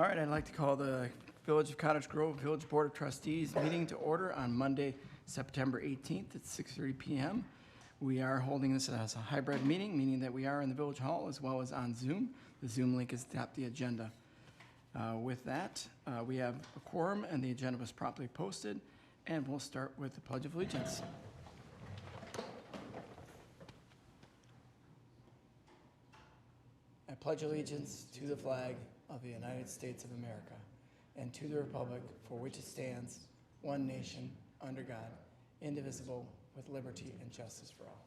All right, I'd like to call the Village of Cottage Grove Village Board of Trustees meeting to order on Monday, September 18th at 6:30 p.m. We are holding this as a hybrid meeting, meaning that we are in the Village Hall as well as on Zoom. The Zoom link is atop the agenda. With that, we have a quorum and the agenda was properly posted, and we'll start with the Pledge of Allegiance. I pledge allegiance to the flag of the United States of America and to the republic for which it stands, one nation, under God, indivisible, with liberty and justice for all.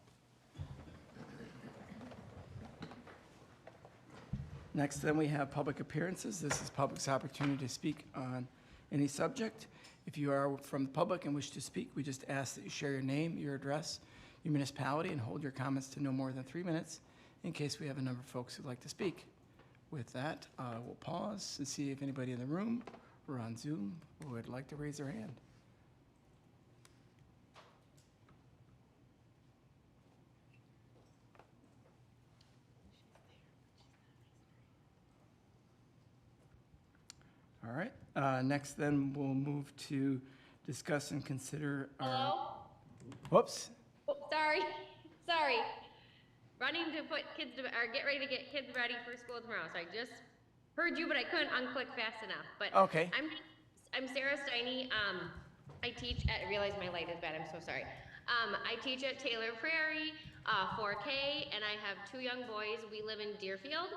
Next, then, we have public appearances. This is public's opportunity to speak on any subject. If you are from the public and wish to speak, we just ask that you share your name, your address, your municipality, and hold your comments to no more than 3 minutes in case we have a number of folks who'd like to speak. With that, we'll pause and see if anybody in the room or on Zoom would like to raise their hand. All right. Next, then, we'll move to discuss and consider our... Hello? Whoops. Oh, sorry. Running to put kids to, or get ready to get kids ready for school tomorrow. So I just heard you, but I couldn't unclick fast enough. But okay. I'm Sarah Steiny. I teach at, I realize my light is bad, I'm so sorry. I teach at Taylor Prairie, 4K, and I have 2 young boys. We live in Deerfield,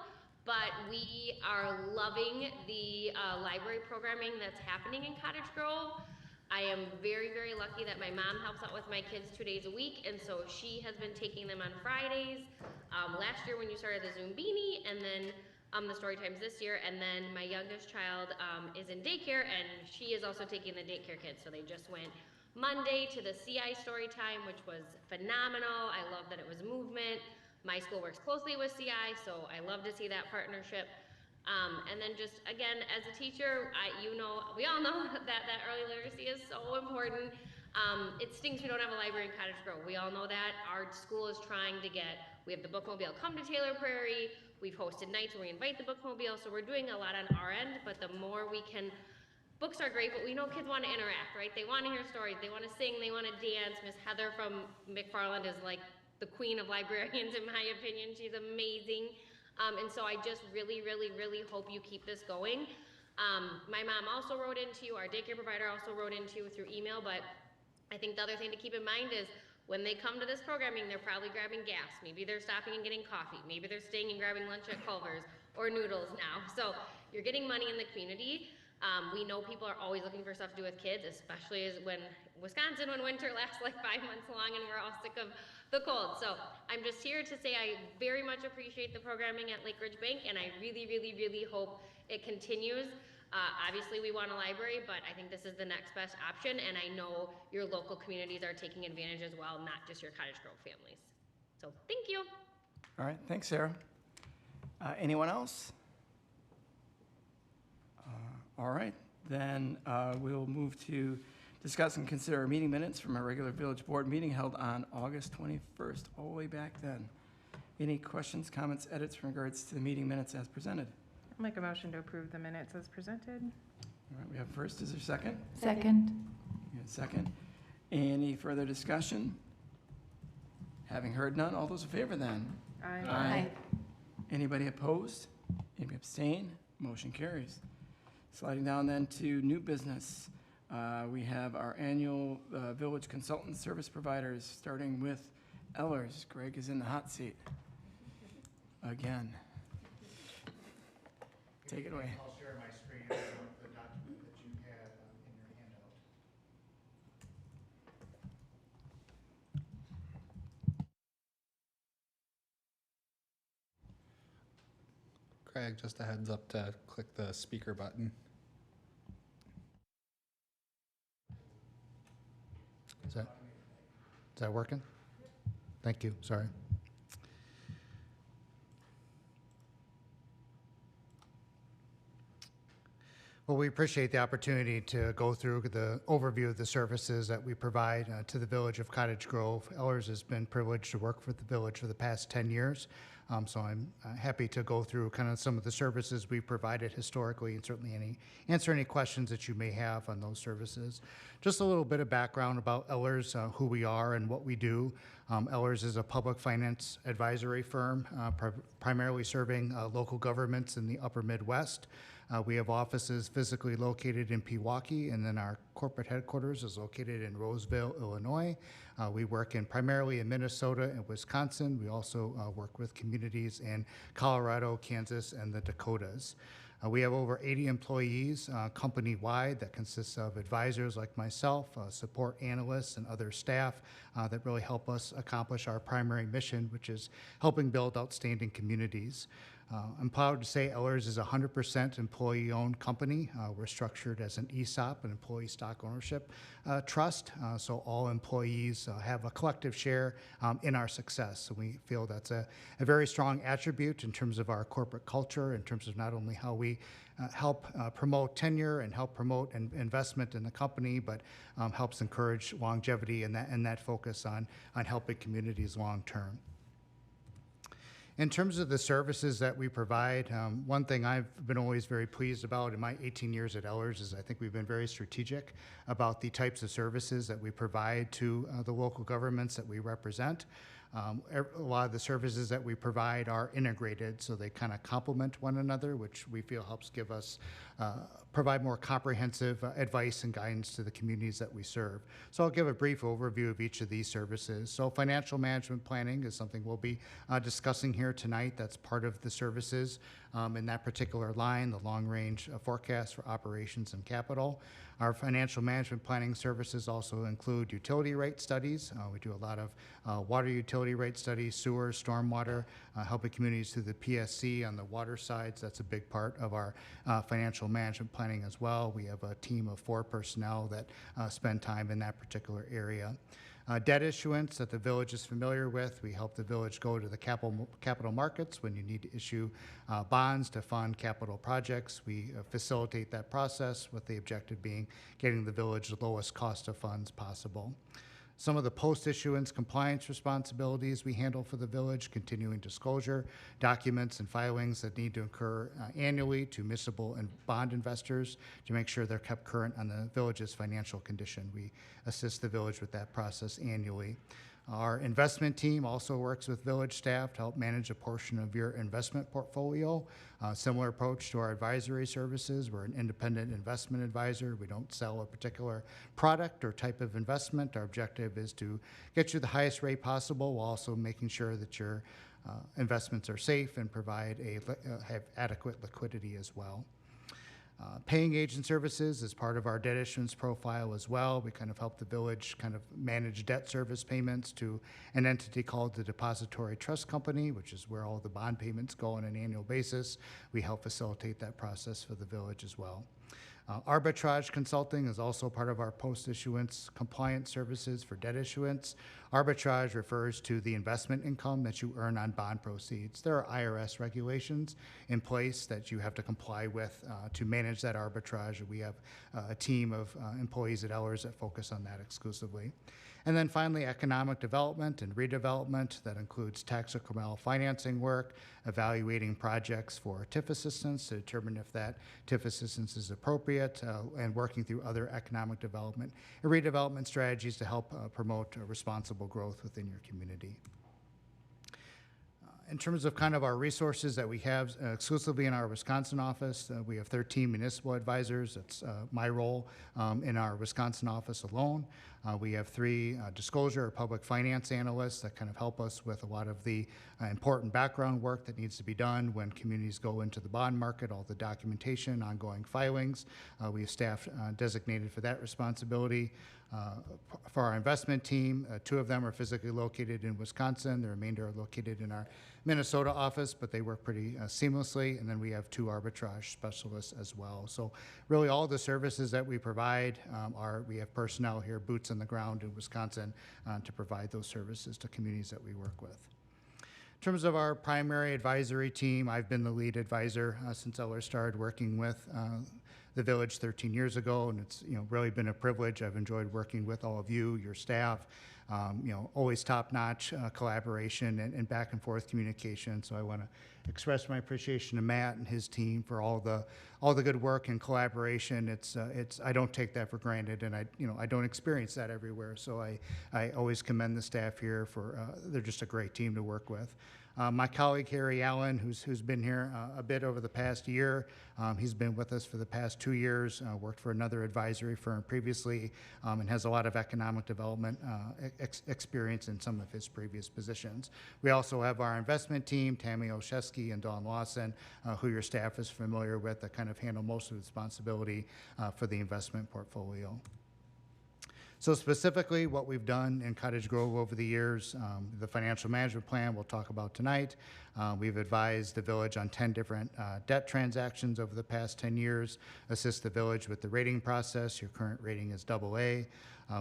but we are loving the library programming that's happening in Cottage Grove. I am very, very lucky that my mom helps out with my kids 2 days a week, and so she has been taking them on Fridays. Last year when you started the Zoom Beanie, and then the story times this year, and then my youngest child is in daycare, and she is also taking the daycare kids. So they just went Monday to the CI story time, which was phenomenal. I love that it was movement. My school works closely with CI, so I love to see that partnership. And then just, again, as a teacher, we all know that early literacy is so important. It stinks we don't have a library in Cottage Grove. We all know that. Our school is trying to we have the bookmobile come to Taylor Prairie. We've hosted nights where we invite the bookmobile, so we're doing a lot on our end, but the more we can, books are great, but we know kids want to interact, right? They want to hear stories, they want to sing, they want to dance. Miss Heather from McFarland is like the queen of librarians, in my opinion. She's amazing. And so I just really, really, really hope you keep this going. My mom also wrote into you, our daycare provider also wrote into you through email, but I think the other thing to keep in mind is when they come to this programming, they're probably grabbing gas. Maybe they're stopping and getting coffee. Maybe they're staying and grabbing lunch at Culver's or noodles now. So you're getting money in the community. We know people are always looking for stuff to do with kids, especially as when Wisconsin, when winter lasts like 5 months long and we're all sick of the cold. So I'm just here to say I very much appreciate the programming at Lake Ridge Bank, and I really, really, really hope it continues. Obviously we want a library, but I think this is the next best option, and I know your local communities are taking advantage as well, not just your Cottage Grove families. So thank you. All right, thanks, Sarah. Anyone else? All right, then we'll move to discuss and consider our meeting minutes from our regular village board meeting held on August 21st, all the way back then. Any questions, comments, edits in regards to the meeting minutes as presented? I'll make a motion to approve the minutes as presented. All right, we have first. Is there a second? Second. Second. Any further discussion? Having heard none, all those in favor then? Aye. Anybody opposed? Anybody abstain? Motion carries. Sliding down then to new business. We have our annual village consultant service providers, starting with Ellers. Greg is in the hot seat again. Take it away. I'll share my screen with the document that you had in your handout. Craig, just a heads up to click the speaker button. Is that working? Thank you. Sorry. Well, we appreciate the opportunity to go through the overview of the services that we provide to the village of Cottage Grove. Ellers has been privileged to work with the village for the past 10 years. So I'm happy to go through kind of some of the services we provided historically and certainly answer any questions that you may have on those services. Just a little bit of background about Ellers, who we are and what we do. Ellers is a public finance advisory firm, primarily serving local governments in the upper Midwest. We have offices physically located in Pewaukee, and then our corporate headquarters is located in Roseville, Illinois. We work primarily in Minnesota and Wisconsin. We also work with communities in Colorado, Kansas, and the Dakotas. We have over 80 employees company-wide that consists of advisors like myself, support analysts, and other staff that really help us accomplish our primary mission, which is helping build outstanding communities. I'm proud to say Ellers is a 100% employee-owned company. We're structured as an ESOP, an employee stock ownership trust, so all employees have a collective share in our success. So we feel that's a very strong attribute in terms of our corporate culture, in terms of not only how we help promote tenure and help promote investment in the company, but helps encourage longevity and that focus on helping communities long-term. In terms of the services that we provide, one thing I've been always very pleased about in my 18 years at Ellers is I think we've been very strategic about the types of services that we provide to the local governments that we represent. A lot of the services that we provide are integrated, so they kind of complement one another, which we feel helps give us, provide more comprehensive advice and guidance to the communities that we serve. So I'll give a brief overview of each of these services. So financial management planning is something we'll be discussing here tonight. That's part of the services in that particular line, the long-range forecast for operations and capital. Our financial management planning services also include utility rate studies. We do a lot of water utility rate studies, sewer, stormwater, helping communities through the PSC on the water side. So that's a big part of our financial management planning as well. We have a team of 4 personnel that spend time in that particular area. Debt issuance that the village is familiar with. We help the village go to the capital markets when you need to issue bonds to fund capital projects. We facilitate that process with the objective being getting the village the lowest cost of funds possible. Some of the post-issuance compliance responsibilities we handle for the village, continuing disclosure, documents and filings that need to occur annually to municipal and bond investors to make sure they're kept current on the village's financial condition. We assist the village with that process annually. Our investment team also works with village staff to help manage a portion of your investment portfolio. Similar approach to our advisory services. We're an independent investment advisor. We don't sell a particular product or type of investment. Our objective is to get you the highest rate possible while also making sure that your investments are safe and have adequate liquidity as well. Paying agent services is part of our debt issuance profile as well. We kind of help the village kind of manage debt service payments to an entity called the Depository Trust Company, which is where all the bond payments go on an annual basis. We help facilitate that process for the village as well. Arbitrage consulting is also part of our post-issuance compliance services for debt issuance. Arbitrage refers to the investment income that you earn on bond proceeds. There are IRS regulations in place that you have to comply with to manage that arbitrage. We have a team of employees at Ellers that focus on that exclusively. And then finally, economic development and redevelopment. That includes tax incremental financing work, evaluating projects for TIF assistance to determine if that TIF assistance is appropriate, and working through other economic development and redevelopment strategies to help promote responsible growth within your community. In terms of kind of our resources that we have exclusively in our Wisconsin office, we have 13 municipal advisors. That's my role in our Wisconsin office alone. We have 3 disclosure or public finance analysts that kind of help us with a lot of the important background work that needs to be done when communities go into the bond market, all the documentation, ongoing filings. We have staff designated for that responsibility. For our investment team, 2 of them are physically located in Wisconsin. The remainder are located in our Minnesota office, but they work pretty seamlessly. And then we have 2 arbitrage specialists as well. So really all the services that we provide we have personnel here, boots on the ground in Wisconsin to provide those services to communities that we work with. In terms of our primary advisory team, I've been the lead advisor since Ellers started working with the village 13 years ago, and it's really been a privilege. I've enjoyed working with all of you, your staff. Always top-notch collaboration and back and forth communication. So I want to express my appreciation to Matt and his team for all the good work and collaboration. It's I don't take that for granted, and I don't experience that everywhere. So I always commend the staff here for they're just a great team to work with. My colleague Harry Allen, who's been here a bit over the past year, he's been with us for the past 2 years, worked for another advisory firm previously, and has a lot of economic development experience in some of his previous positions. We also have our investment team, Tammy Olszewski and Dawn Lawson, who your staff is familiar with, that kind of handle most of the responsibility for the investment portfolio. So specifically, what we've done in Cottage Grove over the years, the financial management plan we'll talk about tonight. We've advised the village on 10 different debt transactions over the past 10 years, assist the village with the rating process. Your current rating is AA.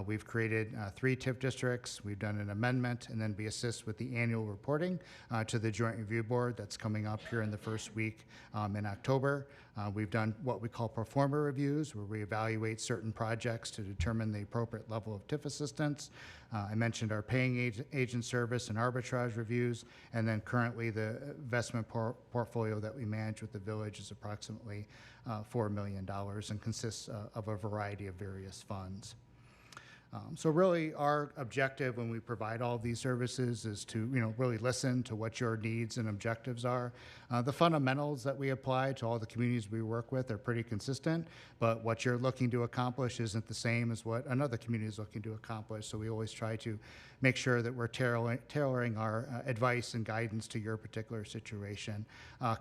We've created 3 TIF districts. We've done an amendment, and then we assist with the annual reporting to the Joint Review Board. That's coming up here in the first week in October. We've done what we call performer reviews, where we evaluate certain projects to determine the appropriate level of TIF assistance. I mentioned our paying agent service and arbitrage reviews, and then currently the investment portfolio that we manage with the village is approximately $4 million and consists of a variety of various funds. So really our objective when we provide all of these services is to really listen to what your needs and objectives are. The fundamentals that we apply to all the communities we work with are pretty consistent, but what you're looking to accomplish isn't the same as what another community is looking to accomplish. So we always try to make sure that we're tailoring our advice and guidance to your particular situation.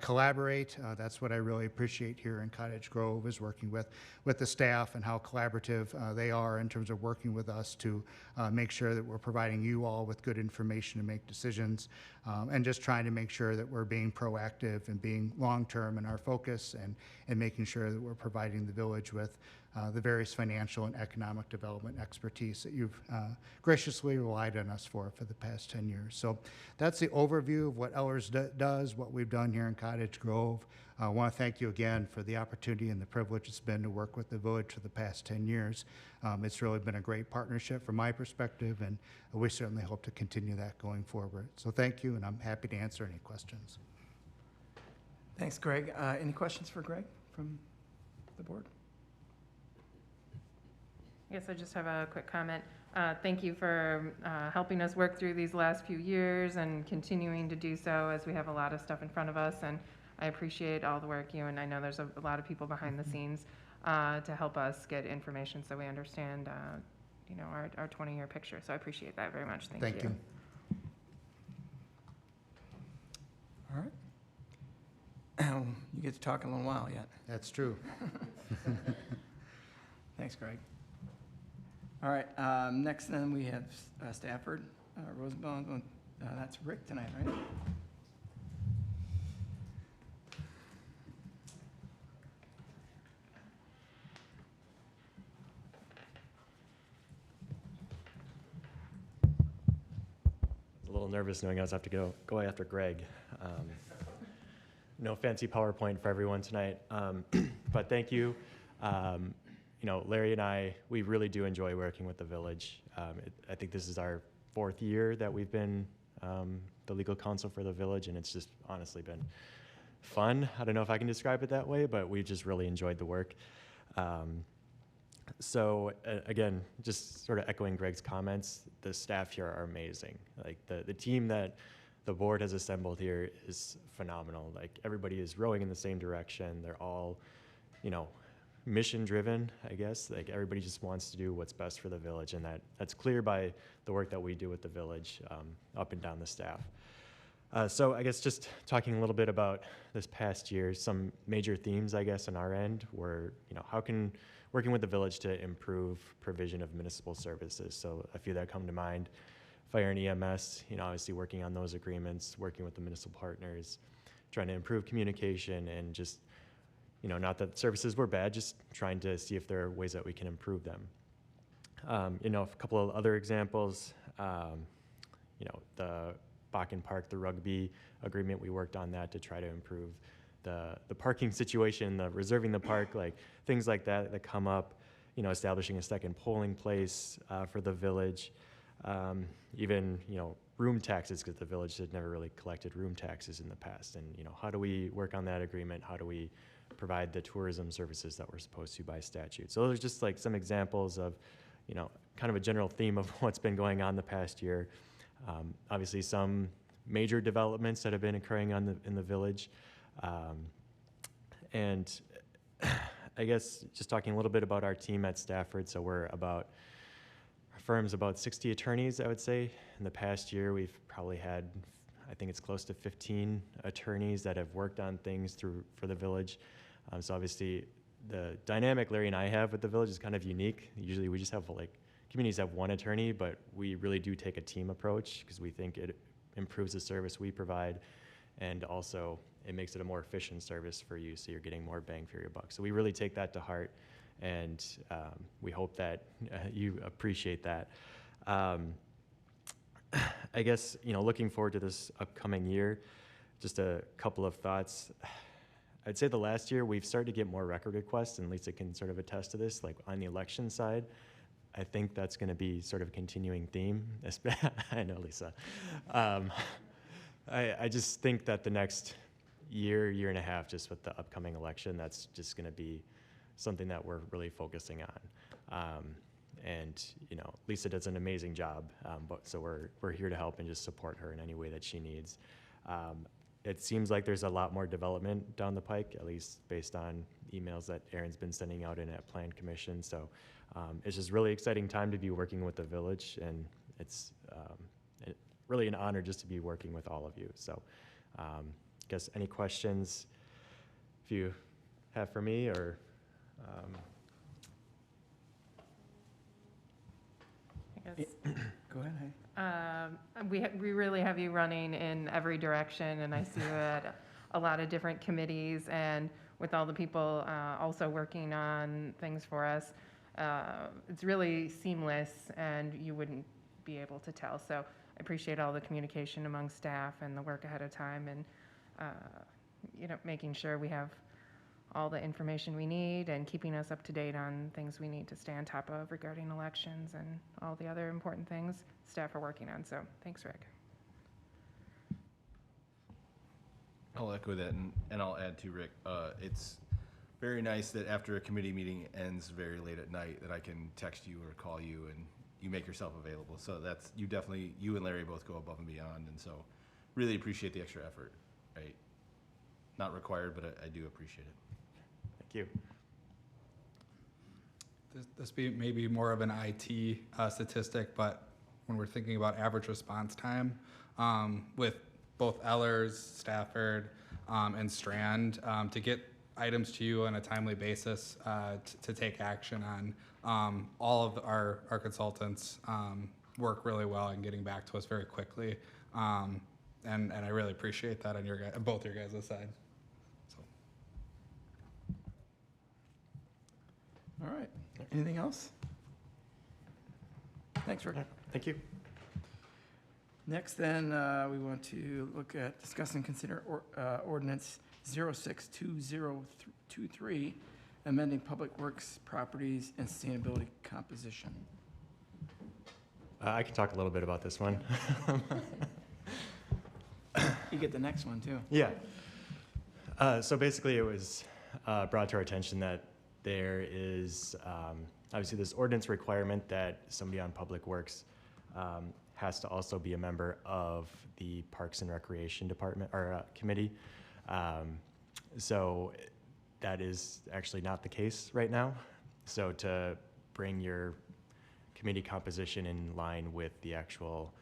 Collaborate, that's what I really appreciate here in Cottage Grove, is working with the staff and how collaborative they are in terms of working with us to make sure that we're providing you all with good information to make decisions, and just trying to make sure that we're being proactive and being long-term in our focus, and making sure that we're providing the village with the various financial and economic development expertise that you've graciously relied on us for the past 10 years. So that's the overview of what Ellers does, what we've done here in Cottage Grove. I want to thank you again for the opportunity and the privilege it's been to work with the village for the past 10 years. It's really been a great partnership from my perspective, and we certainly hope to continue that going forward. So thank you, and I'm happy to answer any questions. Thanks, Greg. Any questions for Greg from the board? I guess I just have a quick comment. Thank you for helping us work through these last few years and continuing to do so, as we have a lot of stuff in front of us. And I appreciate all the work you, and I know there's a lot of people behind the scenes to help us get information so we understand our 20-year picture. So I appreciate that very much. Thank you. All right. You get to talk in a little while yet. That's true. Thanks, Greg. All right, next then we have Stafford, Rosenbaum. That's Rick tonight, right? A little nervous knowing I was have to go after Greg. No fancy PowerPoint for everyone tonight, but thank you. Larry and I, we really do enjoy working with the village. I think this is our 4th year that we've been the legal counsel for the village, and it's just honestly been fun. I don't know if I can describe it that way, but we've just really enjoyed the work. Again, just sort of echoing Greg's comments, the staff here are amazing. Like the team that the board has assembled here is phenomenal. Like everybody is rowing in the same direction. They're all, mission driven, I guess. Like everybody just wants to do what's best for the village, and that's clear by the work that we do with the village, up and down the staff. So I guess just talking a little bit about this past year, some major themes, I guess, on our end were, how can working with the village to improve provision of municipal services. So a few that come to mind: fire and EMS, obviously working on those agreements, working with the municipal partners, trying to improve communication, and just, not that services were bad, just trying to see if there are ways that we can improve them. A couple of other examples, the Bakken Park, the rugby agreement, we worked on that to try to improve the parking situation, the reserving the park, like things like that that come up, you know, establishing a second polling place for the village, even, you know, room taxes, because the village had never really collected room taxes in the past. And, you know, how do we work on that agreement? How do we provide the tourism services that we're supposed to by statute? So those are just like some examples of, you know, kind of a general theme of what's been going on the past year. Obviously, some major developments that have been occurring in the village. And I guess just talking a little bit about our team at Stafford. So our firm's about 60 attorneys, I would say. In the past year, we've probably had, I think it's close to 15 attorneys that have worked on things for the village. So obviously, the dynamic Larry and I have with the village is kind of unique. Usually we just have, like, communities have one attorney, but we really do take a team approach because we think it improves the service we provide, and also it makes it a more efficient service for you, so you're getting more bang for your buck. So we really take that to heart, and we hope that you appreciate that. I guess, you know, looking forward to this upcoming year, just a couple of thoughts. I'd say the last year we've started to get more record requests, and Lisa can sort of attest to this, like on the election side. I think that's going to be sort of a continuing theme. I know, Lisa. I just think that the next year and a half, just with the upcoming election, that's just going to be something that we're really focusing on. And, you know, Lisa does an amazing job, so we're here to help and just support her in any way that she needs. It seems like there's a lot more development down the pike, at least based on emails that Aaron's been sending out in at Plan Commission. So it's just really exciting time to be working with the village, and it's really an honor just to be working with all of you. So I guess any questions if you have for me, or I guess. Go ahead. Hey. We really have you running in every direction, and I see you at a lot of different committees, and with all the people also working on things for us, it's really seamless, and you wouldn't be able to tell. So I appreciate all the communication among staff and the work ahead of time, and you know, making sure we have all the information we need and keeping us up to date on things we need to stay on top of regarding elections and all the other important things staff are working on. So thanks, Rick. I'll echo that, and I'll add to Rick. It's very nice that after a committee meeting ends very late at night that I can text you or call you and you make yourself available. So that's, you and Larry both go above and beyond, and so really appreciate the extra effort. Right? Not required, but I do appreciate it. thank you. This may be more of an IT statistic, but when we're thinking about average response time, with both Ellers, Stafford, and Strand, to get items to you on a timely basis to take action on, all of our consultants work really well in getting back to us very quickly. And I really appreciate that on both your guys' side. So. All right. Anything else? Thanks, Rick. Thank you. Next, then, we want to look at, discuss and consider ordinance 062023, amending public works, properties, and sustainability composition. I can talk a little bit about this one. You get the next one, too. Yeah. So basically, it was brought to our attention that there is obviously this ordinance requirement that somebody on Public Works has to also be a member of the Parks and Recreation Department or committee. So that is actually not the case right now. So to bring your committee composition in line with the actual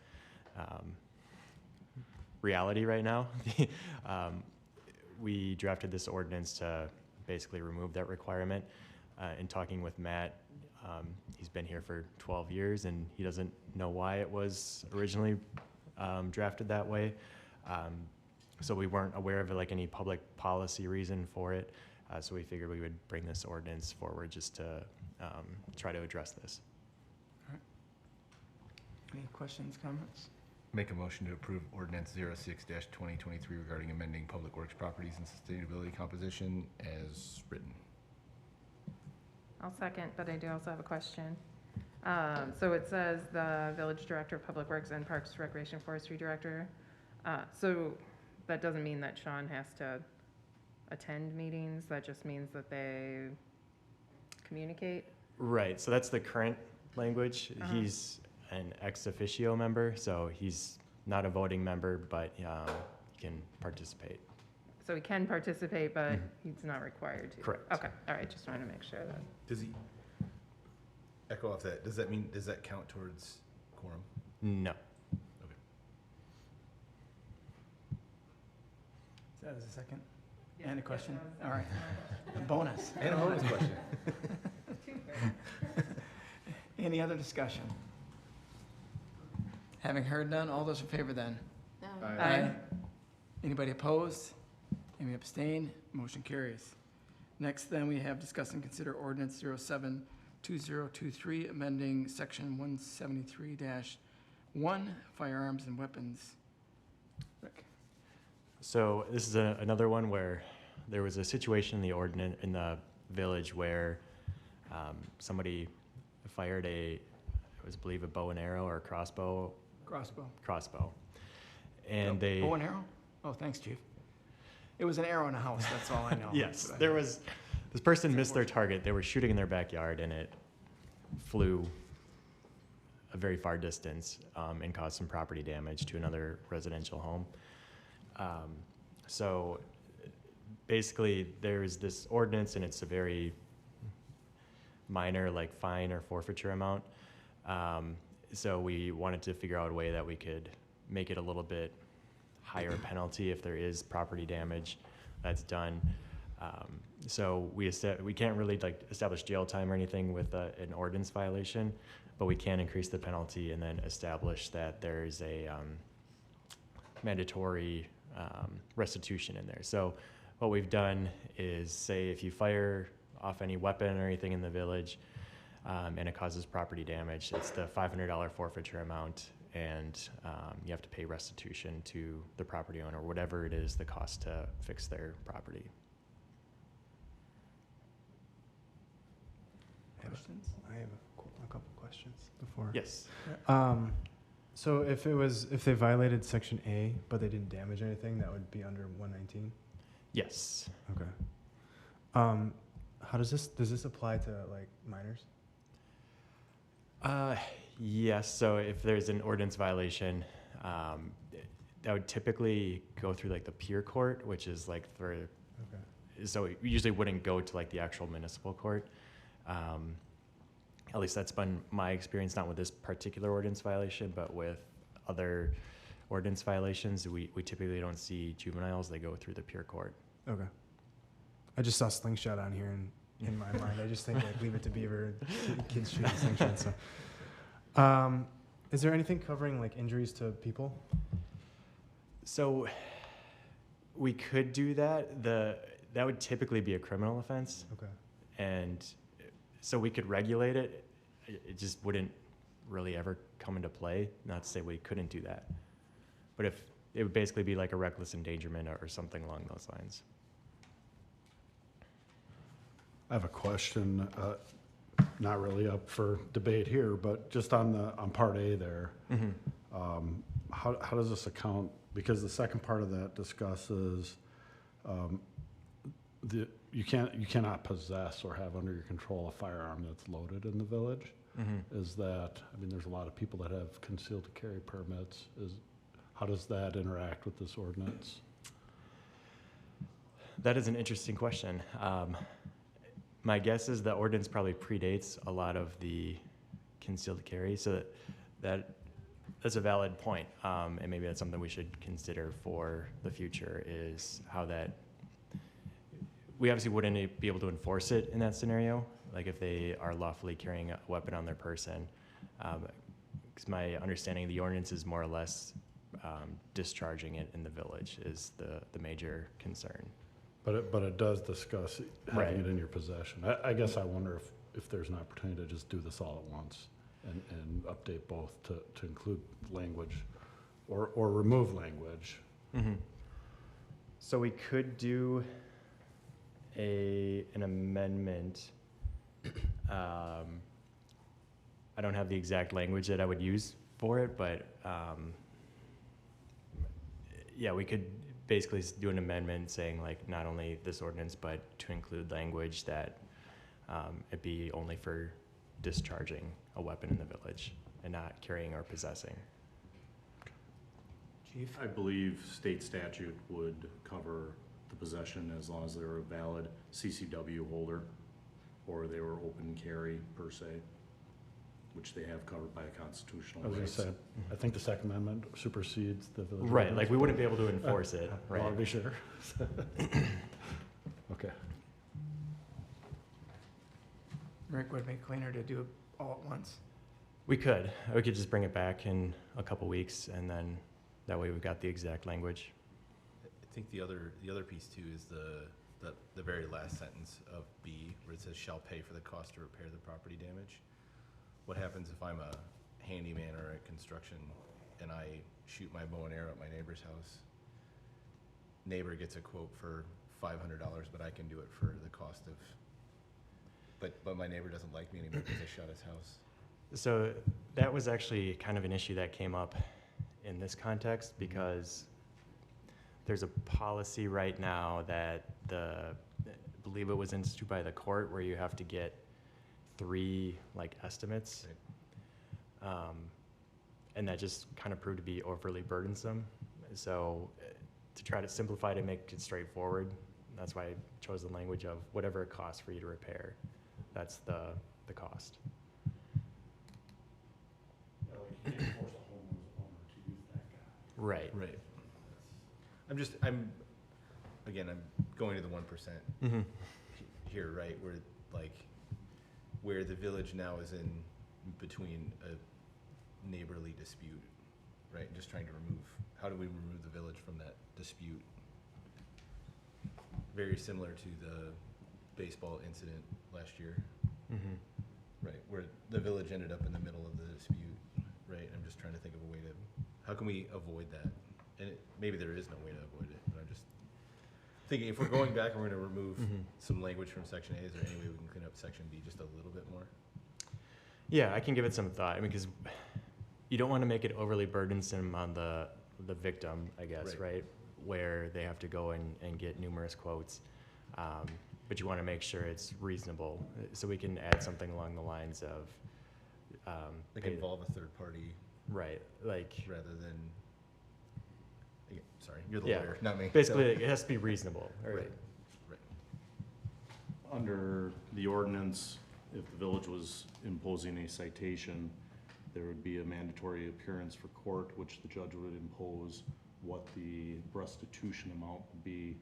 reality right now, we drafted this ordinance to basically remove that requirement. In talking with Matt, he's been here for 12 years and he doesn't know why it was originally drafted that way. So we weren't aware of like any public policy reason for it. So we figured we would bring this ordinance forward just to try to address this. All right. Any questions, comments? Make a motion to approve ordinance 06-2023 regarding amending public works properties and sustainability composition as written. I'll second, but I do also have a question. So it says the village director of public works and parks, recreation, forestry director. So that doesn't mean that Sean has to attend meetings. That just means that they communicate. Right, so that's the current language. Uh-huh. He's an ex officio member, so he's not a voting member, but he can participate. So he can participate, but he's not required to. Correct. Okay, all right, just trying to make sure that. Does he echo off that? Does that count towards quorum? No. Okay. Is that as a second? Yeah, And a question? yeah, All right. A bonus. And a bonus question. Any other discussion? Having heard none, all those in favor then? Aye. Anybody opposed? Any abstain? Motion carries. Next, then, we have discuss and consider ordinance 07-2023, amending section 173-1, firearms and weapons. Rick? So this is another one where there was a situation in the ordinance, in the village where somebody fired I believe a bow and arrow or a crossbow. Crossbow. And they. Bow and arrow? Oh, thanks, chief. It was an arrow in a house, that's all I know. Yes, That's what I there know. was, this person missed their target. They were shooting in their backyard and it flew a very far distance and caused some property damage to another residential home. So basically there's this ordinance and it's a very minor like fine or forfeiture amount. So we wanted to figure out a way that we could make it a little bit higher penalty if there is property damage that's done. So we can't really like establish jail time or anything with an ordinance violation, but we can increase the penalty and then establish that there's a mandatory restitution in there. So what we've done is say if you fire off any weapon or anything in the village and it causes property damage, it's the $500 forfeiture amount, and you have to pay restitution to the property owner, whatever it is the cost to fix their property. Questions? I have a couple questions before. Yes. So if they violated section A, but they didn't damage anything, that would be under 119? Yes. Okay. Does this apply to like minors? Yes, so if there's an ordinance violation, that would typically go through like the peer court, which is like for, Okay. so it usually wouldn't go to like the actual municipal court. At least that's been my experience, not with this particular ordinance violation, but with other ordinance violations, we typically don't see juveniles, they go through the peer court. Okay. I just saw slingshot on here and in my mind, I just think like Leave It to Beaver, kids shooting slingshot. So, is there anything covering like injuries to people? So we could do that. That would typically be a criminal offense. Okay. And so we could regulate it. It just wouldn't really ever come into play. Not to say we couldn't do that. But if it would basically be like a reckless endangerment or something along those lines. I have a question, not really up for debate here, but just on part A there. How does this account, because the second part of that discusses you cannot possess or have under your control a firearm that's loaded in the village. Is that, I mean, there's a lot of people that have concealed carry permits. How does that interact with this ordinance? That is an interesting question. My guess is the ordinance probably predates a lot of the concealed carry, so that's a valid point. And maybe that's something we should consider for the future, is how that, we obviously wouldn't be able to enforce it in that scenario, like if they are lawfully carrying a weapon on their person. Because my understanding of the ordinance is more or less discharging it in the village is the major concern. But it does discuss having Right. it in your possession. I guess I wonder if there's an opportunity to just do this all at once and update both to include language or remove language. So we could do an amendment. I don't have the exact language that I would use for it, but yeah, we could basically do an amendment saying like not only this ordinance, but to include language that it be only for discharging a weapon in the village and not carrying or possessing. Chief? I believe state statute would cover the possession as long as they were a valid CCW holder or they were open carry per se, which they have covered by constitutional As I rights. said, I think the Second Amendment supersedes the village. Right, ordinance. like we wouldn't be able to enforce it, I want right? to be sure. Okay. Rick, would it be cleaner to do it all at once? We could just bring it back in a couple weeks and then that way we've got the exact language. I think the other piece too is the very last sentence of B, where it says shall pay for the cost to repair the property damage. What happens if I'm a handyman or a construction and I shoot my bow and arrow at my neighbor's house? Neighbor gets a quote for $500, but I can do it for the cost of, but my neighbor doesn't like me anymore because I shot his house. So that was actually kind of an issue that came up in this context because there's a policy right now that I believe it was instituted by the court where you have to get 3 like estimates. Right. And that just kind of proved to be overly burdensome. So to try to simplify it and make it straightforward, that's why I chose the language of whatever it costs for you to repair. That's the cost. Right. Right. I'm going to the 1% Mm-hmm. here, right? Where the village now is in between a neighborly dispute, right? Just trying to how do we remove the village from that dispute? Very similar to the baseball incident last year, Mm-hmm. right? Where the village ended up in the middle of the dispute, right? I'm just trying to think of a way how can we avoid that? And maybe there is no way to avoid it, but I'm just thinking if we're going back and we're gonna remove some language from section A, is there any way we can clean up section B just a little bit more? Yeah, I can give it some thought. I mean, because you don't want to make it overly burdensome on the victim, I guess, right? Where they have to go and get numerous quotes. But you want to make sure it's reasonable. So we can add something along the lines of Like pay- involve a third party right, like rather than, sorry, you're the yeah, lawyer, not me. basically it has to be reasonable. Or, Right. Under the ordinance, if the village was imposing a citation, there would be a mandatory appearance for court, which the judge would impose what the restitution amount would be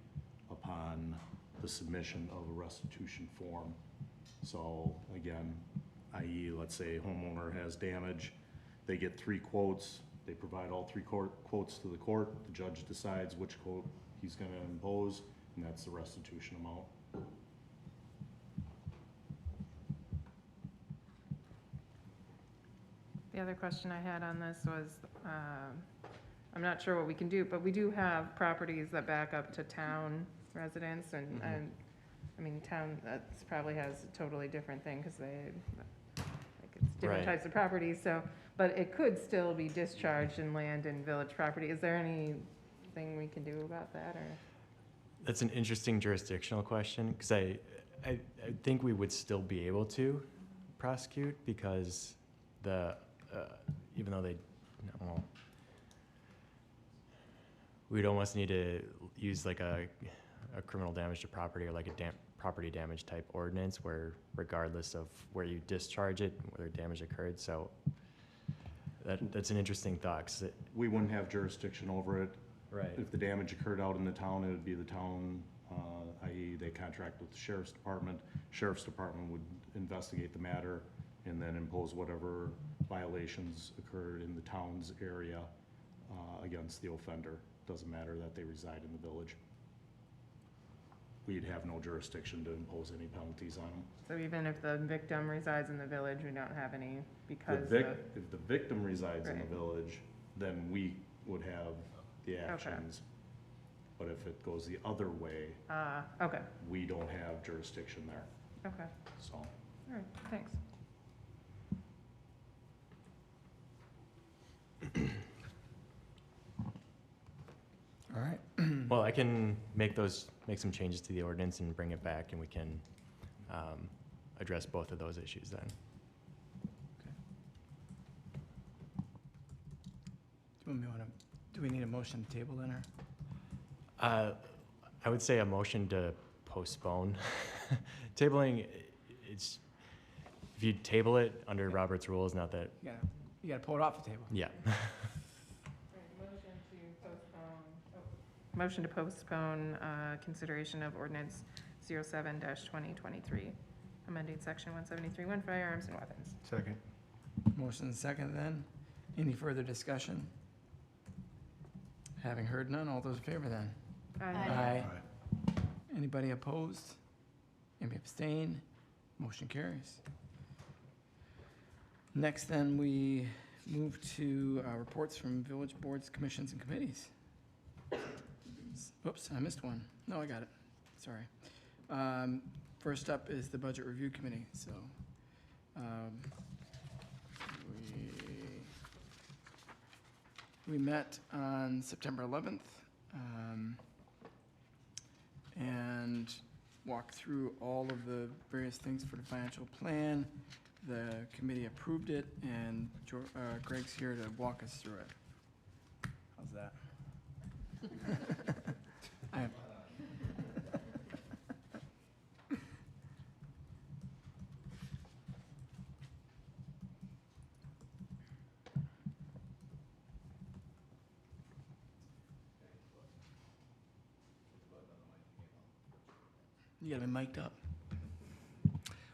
upon the submission of a restitution form. So again, i.e., let's say a homeowner has damage, they get 3 quotes, they provide all 3 quotes to the court, the judge decides which quote he's gonna impose, and that's the restitution amount. The other question I had on this was, I'm not sure what we can do, but we do have properties that back up to town residents and I mean, town, that's probably has a totally different thing because it's different Right. types of properties, so, but it could still be discharged in land and village property. Is there anything we can do about that or? That's an interesting jurisdictional question because I think we would still be able to prosecute because even though well, we'd almost need to use like a criminal damage to property or like a property damage type ordinance where regardless of where you discharge it, whether damage occurred. So that's an interesting thought. 'Cause We wouldn't have jurisdiction over it. right. If the damage occurred out in the town, it would be the town, i.e. they contract with the sheriff's department. Sheriff's department would investigate the matter and then impose whatever violations occurred in the town's area against the offender. Doesn't matter that they reside in the village. We'd have no jurisdiction to impose any penalties on them. So even if the victim resides in the village, we don't have any The because if the victim resides in the Right. village, then we would have the actions. But if it goes the other way, Okay, we don't have jurisdiction there, okay, so. all right, thanks. All right. Well, I can make some changes to the ordinance and bring it back, and we can address both of those issues then. Do we need a motion to table then, or? I would say a motion to postpone. Tabling, it's, if you table it under Robert's rules, not that, You gotta pull it off the table. yeah. Motion to postpone consideration of ordinance 07-2023, amending section 173-1 firearms and weapons. Second. Motion and second then. Any further discussion? Having heard none, all those in favor then? Aye. Anybody opposed? Anybody abstain? Motion carries. Next then, we move to reports from village boards, commissions, and committees. Whoops, I missed one. No, I got it. Sorry. First up is the Budget Review Committee, so we met on September 11th and walked through all of the various things for the financial plan. The committee approved it, and Greg's here to walk us through it. How's that? You gotta be mic'd up.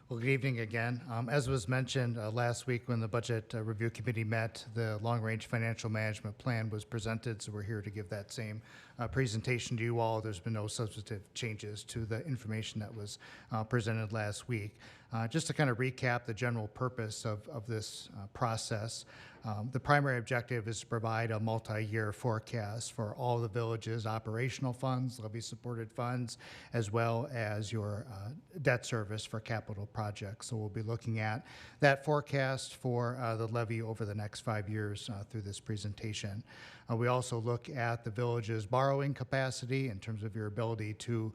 Well, good evening again. As was mentioned last week when the Budget Review Committee met, the Long-Range Financial Management Plan was presented, so we're here to give that same presentation to you all. There's been no substantive changes to the information that was presented last week. Just to kind of recap the general purpose of this process, the primary objective is to provide a multi-year forecast for all the village's operational funds, levy-supported funds, as well as your debt service for capital projects. So we'll be looking at that forecast for the levy over the next 5 years through this presentation. We also look at the village's borrowing capacity in terms of your ability to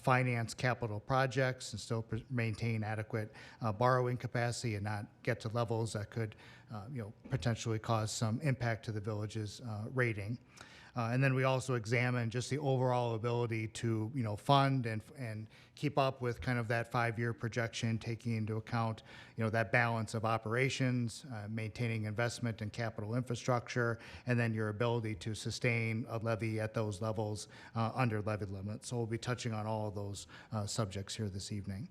finance capital projects and still maintain adequate borrowing capacity and not get to levels that could potentially cause some impact to the village's rating. And then we also examine just the overall ability to, fund and keep up with kind of that 5-year projection, taking into account, that balance of operations, maintaining investment in capital infrastructure, and then your ability to sustain a levy at those levels under levy limits. So we'll be touching on all of those subjects here this evening.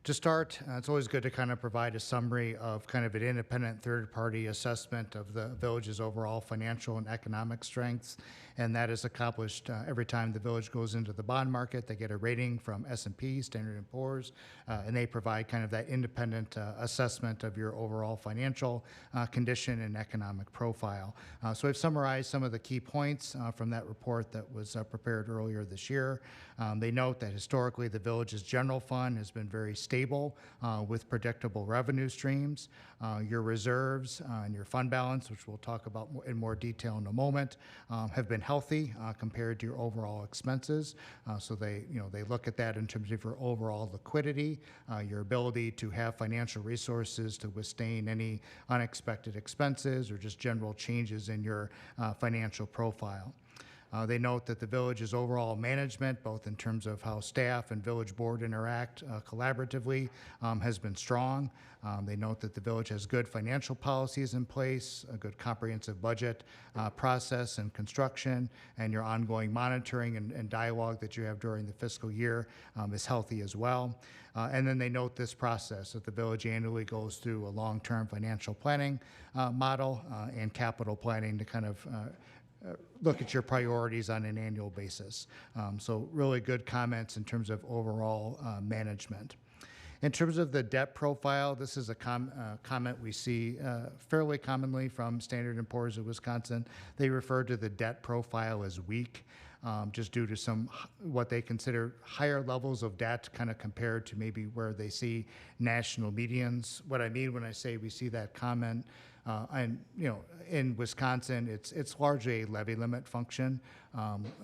To start, it's always good to kind of provide a summary of kind of an independent third-party assessment of the village's overall financial and economic strengths, and that is accomplished every time the village goes into the bond market. They get a rating from S&P, Standard & Poor's, and they provide kind of that independent assessment of your overall financial condition and economic profile. So I've summarized some of the key points from that report that was prepared earlier this year. They note that historically the village's general fund has been very stable with predictable revenue streams. Your reserves and your fund balance, which we'll talk about in more detail in a moment, have been healthy compared to your overall expenses. So they look at that in terms of your overall liquidity, your ability to have financial resources to withstand any unexpected expenses or just general changes in your financial profile. They note that the village's overall management, both in terms of how staff and village board interact collaboratively, has been strong. They note that the village has good financial policies in place, a good comprehensive budget process and construction, and your ongoing monitoring and dialogue that you have during the fiscal year is healthy as well. And then they note this process that the village annually goes through a long-term financial planning model and capital planning to kind of look at your priorities on an annual basis. So really good comments in terms of overall management. In terms of the debt profile, this is a comment we see fairly commonly from Standard & Poor's of Wisconsin. They refer to the debt profile as weak, just due to some what they consider higher levels of debt, kind of compared to maybe where they see national medians. What I mean when I say we see that comment, and in Wisconsin, it's largely a levy limit function.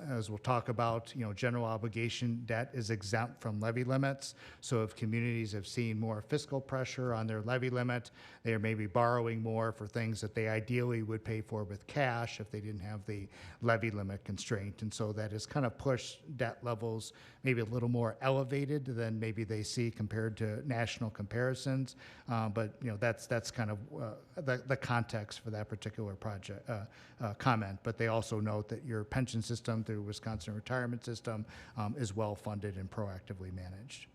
As we'll talk about, general obligation debt is exempt from levy limits. So if communities have seen more fiscal pressure on their levy limit, they are maybe borrowing more for things that they ideally would pay for with cash if they didn't have the levy limit constraint. And so that has kind of pushed debt levels maybe a little more elevated than maybe they see compared to national comparisons. But that's kind of the context for that particular project comment. But they also note that your pension system through Wisconsin retirement system is well funded and proactively managed.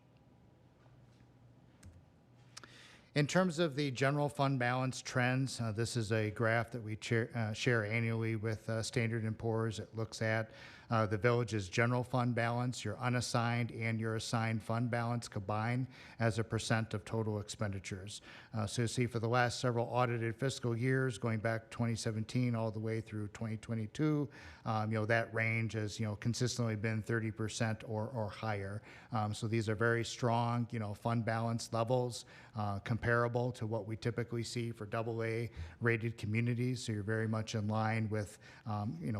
In terms of the general fund balance trends, this is a graph that we share annually with Standard & Poor's. It looks at the village's general fund balance, your unassigned and your assigned fund balance combined as a % of total expenditures. So you see for the last several audited fiscal years, going back 2017 all the way through 2022, that range has consistently been 30% or higher. So these are very strong fund balance levels, comparable to what we typically see for AA rated communities. So you're very much in line with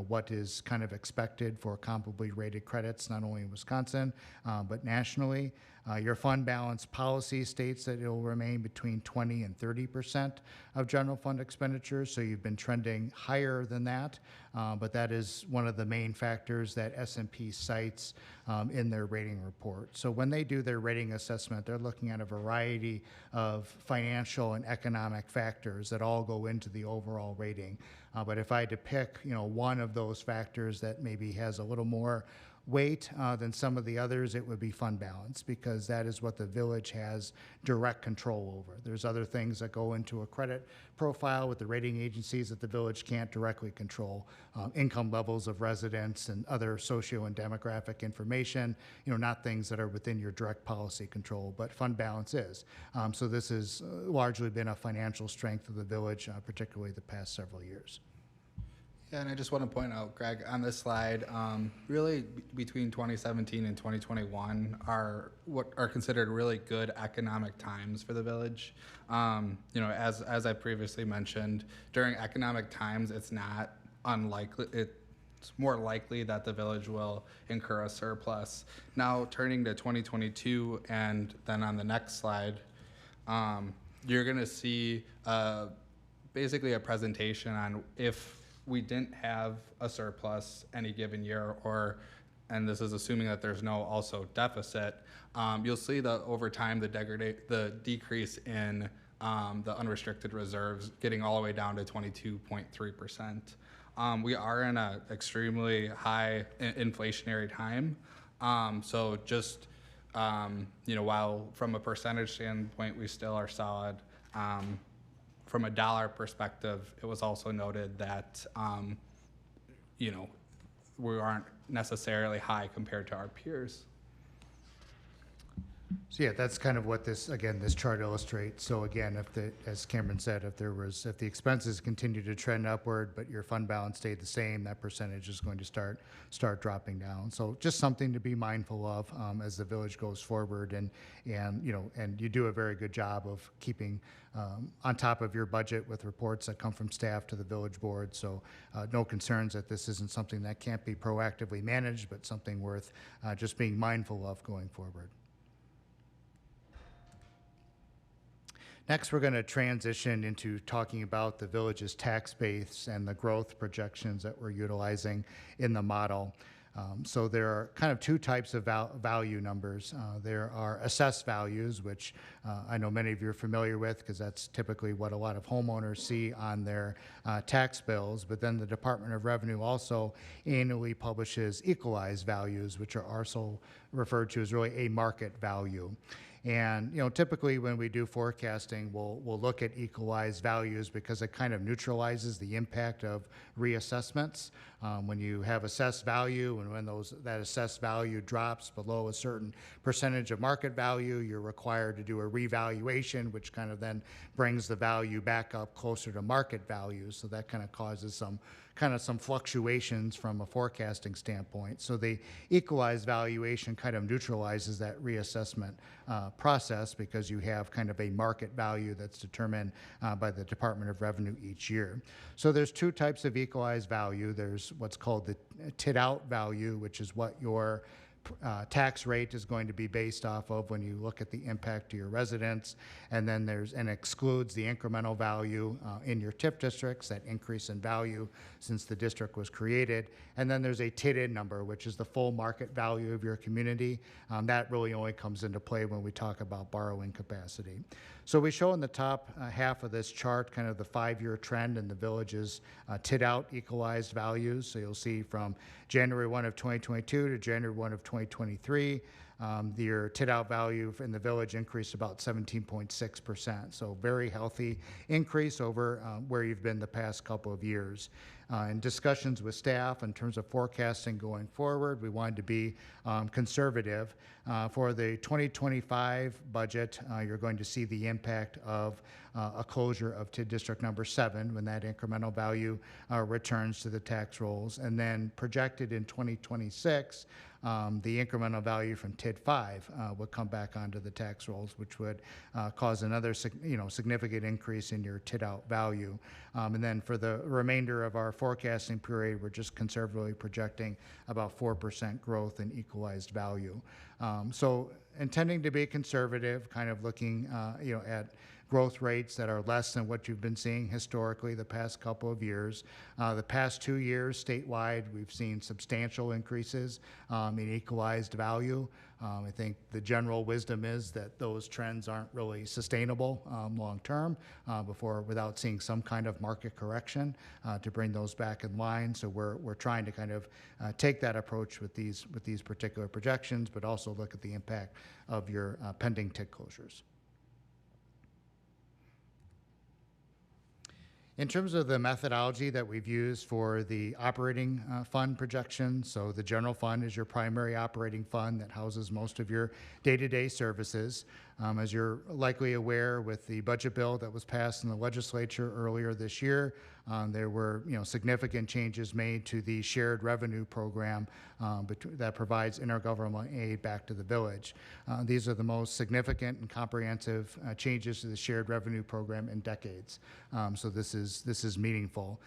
what is kind of expected for comparably rated credits, not only in Wisconsin, but nationally. Your fund balance policy states that it will remain between 20 and 30% of general fund expenditures. So you've been trending higher than that, but that is one of the main factors that S&P cites in their rating report. So when they do their rating assessment, they're looking at a variety of financial and economic factors that all go into the overall rating. But if I had to pick, one of those factors that maybe has a little more weight than some of the others, it would be fund balance, because that is what the village has direct control over. There's other things that go into a credit profile with the rating agencies that the village can't directly control. Income levels of residents and other socio and demographic information, not things that are within your direct policy control, but fund balance is. So this has largely been a financial strength of the village, particularly the past several years. Yeah, and I just want to point out, Greg, on this slide, really between 2017 and 2021 are what are considered really good economic times for the village. As I previously mentioned, during economic times, it's not unlikely, it's more likely that the village will incur a surplus. Now, turning to 2022, and then on the next slide, you're going to see basically a presentation on if we didn't have a surplus any given year, and this is assuming that there's no also deficit, you'll see that over time the decrease in the unrestricted reserves getting all the way down to 22.3%. We are in an extremely high inflationary time, so just while from a percentage standpoint we still are solid, from a dollar perspective, it was also noted that, we aren't necessarily high compared to our peers. So yeah, that's kind of what this chart illustrates. So again, as Cameron said, if the expenses continue to trend upward, but your fund balance stayed the same, that percentage is going to start dropping down. So just something to be mindful of as the village goes forward, and you do a very good job of keeping on top of your budget with reports that come from staff to the village board. So no concerns that this isn't something that can't be proactively managed, but something worth just being mindful of going forward. Next, we're going to transition into talking about the village's tax base and the growth projections that we're utilizing in the model. So there are kind of two types of value numbers. There are assessed values, which I know many of you are familiar with because that's typically what a lot of homeowners see on their tax bills. But then the Department of Revenue also annually publishes equalized values, which are also referred to as really a market value. And, typically when we do forecasting, we'll look at equalized values because it kind of neutralizes the impact of reassessments. When you have assessed value and when that assessed value drops below a certain percentage of market value, you're required to do a revaluation, which kind of then brings the value back up closer to market value. So that kind of causes some fluctuations from a forecasting standpoint. So the equalized valuation kind of neutralizes that reassessment process because you have kind of a market value that's determined by the Department of Revenue each year. So there's two types of equalized value. There's what's called the TID-out value, which is what your tax rate is going to be based off of when you look at the impact to your residents. And then excludes the incremental value in your TIP districts, that increase in value since the district was created. And then there's a TID-in number, which is the full market value of your community. That really only comes into play when we talk about borrowing capacity. So we show in the top half of this chart kind of the 5-year trend in the village's TID-out equalized values. So you'll see from January 1 of 2022 to January 1 of 2023, your TID-out value in the village increased about 17.6%. So very healthy increase over where you've been the past couple of years. In discussions with staff in terms of forecasting going forward, we wanted to be conservative. For the 2025 budget, you're going to see the impact of a closure of TID District number 7 when that incremental value returns to the tax rolls. And then projected in 2026, the incremental value from TID 5 would come back onto the tax rolls, which would cause another significant increase in your TID out value. And then for the remainder of our forecasting period, we're just conservatively projecting about 4% growth in equalized value. So intending to be conservative, kind of looking at growth rates that are less than what you've been seeing historically the past couple of years. The past 2 years statewide, we've seen substantial increases in equalized value. I think the general wisdom is that those trends aren't really sustainable long term without seeing some kind of market correction to bring those back in line. So we're trying to kind of take that approach with these particular projections, but also look at the impact of your pending TID closures. In terms of the methodology that we've used for the operating fund projection, so the general fund is your primary operating fund that houses most of your day-to-day services. As you're likely aware, with the budget bill that was passed in the legislature earlier this year, there were significant changes made to the shared revenue program that provides intergovernmental aid back to the village. These are the most significant and comprehensive changes to the shared revenue program in decades. So this is meaningful.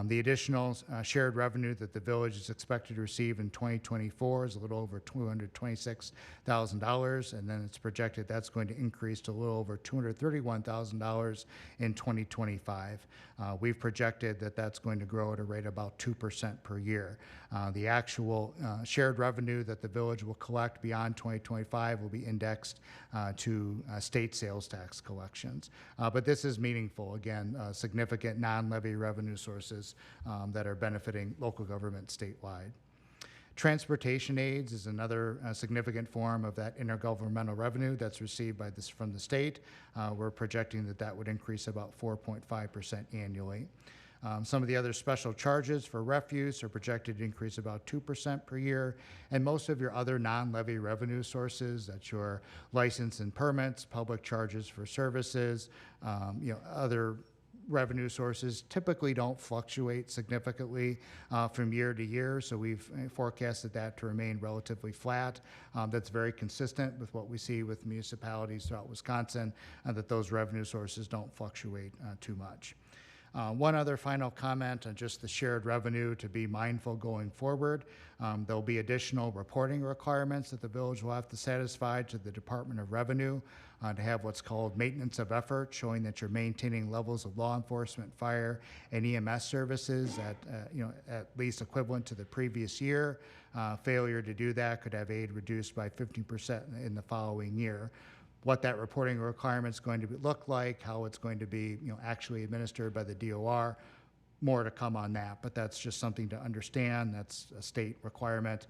The additional shared revenue that the village is expected to receive in 2024 is a little over $226,000, and then it's projected that's going to increase to a little over $231,000 in 2025. We've projected that that's going to grow at a rate of about 2% per year. The actual shared revenue that the village will collect beyond 2025 will be indexed to state sales tax collections. But this is meaningful, again, significant non-levy revenue sources that are benefiting local government statewide. Transportation aids is another significant form of that intergovernmental revenue that's received from the state. We're projecting that would increase about 4.5% annually. Some of the other special charges for refuse are projected to increase about 2% per year, and most of your other non-levy revenue sources, that's your license and permits, public charges for services, other revenue sources typically don't fluctuate significantly from year to year, so we've forecasted that to remain relatively flat. That's very consistent with what we see with municipalities throughout Wisconsin, that those revenue sources don't fluctuate too much. One other final comment on just the shared revenue to be mindful going forward. There'll be additional reporting requirements that the village will have to satisfy to the Department of Revenue to have what's called maintenance of effort, showing that you're maintaining levels of law enforcement, fire, and EMS services at least equivalent to the previous year. Failure to do that could have aid reduced by 15% in the following year. What that reporting requirement is going to look like, how it's going to be actually administered by the DOR, more to come on that, but that's just something to understand. That's a state requirement,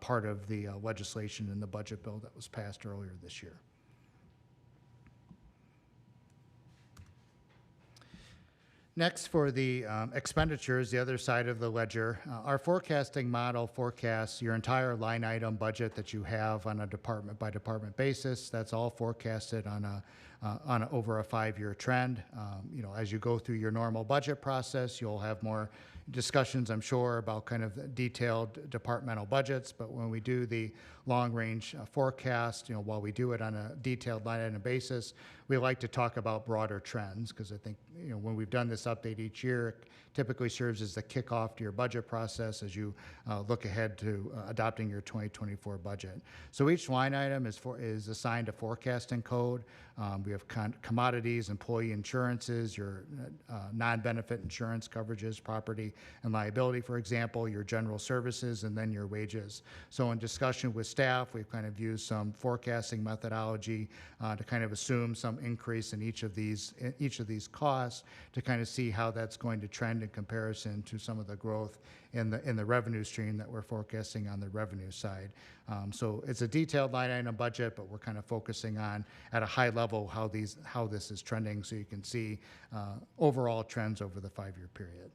part of the legislation in the budget bill that was passed earlier this year. Next, for the expenditures, the other side of the ledger, our forecasting model forecasts your entire line item budget that you have on a department by department basis. That's all forecasted on over a 5-year trend. As you go through your normal budget process, you'll have more discussions, I'm sure, about kind of detailed departmental budgets. But when we do the long-range forecast, while we do it on a detailed line item basis, we like to talk about broader trends, because I think when we've done this update each year, it typically serves as the kickoff to your budget process as you look ahead to adopting your 2024 budget. So each line item is assigned a forecasting code. We have commodities, employee insurances, your non-benefit insurance coverages, property and liability, for example, your general services, and then your wages. So in discussion with staff, we've kind of used some forecasting methodology to kind of assume some increase in each of these costs to kind of see how that's going to trend in comparison to some of the growth in the revenue stream that we're forecasting on the revenue side. So it's a detailed line item budget, but we're kind of focusing on, at a high level, how this is trending, so you can see overall trends over the 5-year period.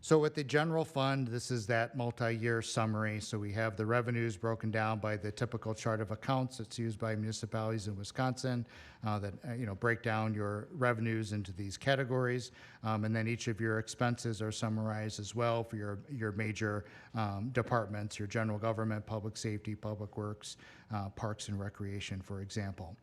So with the general fund, this is that multi-year summary. So we have the revenues broken down by the typical chart of accounts that's used by municipalities in Wisconsin that break down your revenues into these categories. And then each of your expenses are summarized as well for your major departments, your general government, public safety, public works, parks and recreation, for example.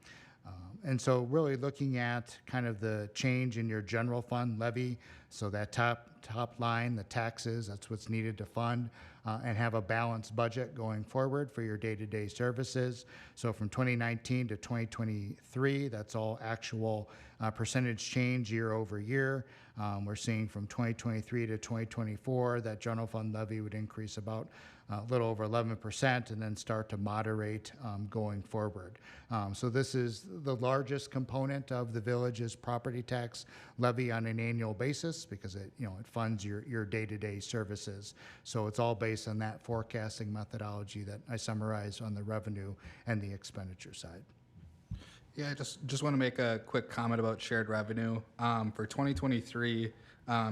And so really looking at kind of the change in your general fund levy, so that top line, the taxes, that's what's needed to fund and have a balanced budget going forward for your day-to-day services. So from 2019 to 2023, that's all actual percentage change year over year. We're seeing from 2023 to 2024 that general fund levy would increase about a little over 11% and then start to moderate going forward. So this is the largest component of the village's property tax levy on an annual basis, because it funds your day-to-day services. So it's all based on that forecasting methodology that I summarized on the revenue and the expenditure side. Yeah, I just want to make a quick comment about shared revenue. For 2023,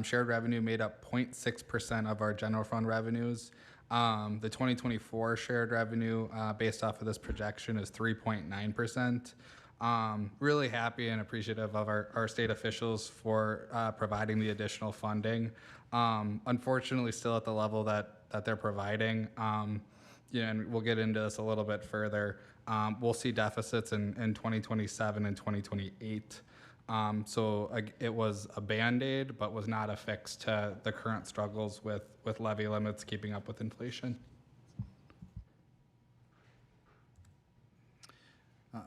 shared revenue made up 0.6% of our general fund revenues. The 2024 shared revenue, based off of this projection, is 3.9%. Really happy and appreciative of our state officials for providing the additional funding. Unfortunately, still at the level that they're providing, and we'll get into this a little bit further. We'll see deficits in 2027 and 2028. So it was a Band-Aid, but was not a fix to the current struggles with levy limits keeping up with inflation.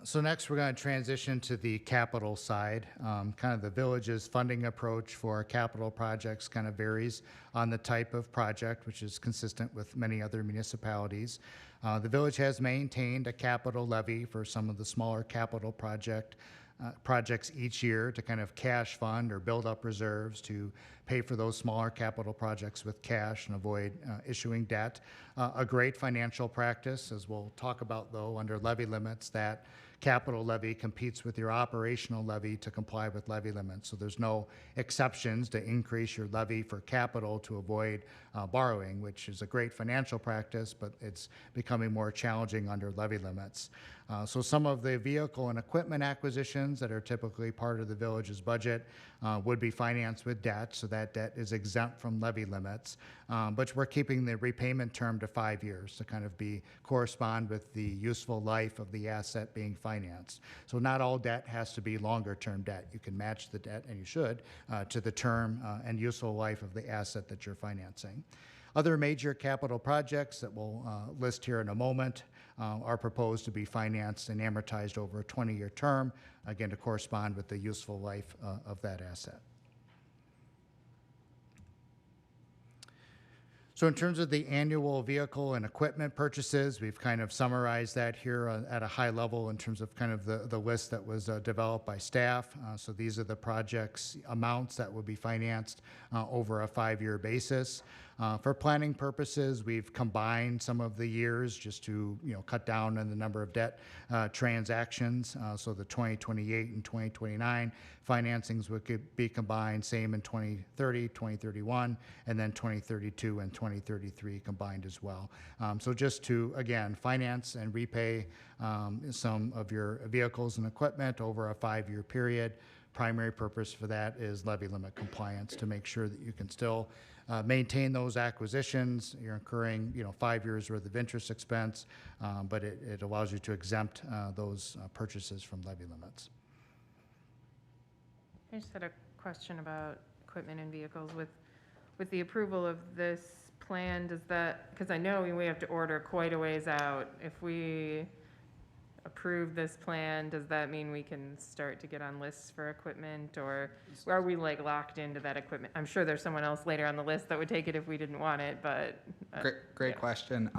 So next, we're going to transition to the capital side. Kind of the village's funding approach for capital projects kind of varies on the type of project, which is consistent with many other municipalities. The village has maintained a capital levy for some of the smaller capital projects each year to kind of cash fund or build up reserves to pay for those smaller capital projects with cash and avoid issuing debt. A great financial practice, as we'll talk about, though, under levy limits, that capital levy competes with your operational levy to comply with levy limits. So there's no exceptions to increase your levy for capital to avoid borrowing, which is a great financial practice, but it's becoming more challenging under levy limits. So some of the vehicle and equipment acquisitions that are typically part of the village's budget would be financed with debt, so that debt is exempt from levy limits. But we're keeping the repayment term to 5 years to kind of correspond with the useful life of the asset being financed. So not all debt has to be longer term debt. You can match the debt, and you should, to the term and useful life of the asset that you're financing. Other major capital projects that we'll list here in a moment are proposed to be financed and amortized over a 20-year term, again, to correspond with the useful life of that asset. So in terms of the annual vehicle and equipment purchases, we've kind of summarized that here at a high level in terms of kind of the list that was developed by staff. So these are the projects amounts that will be financed over a 5-year basis. For planning purposes, we've combined some of the years just to cut down on the number of debt transactions. So the 2028 and 2029 financings would be combined, same in 2030, 2031, and then 2032 and 2033 combined as well. So just to, again, finance and repay some of your vehicles and equipment over a 5-year period. Primary purpose for that is levy limit compliance to make sure that you can still maintain those acquisitions. You're incurring 5 years worth of interest expense, but it allows you to exempt those purchases from levy limits. I just had a question about equipment and vehicles. With the approval of this plan, does that, because I know we have to order quite a ways out. If we approve this plan, does that mean we can start to get on lists for equipment, or are we like locked into that equipment? I'm sure there's someone else later on the list that would take it if we didn't want it, but. Great question.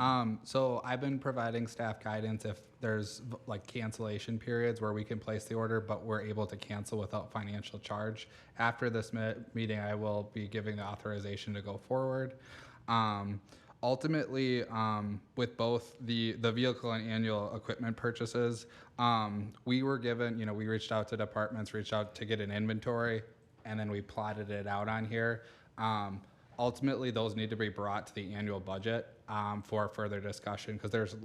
So I've been providing staff guidance if there's like cancellation periods where we can place the order, but we're able to cancel without financial charge. After this meeting, I will be giving the authorization to go forward. Ultimately, with both the vehicle and annual equipment purchases, we were given, we reached out to departments, reached out to get an inventory, and then we plotted it out on here. Ultimately, those need to be brought to the annual budget for further discussion, because there's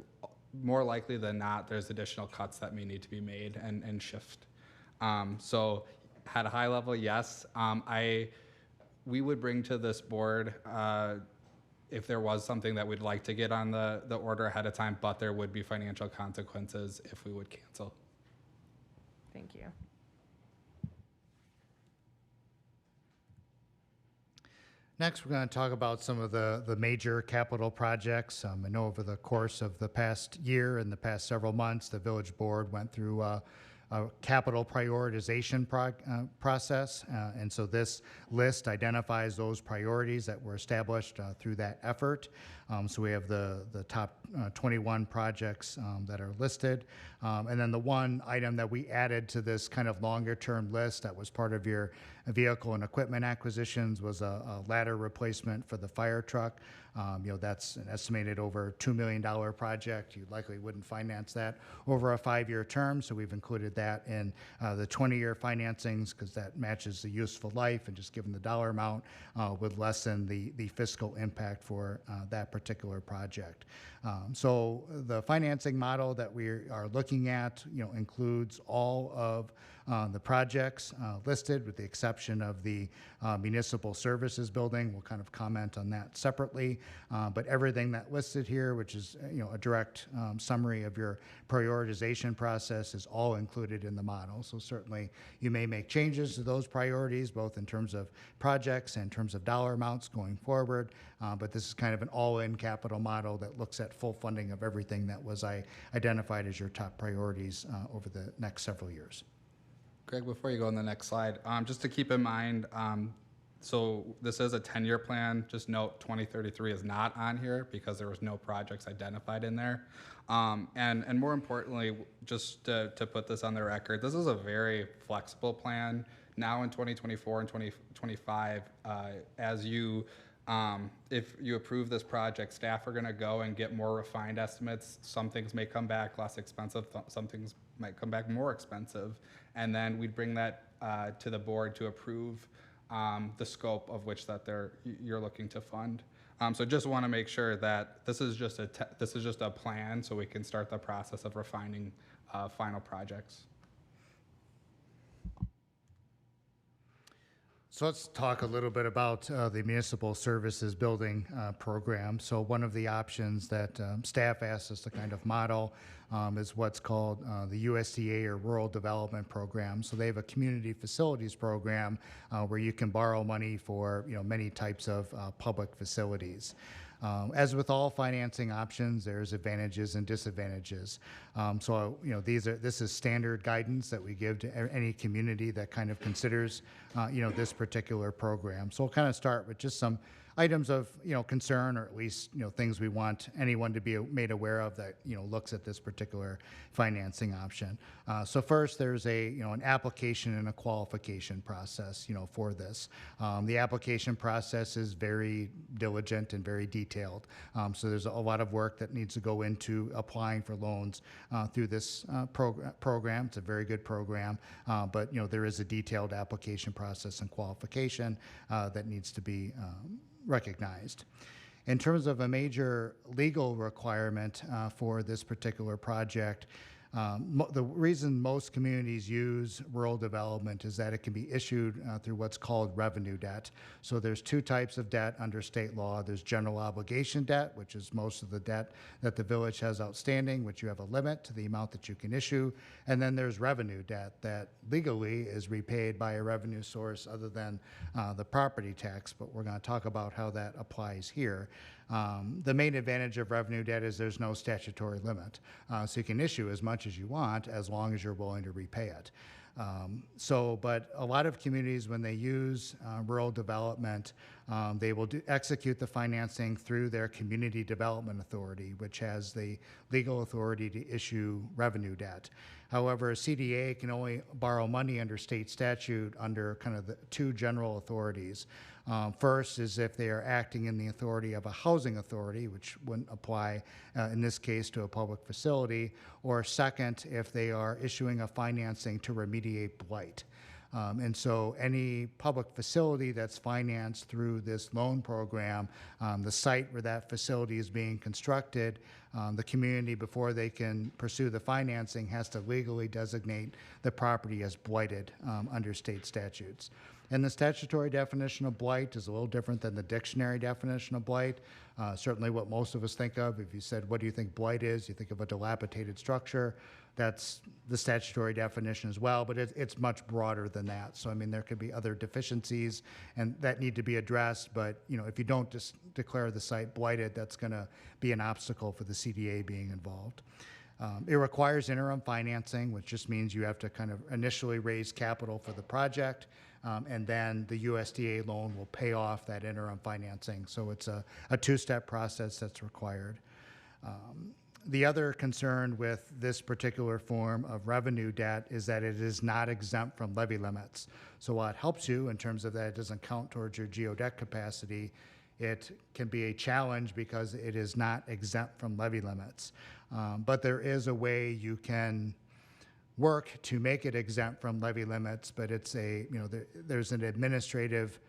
more likely than not, there's additional cuts that may need to be made and shift. So at a high level, yes. We would bring to this board if there was something that we'd like to get on the order ahead of time, but there would be financial consequences if we would cancel. Thank you. Next, we're going to talk about some of the major capital projects. I know over the course of the past year and the past several months, the village board went through a capital prioritization process. And so this list identifies those priorities that were established through that effort. So we have the top 21 projects that are listed. And then the one item that we added to this kind of longer term list that was part of your vehicle and equipment acquisitions was a ladder replacement for the fire truck. That's an estimated over $2 million project. You likely wouldn't finance that over a 5-year term, so we've included that in the 20-year financings because that matches the useful life, and just given the dollar amount would lessen the fiscal impact for that particular project. So the financing model that we are looking at, includes all of the projects listed with the exception of the municipal services building. We'll kind of comment on that separately, but everything that listed here, which is a direct summary of your prioritization process, is all included in the model. So certainly you may make changes to those priorities, both in terms of projects and in terms of dollar amounts going forward, but this is kind of an all-in capital model that looks at full funding of everything that was identified as your top priorities over the next several years. Greg, before you go on the next slide, just to keep in mind, so this is a 10-year plan. Just note 2033 is not on here because there was no projects identified in there. And more importantly, just to put this on the record, this is a very flexible plan. Now in 2024 and 2025, if you approve this project, staff are going to go and get more refined estimates. Some things may come back less expensive, some things might come back more expensive, and then we'd bring that to the board to approve the scope of which that you're looking to fund. So just want to make sure that this is just a plan, so we can start the process of refining final projects. So let's talk a little bit about the municipal services building program. So one of the options that staff asked us to kind of model is what's called the USDA or Rural Development Program. So they have a community facilities program where you can borrow money for many types of public facilities. As with all financing options, there's advantages and disadvantages. This is standard guidance that we give to any community that kind of considers, this particular program. So we'll kind of start with just some items of, concern, or at least, things we want anyone to be made aware of that, looks at this particular financing option. So first, there's an application and a qualification process, for this. The application process is very diligent and very detailed. So there's a lot of work that needs to go into applying for loans through this program. It's a very good program, but there is a detailed application process and qualification that needs to be recognized. In terms of a major legal requirement for this particular project, the reason most communities use rural development is that it can be issued through what's called revenue debt. So there's two types of debt under state law. There's general obligation debt, which is most of the debt that the village has outstanding, which you have a limit to the amount that you can issue. And then there's revenue debt that legally is repaid by a revenue source other than the property tax, but we're going to talk about how that applies here. The main advantage of revenue debt is there's no statutory limit. So you can issue as much as you want as long as you're willing to repay it. But a lot of communities, when they use rural development, they will execute the financing through their community development authority, which has the legal authority to issue revenue debt. However, a CDA can only borrow money under state statute under kind of the two general authorities. First is if they are acting in the authority of a housing authority, which wouldn't apply in this case to a public facility, or second, if they are issuing a financing to remediate blight. And so any public facility that's financed through this loan program, the site where that facility is being constructed, the community, before they can pursue the financing, has to legally designate the property as blighted under state statutes. And the statutory definition of blight is a little different than the dictionary definition of blight. Certainly what most of us think of, if you said, what do you think blight is? You think of a dilapidated structure. That's the statutory definition as well, but it's much broader than that. So, I mean, there could be other deficiencies and that need to be addressed, but, if you don't just declare the site blighted, that's going to be an obstacle for the CDA being involved. It requires interim financing, which just means you have to kind of initially raise capital for the project, and then the USDA loan will pay off that interim financing. So it's a two-step process that's required. The other concern with this particular form of revenue debt is that it is not exempt from levy limits. So while it helps you in terms of that it doesn't count towards your geodebt capacity, it can be a challenge because it is not exempt from levy limits. But there is a way you can work to make it exempt from levy limits, but it's there's an administrative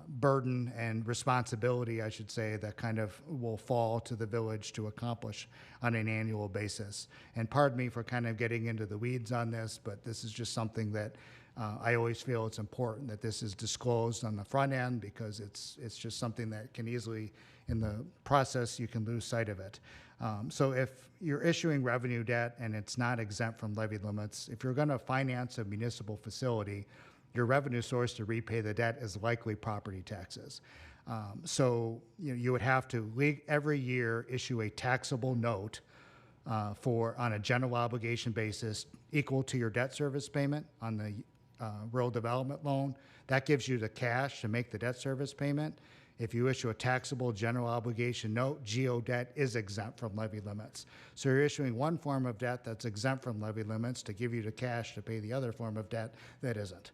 burden and responsibility, I should say, that kind of will fall to the village to accomplish on an annual basis. And pardon me for kind of getting into the weeds on this, but this is just something that I always feel it's important that this is disclosed on the front end, because it's just something that can easily, in the process, you can lose sight of it. So if you're issuing revenue debt and it's not exempt from levy limits, if you're going to finance a municipal facility, your revenue source to repay the debt is likely property taxes. So you would have to every year issue a taxable note on a general obligation basis equal to your debt service payment on the rural development loan. That gives you the cash to make the debt service payment. If you issue a taxable general obligation note, GO debt is exempt from levy limits. So you're issuing one form of debt that's exempt from levy limits to give you the cash to pay the other form of debt that isn't.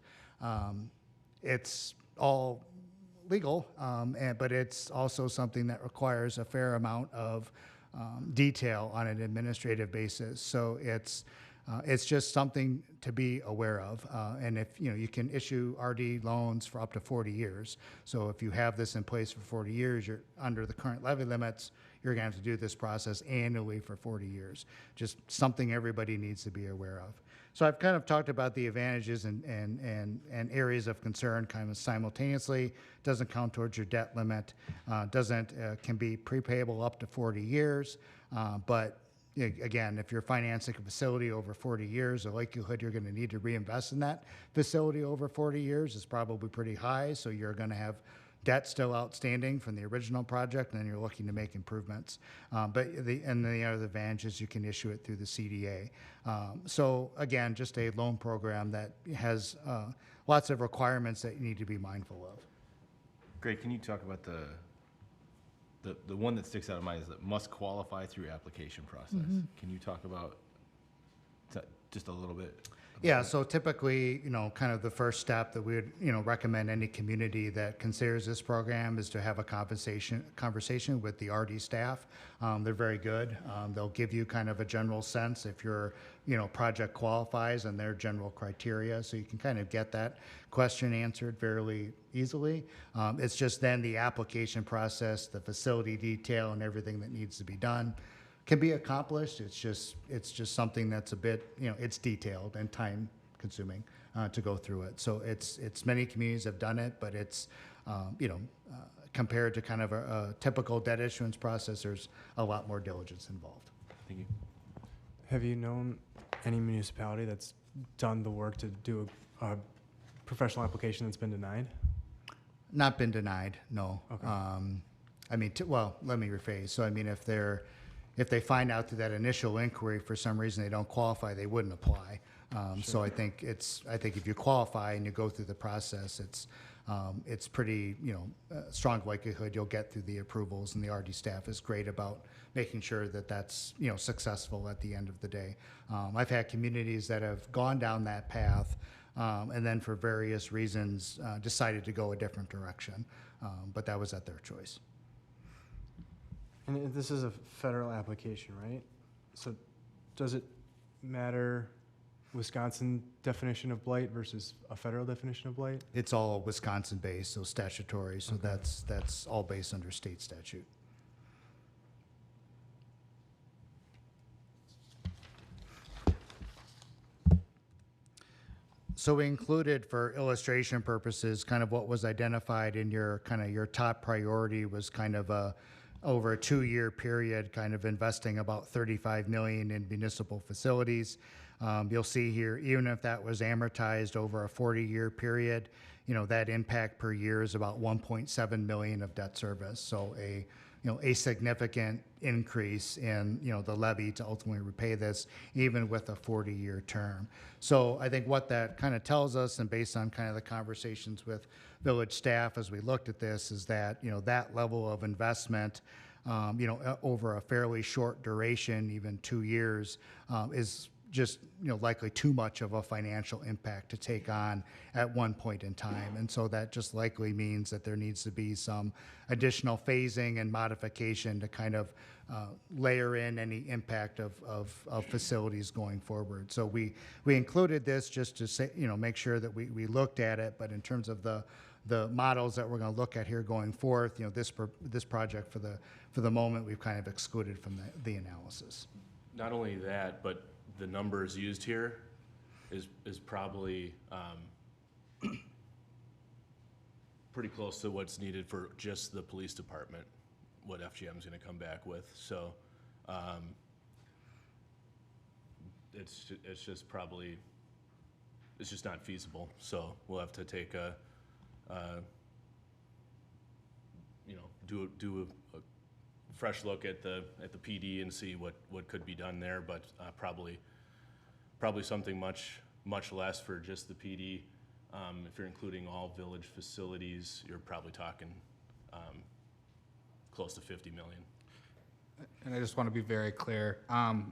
It's all legal, but it's also something that requires a fair amount of detail on an administrative basis. So it's just something to be aware of. And if you can issue RD loans for up to 40 years. So if you have this in place for 40 years, you're under the current levy limits, you're going to have to do this process annually for 40 years. Just something everybody needs to be aware of. So I've kind of talked about the advantages and areas of concern kind of simultaneously. Doesn't count towards your debt limit. Can be prepayable up to 40 years. But again, if you're financing a facility over 40 years, the likelihood you're going to need to reinvest in that facility over 40 years is probably pretty high. So you're going to have debt still outstanding from the original project, and then you're looking to make improvements. But the other advantage is you can issue it through the CDA. So again, just a loan program that has lots of requirements that you need to be mindful of. Greg, can you talk about the one that sticks out of mind is that must qualify through application process. Can you talk about that just a little bit? Yeah, so typically, kind of the first step that we would, recommend any community that considers this program is to have a conversation with the RD staff. They're very good. They'll give you kind of a general sense if your, project qualifies and their general criteria, so you can kind of get that question answered fairly easily. It's just then the application process, the facility detail, and everything that needs to be done can be accomplished. It's just something that's a bit, it's detailed and time consuming to go through it. So it's many communities have done it, but it's, compared to kind of a typical debt issuance process, there's a lot more diligence involved. Thank you. Have you known any municipality that's done the work to do a professional application that's been denied? Not been denied, no. Okay. Well, let me rephrase. So, if they find out through that initial inquiry for some reason they don't qualify, they wouldn't apply. So I think if you qualify and you go through the process, it's pretty, strong likelihood you'll get through the approvals, and the RD staff is great about making sure that that's, successful at the end of the day. I've had communities that have gone down that path and then for various reasons decided to go a different direction, but that was at their choice. And this is a federal application, right? So does it matter Wisconsin definition of blight versus a federal definition of blight? It's all Wisconsin-based, so statutory, so Okay. that's all based under state statute. So we included, for illustration purposes, kind of what was identified in your top priority was kind of over a 2-year period, kind of investing about $35 million in municipal facilities. You'll see here, even if that was amortized over a 40-year period, that impact per year is about $1.7 million of debt service. So a significant increase in, the levy to ultimately repay this, even with a 40-year term. So I think what that kind of tells us, and based on kind of the conversations with village staff as we looked at this, is that, that level of investment, over a fairly short duration, even 2 years, is just, likely too much of a financial impact to take on at one point in time. And so that just likely means that there needs to be some additional phasing and modification to kind of layer in any impact of facilities going forward. So we included this just to say, make sure that we looked at it, but in terms of the models that we're going to look at here going forth, this project for the moment, we've kind of excluded from the analysis. Not only that, but the numbers used here is probably pretty close to what's needed for just the police department, what FGM is going to come back with. So it's just not feasible. So we'll have to take do a fresh look at the PD and see what could be done there, but probably something much less for just the PD. If you're including all village facilities, you're probably talking close to 50 million. And I just want to be very clear,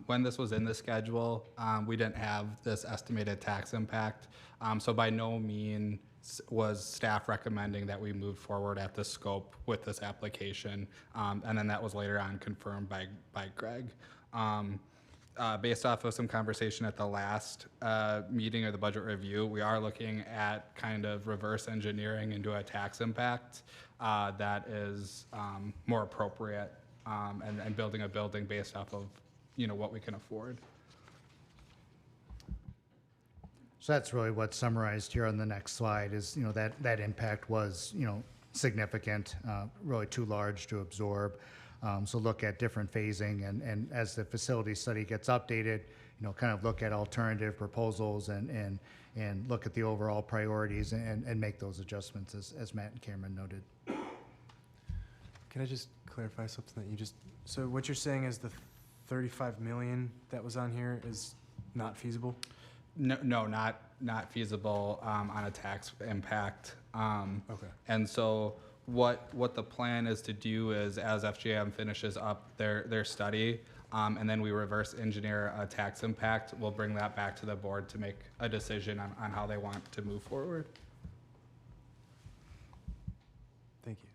when this was in the schedule, we didn't have this estimated tax impact. So by no means was staff recommending that we move forward at this scope with this application. And then that was later on confirmed by Greg. Based off of some conversation at the last meeting of the budget review, we are looking at kind of reverse engineering into a tax impact that is more appropriate and building a building based off of what we can afford. So that's really what's summarized here on the next slide is, that impact was, significant, really too large to absorb. So look at different phasing and as the facility study gets updated, kind of look at alternative proposals and look at the overall priorities and make those adjustments as Matt and Cameron noted. Can I just clarify something that you just, so what you're saying is the 35 million that was on here is not feasible? No, not feasible on a tax impact. Okay. And so what the plan is to do is, as FJM finishes up their study, and then we reverse engineer a tax impact, we'll bring that back to the board to make a decision on how they want to move forward. Thank you.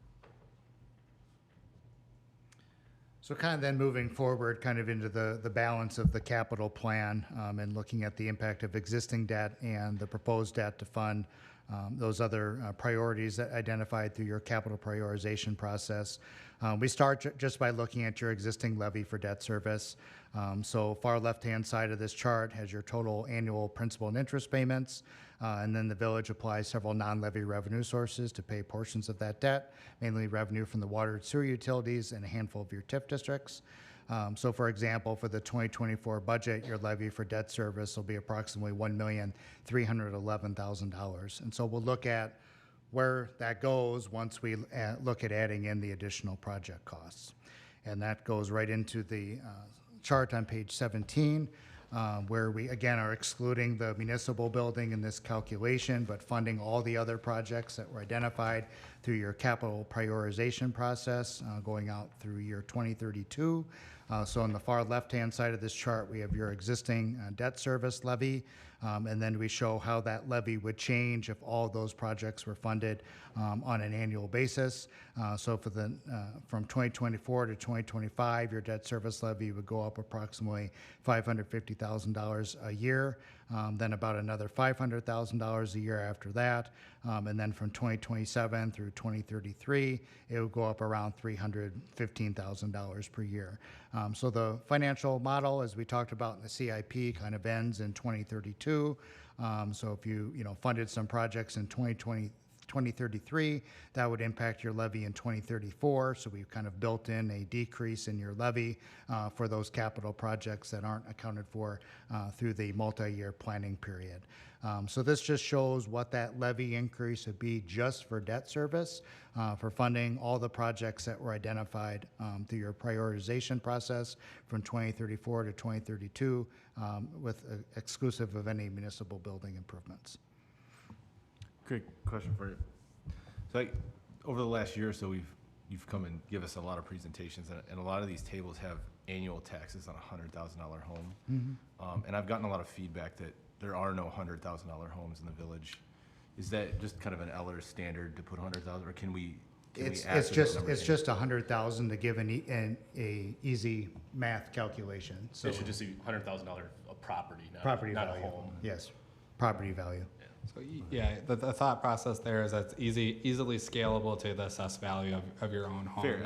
So kind of then moving forward, kind of into the balance of the capital plan, and looking at the impact of existing debt and the proposed debt to fund those other priorities that identified through your capital prioritization process. We start just by looking at your existing levy for debt service. So far left-hand side of this chart has your total annual principal and interest payments, and then the village applies several non-levy revenue sources to pay portions of that debt, mainly revenue from the water and sewer utilities and a handful of your TIF districts. So for example, for the 2024 budget, your levy for debt service will be approximately $1,311,000. And so we'll look at where that goes once we look at adding in the additional project costs. And that goes right into the chart on page 17, where we again are excluding the municipal building in this calculation, but funding all the other projects that were identified through your capital prioritization process going out through year 2032. So on the far left-hand side of this chart, we have your existing debt service levy, and then we show how that levy would change if all those projects were funded on an annual basis. So for the from 2024 to 2025, your debt service levy would go up approximately $550,000 a year, then about another $500,000 a year after that, and then from 2027 through 2033, it would go up around $315,000 per year. So the financial model, as we talked about in the CIP, kind of ends in 2032. So if you funded some projects in 2033, that would impact your levy in 2034. So we've kind of built in a decrease in your levy for those capital projects that aren't accounted for through the multi-year planning period. So this just shows what that levy increase would be just for debt service, for funding all the projects that were identified through your prioritization process from 2034 to 2032, with exclusive of any municipal building improvements. Quick question for you. So over the last year or so, you've come and give us a lot of presentations, and a lot of these tables have annual taxes on a $100,000 home. Mm-hmm. And I've gotten a lot of feedback that there are no $100,000 homes in the village. Is that just kind of an Eller standard to put 100,000, or can we? It's just 100,000 to give an easy math calculation. So It should just be $100,000 a property, property not value. a home. Yes, property value. So yeah, the thought process there is that it's easily scalable to the assessed value of your own home. Fair.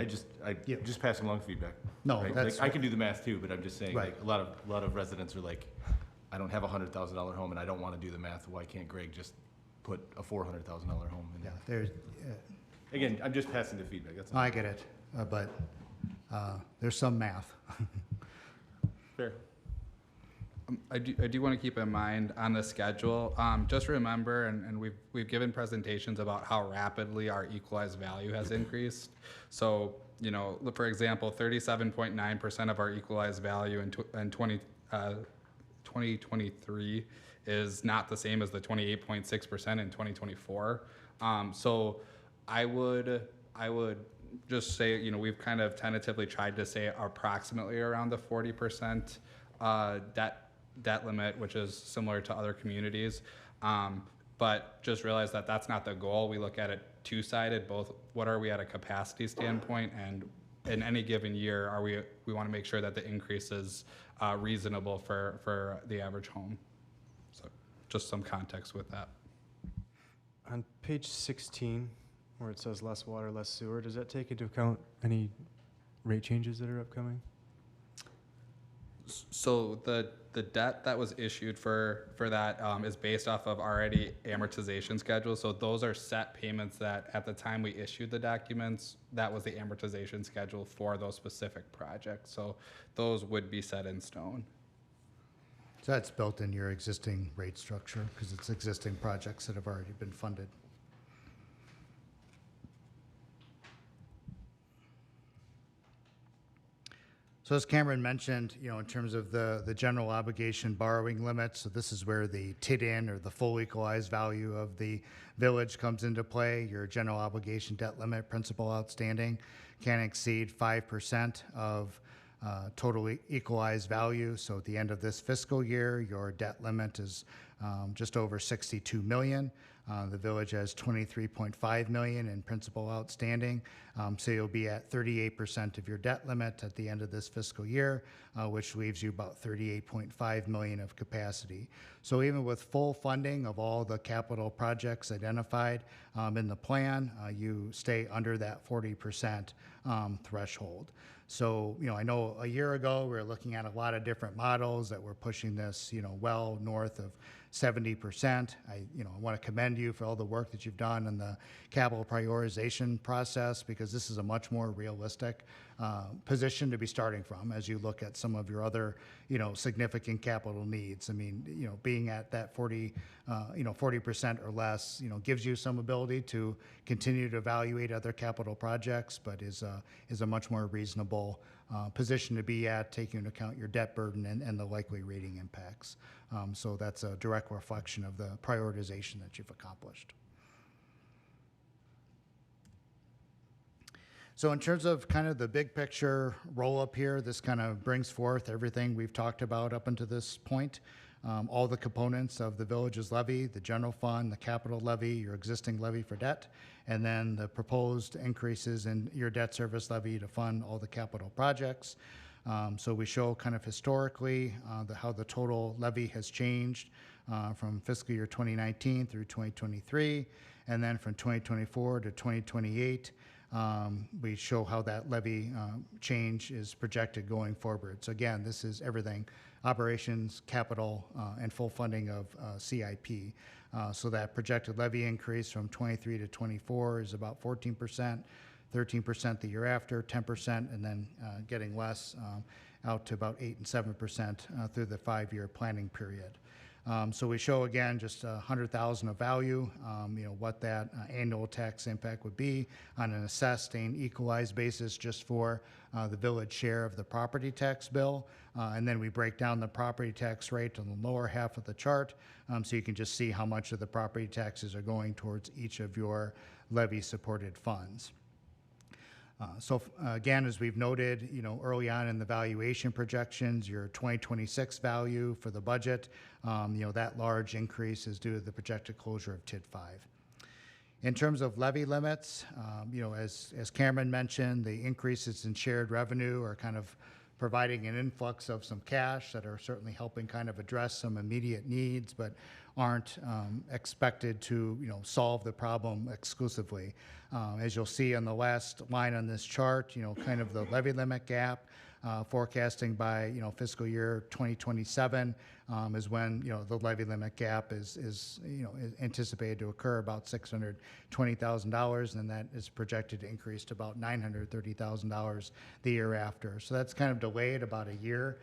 Yep. Just passing along feedback. No, right? that's I can do the math too, but I'm just saying, Right. like, a lot of residents are like, I don't have a $100,000 home and I don't want to do the math. Why can't Greg just put a $400,000 home in Yeah, there? there's. Again, I'm just passing the feedback. That's all. I get it, but there's some math. Fair. I do want to keep in mind on the schedule, just remember, and we've given presentations about how rapidly our equalized value has increased. So, for example, 37.9% of our equalized value in 2023 is not the same as the 28.6% in 2024. So I would just say, we've kind of tentatively tried to say approximately around the 40% debt limit, which is similar to other communities. But just realize that that's not the goal. We look at it two-sided, both what are we at a capacity standpoint, and in any given year, we want to make sure that the increase is reasonable for the average home. So just some context with that. On page 16, where it says less water, less sewer, does that take into account any rate changes that are upcoming? So the debt that was issued for that is based off of already amortization schedules. So those are set payments that at the time we issued the documents, that was the amortization schedule for those specific projects. So those would be set in stone. So that's built in your existing rate structure because it's existing projects that have already been funded. So as Cameron mentioned, in terms of the general obligation borrowing limit, so this is where the TID-in or the full equalized value of the village comes into play. Your general obligation debt limit principal outstanding can't exceed 5% of total equalized value. So at the end of this fiscal year, your debt limit is just over 62 million. The village has 23.5 million in principal outstanding. So you'll be at 38% of your debt limit at the end of this fiscal year, which leaves you about 38.5 million of capacity. So even with full funding of all the capital projects identified in the plan, you stay under that 40% threshold. So, I know a year ago we were looking at a lot of different models that were pushing this, well north of 70%. I want to commend you for all the work that you've done in the capital prioritization process, because this is a much more realistic position to be starting from as you look at some of your other, significant capital needs. I mean, being at that 40% or less, gives you some ability to continue to evaluate other capital projects, but is a much more reasonable position to be at, taking into account your debt burden and the likely rating impacts. So that's a direct reflection of the prioritization that you've accomplished. So in terms of kind of the big picture roll up here, this kind of brings forth everything we've talked about up until this point. All the components of the village's levy, the general fund, the capital levy, your existing levy for debt, and then the proposed increases in your debt service levy to fund all the capital projects. So we show kind of historically how the total levy has changed from fiscal year 2019 through 2023, and then from 2024 to 2028. We show how that levy change is projected going forward. So again, this is everything: operations, capital, and full funding of CIP. So that projected levy increase from 23 to 24 is about 14%, 13% the year after, 10%, and then getting less out to about 8 and 7% through the 5-year planning period. So we show again just $100,000 of value, what that annual tax impact would be on an assessed and equalized basis just for the village share of the property tax bill. And then we break down the property tax rate on the lower half of the chart, so you can just see how much of the property taxes are going towards each of your levy-supported funds. So again, as we've noted, early on in the valuation projections, your 2026 value for the budget, that large increase is due to the projected closure of TID 5. In terms of levy limits, as Cameron mentioned, the increases in shared revenue are kind of providing an influx of some cash that are certainly helping kind of address some immediate needs, but aren't expected to solve the problem exclusively. As you'll see on the last line on this chart, kind of the levy limit gap, forecasting by fiscal year 2027 is when the levy limit gap is anticipated to occur about $620,000, and that is projected to increase to about $930,000 the year after. So that's kind of delayed about a year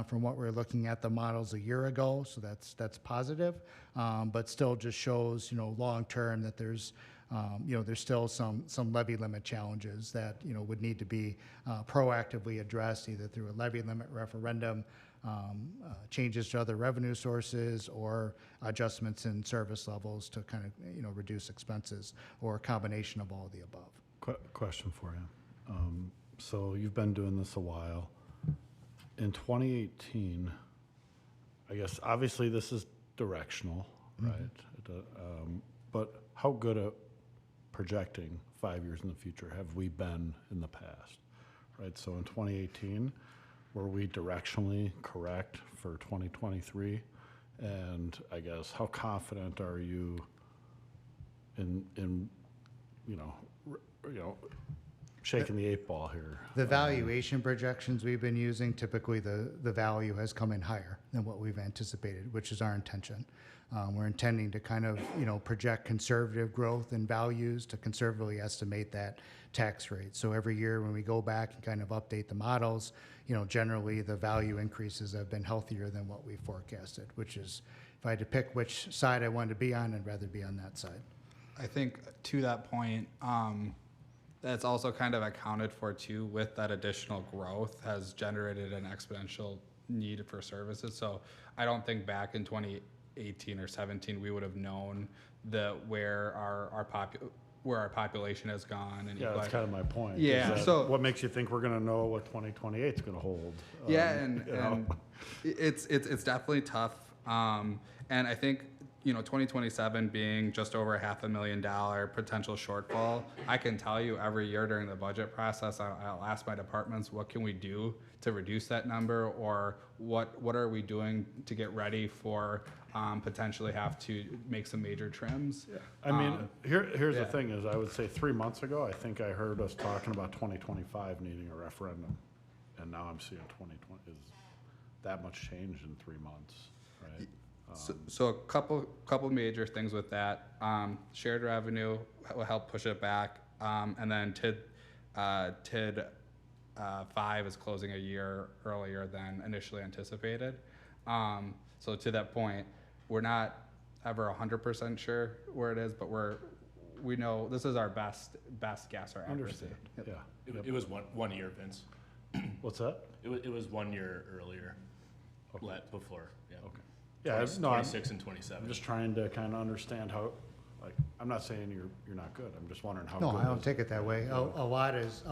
from what we were looking at the models a year ago. So that's positive, but still just shows long term that there's still some levy limit challenges that would need to be proactively addressed, either through a levy limit referendum, changes to other revenue sources, or adjustments in service levels to kind of reduce expenses, or a combination of all of the above. Question for you. So you've been doing this a while. In 2018, I guess obviously this is directional, right? But how good at projecting 5 years in the future have we been in the past, right? So in 2018, were we directionally correct for 2023? And I guess how confident are you in shaking the 8 ball here? The valuation projections we've been using, typically the value has come in higher than what we've anticipated, which is our intention. We're intending to kind of, project conservative growth in values to conservatively estimate that tax rate. So every year when we go back and kind of update the models, generally the value increases have been healthier than what we forecasted, which is, if I had to pick which side I wanted to be on, I'd rather be on that side. I think to that point, that's also kind of accounted for too with that additional growth has generated an exponential need for services. So I don't think back in 2018 or 17 we would have known where our population has gone. And Yeah, that's kind of my point. is Yeah, that so- what makes you think we're gonna know what 2028 is gonna hold? Yeah, You know? and it's definitely tough. And I think, 2027 being just over $500,000 potential shortfall, I can tell you every year during the budget process, I'll ask my departments, what can we do to reduce that number, or what are we doing to get ready for potentially have to make some major trims? I mean, here's yeah. the thing is, I would say 3 months ago, I think I heard us talking about 2025 needing a referendum. And now I'm seeing 2020 is that much change in 3 months, right? So a couple major things with that. Shared revenue will help push it back, and then TID 5 is closing a year earlier than initially anticipated. So to that point, we're not ever 100% sure where it is, but we know this is our best guess or accuracy. Understand, Yep. yeah. It was one year, Vince. What's that? It was 1 year earlier, Okay. before, yeah. Okay. Yeah, no, 26 and 27. I'm just trying to kind of understand how, like, I'm not saying you're not good. I'm just wondering how good. No, I don't is- take it that way. A lot has,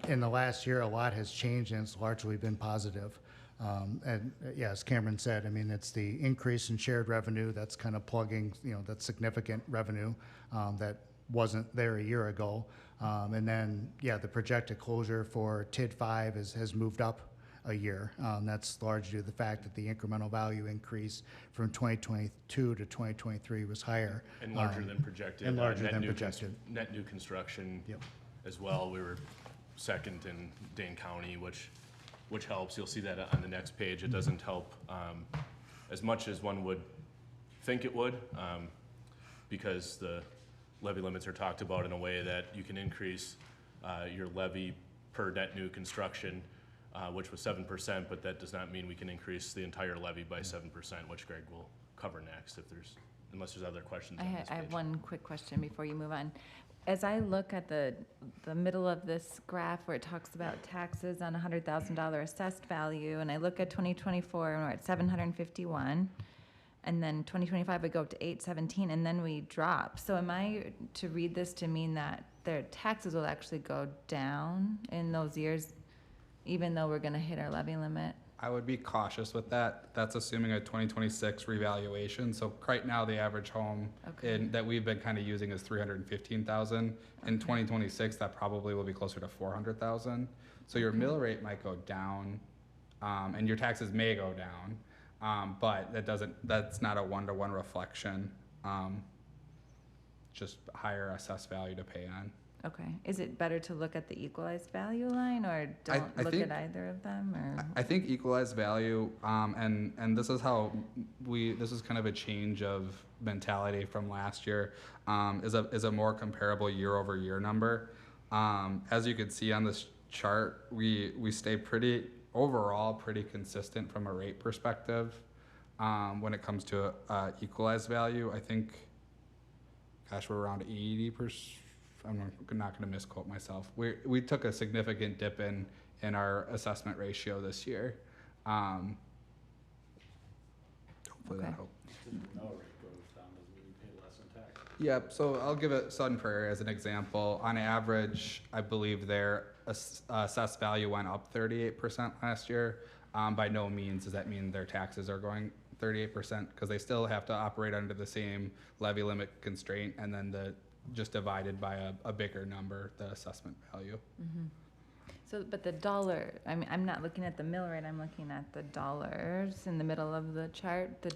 in the last year, a lot has changed, and it's largely been positive. And yeah, as Cameron said, I mean, it's the increase in shared revenue that's kind of plugging, that significant revenue that wasn't there a year ago. And then, yeah, the projected closure for TID 5 has moved up a year. That's largely due to the fact that the incremental value increase from 2022 to 2023 was higher. And larger than projected. And larger net than new projected. Net new construction Yep. as well. We were second in Dane County, which helps. You'll see that on the next page. It doesn't help as much as one would think it would, because the levy limits are talked about in a way that you can increase your levy per net new construction, which was 7%, but that does not mean we can increase the entire levy by 7%, which Greg will cover next unless there's other questions on this I have page. one quick question before you move on. As I look at the middle of this graph where it talks about taxes on $100,000 assessed value, and I look at 2024 and we're at 751, and then 2025 we go up to 817, and then we drop. So am I to read this to mean that their taxes will actually go down in those years, even though we're going to hit our levy limit? I would be cautious with that. That's assuming a 2026 revaluation. So right now, the average home Okay. that we've been kind of using is 315,000. In 2026, that probably will be closer to 400,000. So your mill rate might go down, and your taxes may go down, but that's not a one-to-one reflection. Just higher assessed value to pay on. Okay. Is it better to look at the equalized value line, or don't I look think- at either of them, or? I think equalized value, and this is how this is kind of a change of mentality from last year, is a more comparable year over year number. As you can see on this chart, we stay overall pretty consistent from a rate perspective. When it comes to equalized value, I think, gosh, we're around 80%. I'm not going to misquote myself. We took a significant dip in our assessment ratio this year. Hopefully Okay. that helps. Mill rate goes down, doesn't mean you pay less in tax. Yep, so I'll give it Sudden Prairie as an example. On average, I believe their assessed value went up 38% last year. By no means does that mean their taxes are going 38%, because they still have to operate under the same levy limit constraint, and then just divided by a bigger number, the assessment value. So, but the dollar, I mean, I'm not looking at the mill rate, I'm looking at the dollars in the middle of the chart, the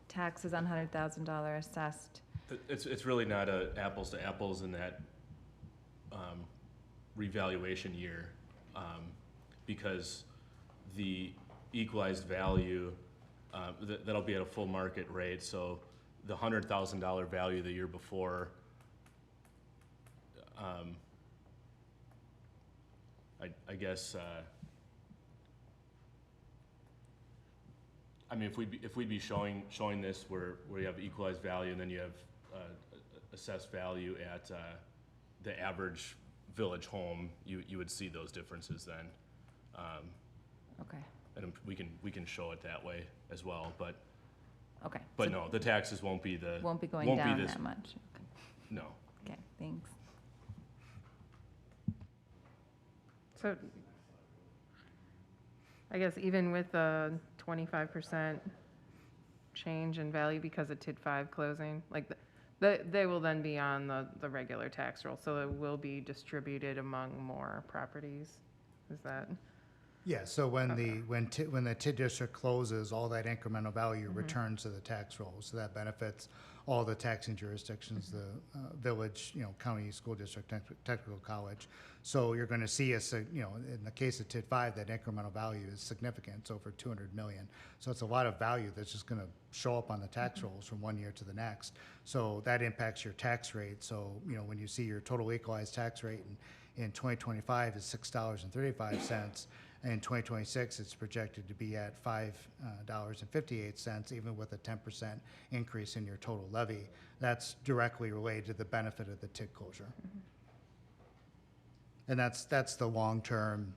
taxes on $100,000 assessed. It's really not a apples to apples in that revaluation year, because the equalized value, that'll be at a full market rate, so the $100,000 value the year before, I guess, I mean, if we'd be showing this where you have equalized value and then you have a assessed value at the average village home, you would see those differences then. Okay, And we can show it that way as well, but okay. but So no, the taxes won't be the won't be going down this, that much. no. Okay, thanks. So I guess even with the 25% change in value because of TID 5 closing, like they will then be on the regular tax roll, so it will be distributed among more properties. Is that? Yeah, so when Okay. when the TID district closes, all that incremental value returns to the tax roll. So that benefits all the taxing jurisdictions, the village, county, school district, technical college. So you're going to see in the case of TID 5, that incremental value is significant. It's over 200 million. So it's a lot of value that's just going to show up on the tax rolls from one year to the next. So that impacts your tax rate. So, when you see your total equalized tax rate in 2025 is $6.35. And in 2026, it's projected to be at $5.58, even with a 10% increase in your total levy. That's directly related to the benefit of the TID closure. And that's the long-term,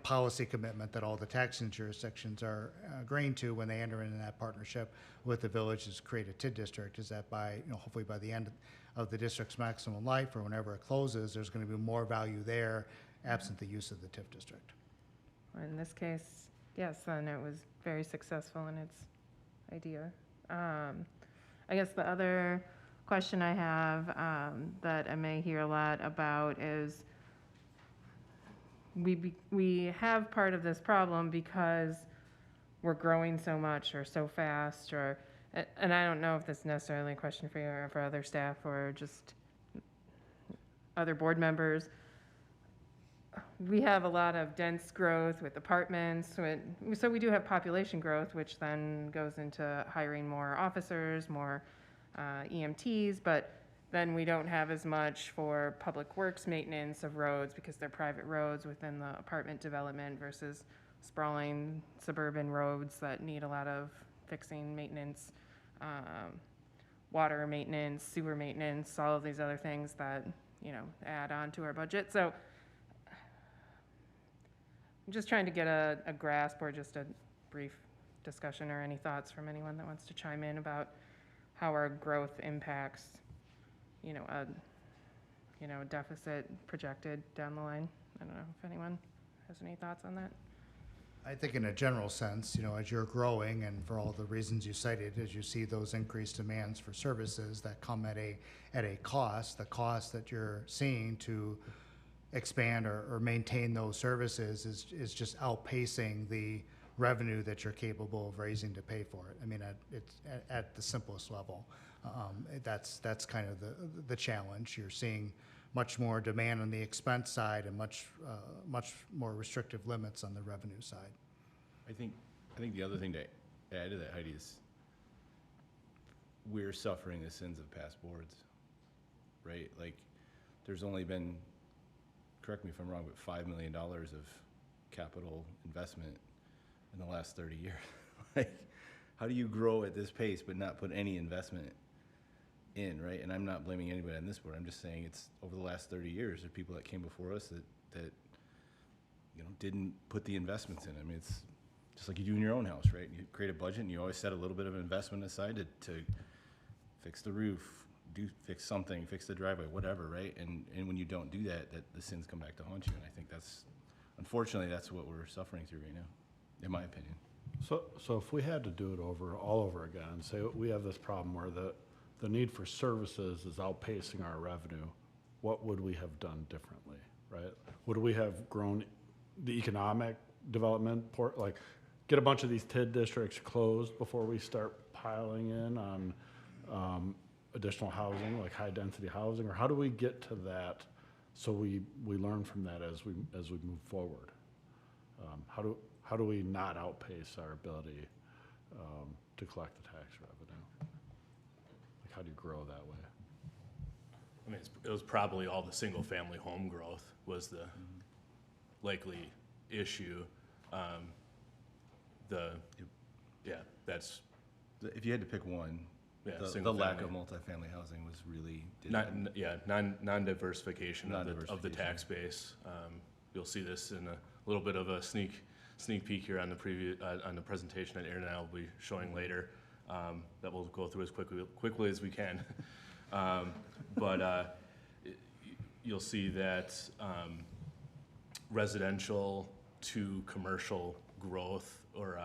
policy commitment that all the taxing jurisdictions are agreeing to when they enter into that partnership with the villages to create a TID district, is that hopefully by the end of the district's maximum life or whenever it closes, there's going to be more value there absent the use of the TIF district. In this case, yes, then it was very successful in its idea. I guess the other question I have that I may hear a lot about is we have part of this problem because we're growing so much or so fast, and I don't know if this is necessarily a question for you or for other staff or just other board members. We have a lot of dense growth with apartments, so we do have population growth, which then goes into hiring more officers, more EMTs, but then we don't have as much for public works maintenance of roads because they're private roads within the apartment development versus sprawling suburban roads that need a lot of fixing, maintenance, water maintenance, sewer maintenance, all of these other things that, add on to our budget. So I'm just trying to get a grasp or just a brief discussion or any thoughts from anyone that wants to chime in about how our growth impacts, a deficit projected down the line. I don't know if anyone has any thoughts on that. I think in a general sense, as you're growing and for all the reasons you cited, as you see those increased demands for services that come at a cost, the cost that you're seeing to expand or maintain those services is just outpacing the revenue that you're capable of raising to pay for it. I mean, at the simplest level, that's kind of the challenge. You're seeing much more demand on the expense side and much more restrictive limits on the revenue side. I think the other thing to add to that, Heidi, is we're suffering the sins of past boards, right? Like, there's only been, correct me if I'm wrong, but $5 million of capital investment in the last 30 years. Like, how do you grow at this pace but not put any investment in, right? And I'm not blaming anybody on this board. I'm just saying it's over the last 30 years, there are people that came before us that didn't put the investments in. I mean, it's just like you do in your own house, right? You create a budget and you always set a little bit of investment aside to fix the roof, fix something, fix the driveway, whatever, right? And when you don't do that, the sins come back to haunt you. And I think unfortunately, that's what we're suffering through right now, in my opinion. So if we had to do it all over again, say we have this problem where the need for services is outpacing our revenue, what would we have done differently, right? Would we have grown the economic development get a bunch of these TID districts closed before we start piling in on additional housing, like high-density housing, or how do we get to that so we learn from that as we move forward? How do we not outpace our ability to collect the tax revenue? Like, how do you grow that way? I mean, it was probably all the single-family home growth was the likely issue. If you had to pick one, yeah, The single lack family. of multifamily housing was really. Non-diversification of the Non-diversification. tax base. You'll see this in a little bit of a sneak peek here on the on the presentation that Aaron and I will be showing later. That we'll go through as quickly as we can. But you'll see that residential to commercial growth or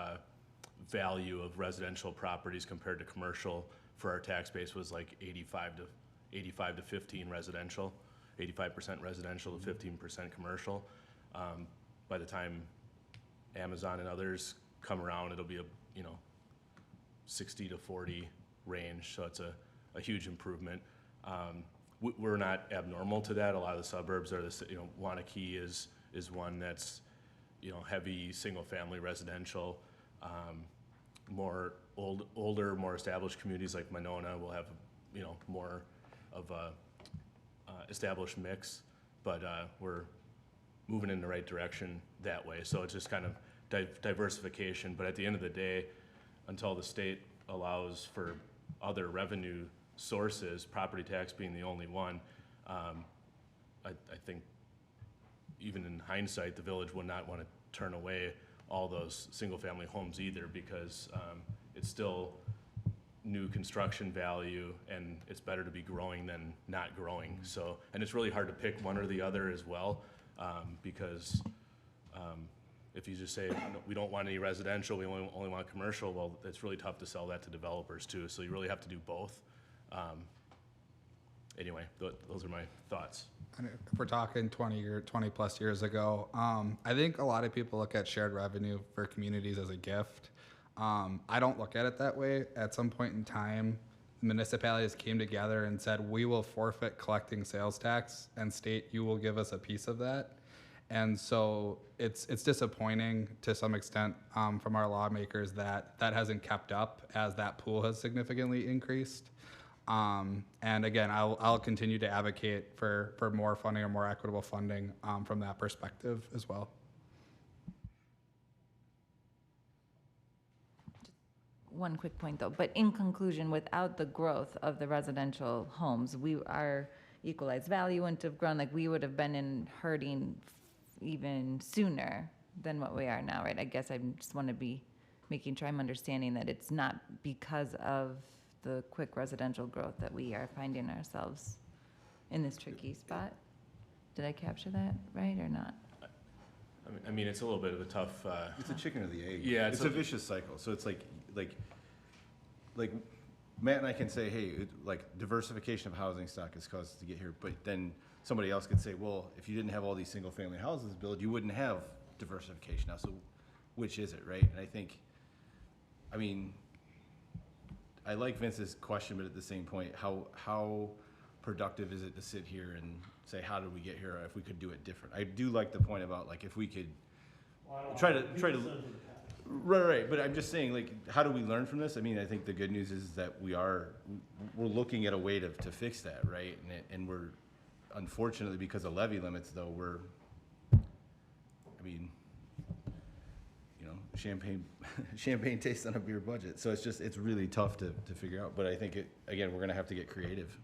value of residential properties compared to commercial for our tax base was like 85 to 15 residential, 85% residential to 15% commercial. By the time Amazon and others come around, it'll be a 60 to 40 range. So it's a huge improvement. We're not abnormal to that. A lot of the suburbs are Wanakee is one that's heavy single family residential. More older, more established communities like Monona will have more of a established mix, but we're moving in the right direction that way. So it's just kind of diversification. But at the end of the day, until the state allows for other revenue sources, property tax being the only one, I think even in hindsight, the village would not want to turn away all those single-family homes either, because it's still new construction value, and it's better to be growing than not growing. So, and it's really hard to pick one or the other as well, because if you just say we don't want any residential, we only want commercial, well, it's really tough to sell that to developers too. So you really have to do both. Anyway, those are my thoughts. And if we're talking 20 plus years ago, I think a lot of people look at shared revenue for communities as a gift. I don't look at it that way. At some point in time, municipalities came together and said, we will forfeit collecting sales tax, and state, you will give us a piece of that. And so it's disappointing to some extent from our lawmakers that hasn't kept up as that pool has significantly increased. And again, I'll continue to advocate for more funding or more equitable funding from that perspective as well. One quick point though, but in conclusion, without the growth of the residential homes, our equalized value wouldn't have grown, like we would have been hurting even sooner than what we are now, right? I guess I just want to be making sure I'm understanding that it's not because of the quick residential growth that we are finding ourselves in this tricky spot. Did I capture that right or not? I mean, it's a little bit of a tough. It's a chicken or the egg. Yeah, it's a vicious cycle. So it's like Matt and I can say, hey, diversification of housing stock has caused us to get here, but then somebody else could say, well, if you didn't have all these single family houses built, you wouldn't have diversification now. So which is it, right? And I think, I like Vince's question, but at the same point, how productive is it to sit here and say, how did we get here? Or if we could do it different. I do like the point about if we could try to right. But I'm just saying, how do we learn from this? I think the good news is that we're looking at a way to fix that, right? And we're, unfortunately, because of levy limits, though, champagne tastes on a beer budget. So it's really tough to figure out. But I think we're going to have to get creative.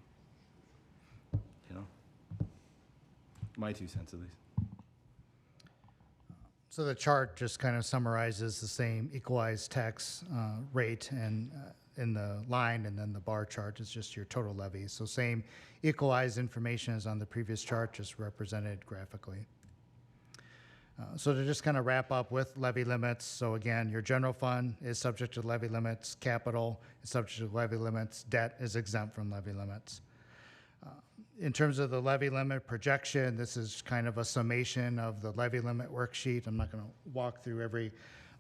My 2 cents at least. So the chart just kind of summarizes the same equalized tax rate and in the line, and then the bar chart is just your total levy. So same equalized information as on the previous chart, just represented graphically. So to just kind of wrap up with levy limits, so again, your general fund is subject to levy limits, capital is subject to levy limits, debt is exempt from levy limits. In terms of the levy limit projection, this is kind of a summation of the levy limit worksheet. I'm not going to walk through every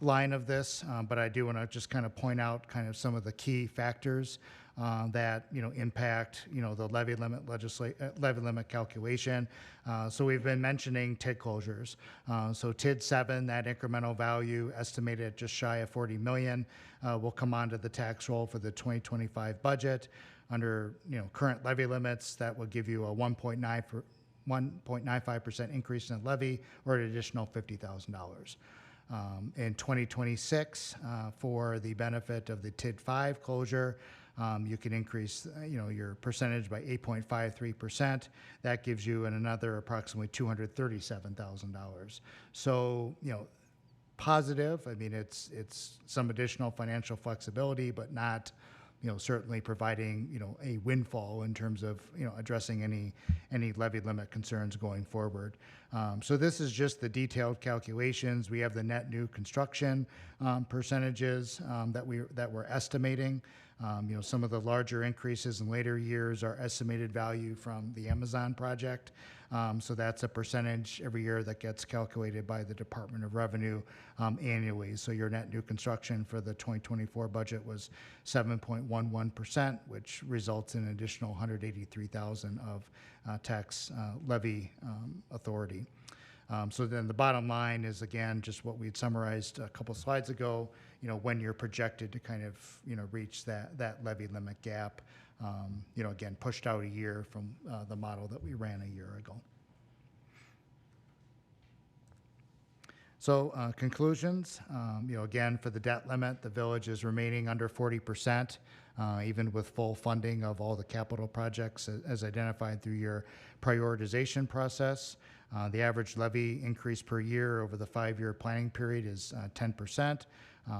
line of this, but I do want to just kind of point out kind of some of the key factors that impact the levy limit calculation. So we've been mentioning TID closures. So TID 7, that incremental value estimated at just shy of 40 million, will come onto the tax roll for the 2025 budget. Under current levy limits, that will give you a 1.95% increase in the levy, or an additional $50,000. In 2026, for the benefit of the TID 5 closure, You can increase, your percentage by 8.53%. That gives you another approximately $237,000. So, positive. I mean, it's some additional financial flexibility, but not, certainly providing, a windfall in terms of, addressing any levy limit concerns going forward. So this is just the detailed calculations. We have the net new construction percentages that we're estimating. Some of the larger increases in later years are estimated value from the Amazon project. So that's a percentage every year that gets calculated by the Department of Revenue annually. So your net new construction for the 2024 budget was 7.11%, which results in an additional $183,000 of tax levy authority. So then the bottom line is, again, just what we had summarized a couple slides ago, when you're projected to kind of, reach that levy limit gap, again, pushed out a year from the model that we ran a year ago. So conclusions, again, for the debt limit, the village is remaining under 40%, even with full funding of all the capital projects as identified through your prioritization process. The average levy increase per year over the 5-year planning period is 10%,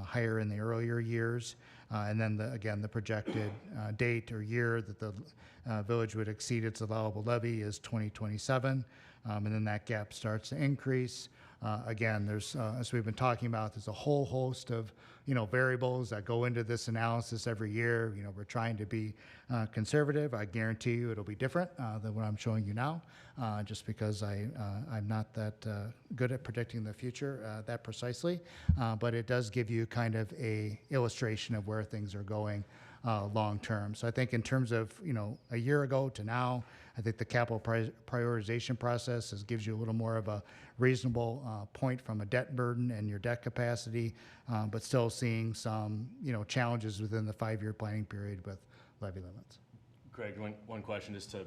higher in the earlier years. And then, the projected date or year that the village would exceed its allowable levy is 2027. And then that gap starts to increase. Again, there's, as we've been talking about, there's a whole host of, variables that go into this analysis every year. We're trying to be conservative. I guarantee you it'll be different than what I'm showing you now, just because I'm not that good at predicting the future that precisely. But it does give you kind of a illustration of where things are going long term. So I think in terms of, a year ago to now, I think the capital prioritization process gives you a little more of a reasonable point from a debt burden and your debt capacity, but still seeing some, challenges within the 5-year planning period with levy limits. Craig, one question just to,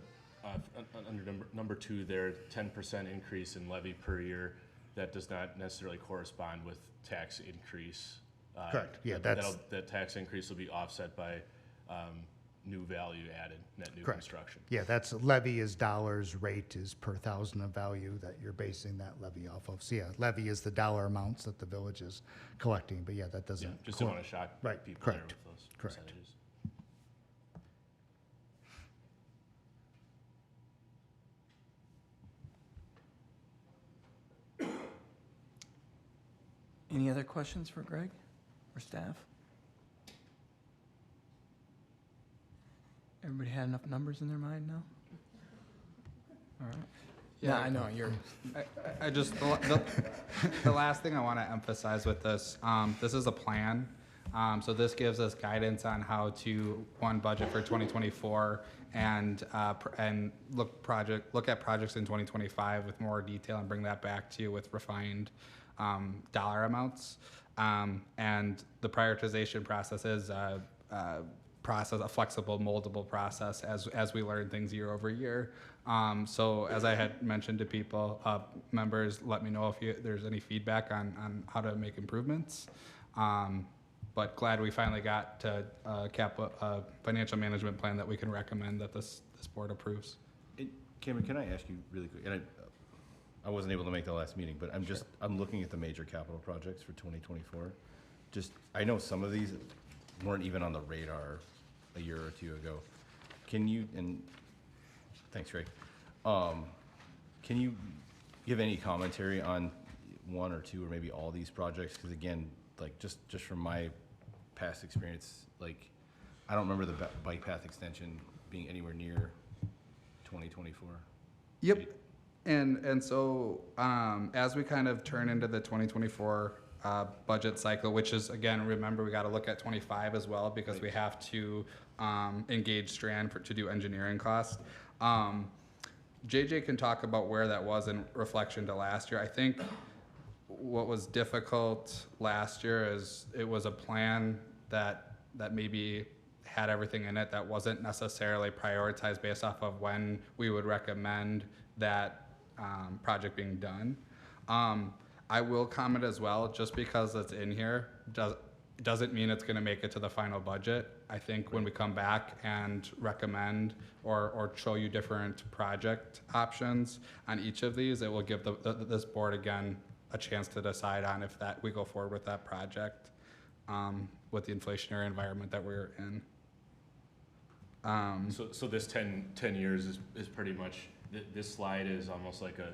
under number 2 there, 10% increase in levy per year, that does not necessarily correspond with tax increase. Correct. Yeah, that tax increase will be offset by new value added, net new correct. construction. Yeah, that's levy is dollars, rate is per thousand of value that you're basing that levy off of. So yeah, levy is the dollar amounts that the village is collecting, but yeah, that doesn't. Yeah, just don't want to shock right. people Correct. there with those Correct. percentages. Any other questions for Greg or staff? Everybody had enough numbers in their mind now? All right. Yeah, I know, you're, I just, the last thing I want to emphasize with this, this is a plan. So this gives us guidance on how to, one, budget for 2024 and look at projects in 2025 with more detail and bring that back to you with refined dollar amounts. And the prioritization process is a flexible, moldable process as we learn things year over year. So as I had mentioned to people, members, let me know if there's any feedback on how to make improvements. But glad we finally got to a financial management plan that we can recommend that this board approves. Cameron, can I ask you really quick? And I wasn't able to make the last meeting, but I'm looking at the major capital projects for 2024. I know some of these weren't even on the radar a year or two ago. Thanks, Ray. Can you give any commentary on one or two or maybe all these projects? Because again, like just from my past experience, like I don't remember the bike path extension being anywhere near 2024. Yep. And so as we kind of turn into the 2024 budget cycle, which is, again, remember, we got to look at 25 as well because we have to engage Strand to do engineering costs. JJ can talk about where that was in reflection to last year. I think what was difficult last year is it was a plan that maybe had everything in it that wasn't necessarily prioritized based off of when we would recommend that project being done. I will comment as well, just because it's in here doesn't mean it's going to make it to the final budget. I think when we come back and recommend or show you different project options on each of these, it will give this board again a chance to decide on if that we go forward with that project with the inflationary environment that we're in. So this 10 years is pretty much, this slide is almost like a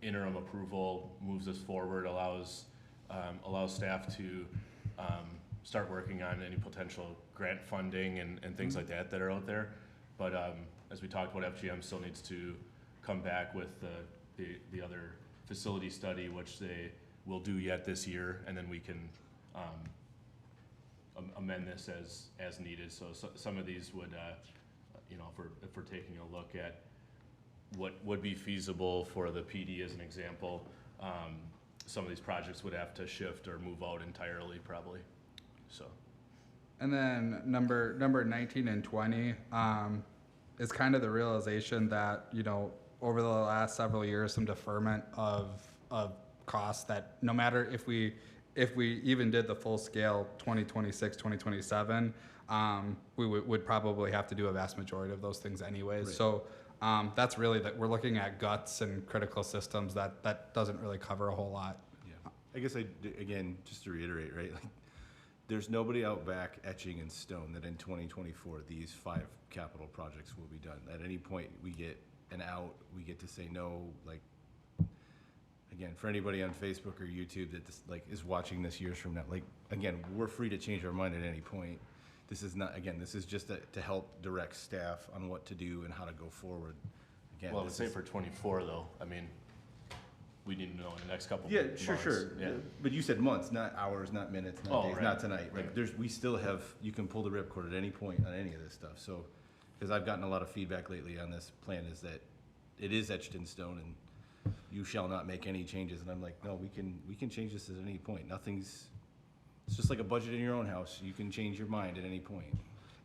interim approval, moves us forward, allows staff to start working on any potential grant funding and things like that are out there. But as we talked about, FGM still needs to come back with the other facility study, which they will do yet this year, and then we can amend this as needed. So some of these would, you know, if we're taking a look at what would be feasible for the PD as an example, some of these projects would have to shift or move out entirely probably, so. And then number 19 and 20 is kind of the realization that, you know, over the last several years, some deferment of costs that no matter if we even did the full scale 2026, 2027, we would probably have to do a vast majority of those things anyways. Right. So that's really that we're looking at guts and critical systems that doesn't really cover a whole lot. Yeah. I guess again, just to reiterate, right? Like, there's nobody out back etching in stone that in 2024, these 5 capital projects will be done. At any point we get an out, we get to say no, like, again, for anybody on Facebook or YouTube that is watching this years from now, like, again, we're free to change our mind at any point. This is not, again, this is just to help direct staff on what to do and how to go forward. Again, well, I would say for 24 though, I mean, we need to know in the next couple yeah, months. Sure. Yeah. But you said months, not hours, not minutes, not days, right. not tonight. Right. Like, we still have, you can pull the ripcord at any point on any of this stuff. So, because I've gotten a lot of feedback lately on this plan is that it is etched in stone and you shall not make any changes. And I'm like, no, we can change this at any point. It's just like a budget in your own house. You can change your mind at any point.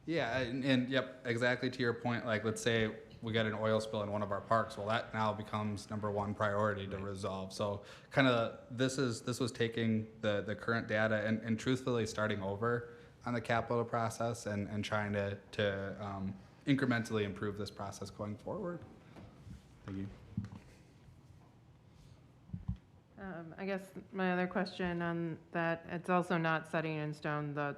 Yeah, and yep, exactly to your point. Like, let's say we get an oil spill in one of our parks. Well, that now becomes #1 priority to resolve. So kind of this was taking the current data and truthfully starting over on the capital process and trying to incrementally improve this process going forward. Thank you. I guess my other question on that, it's also not setting in stone the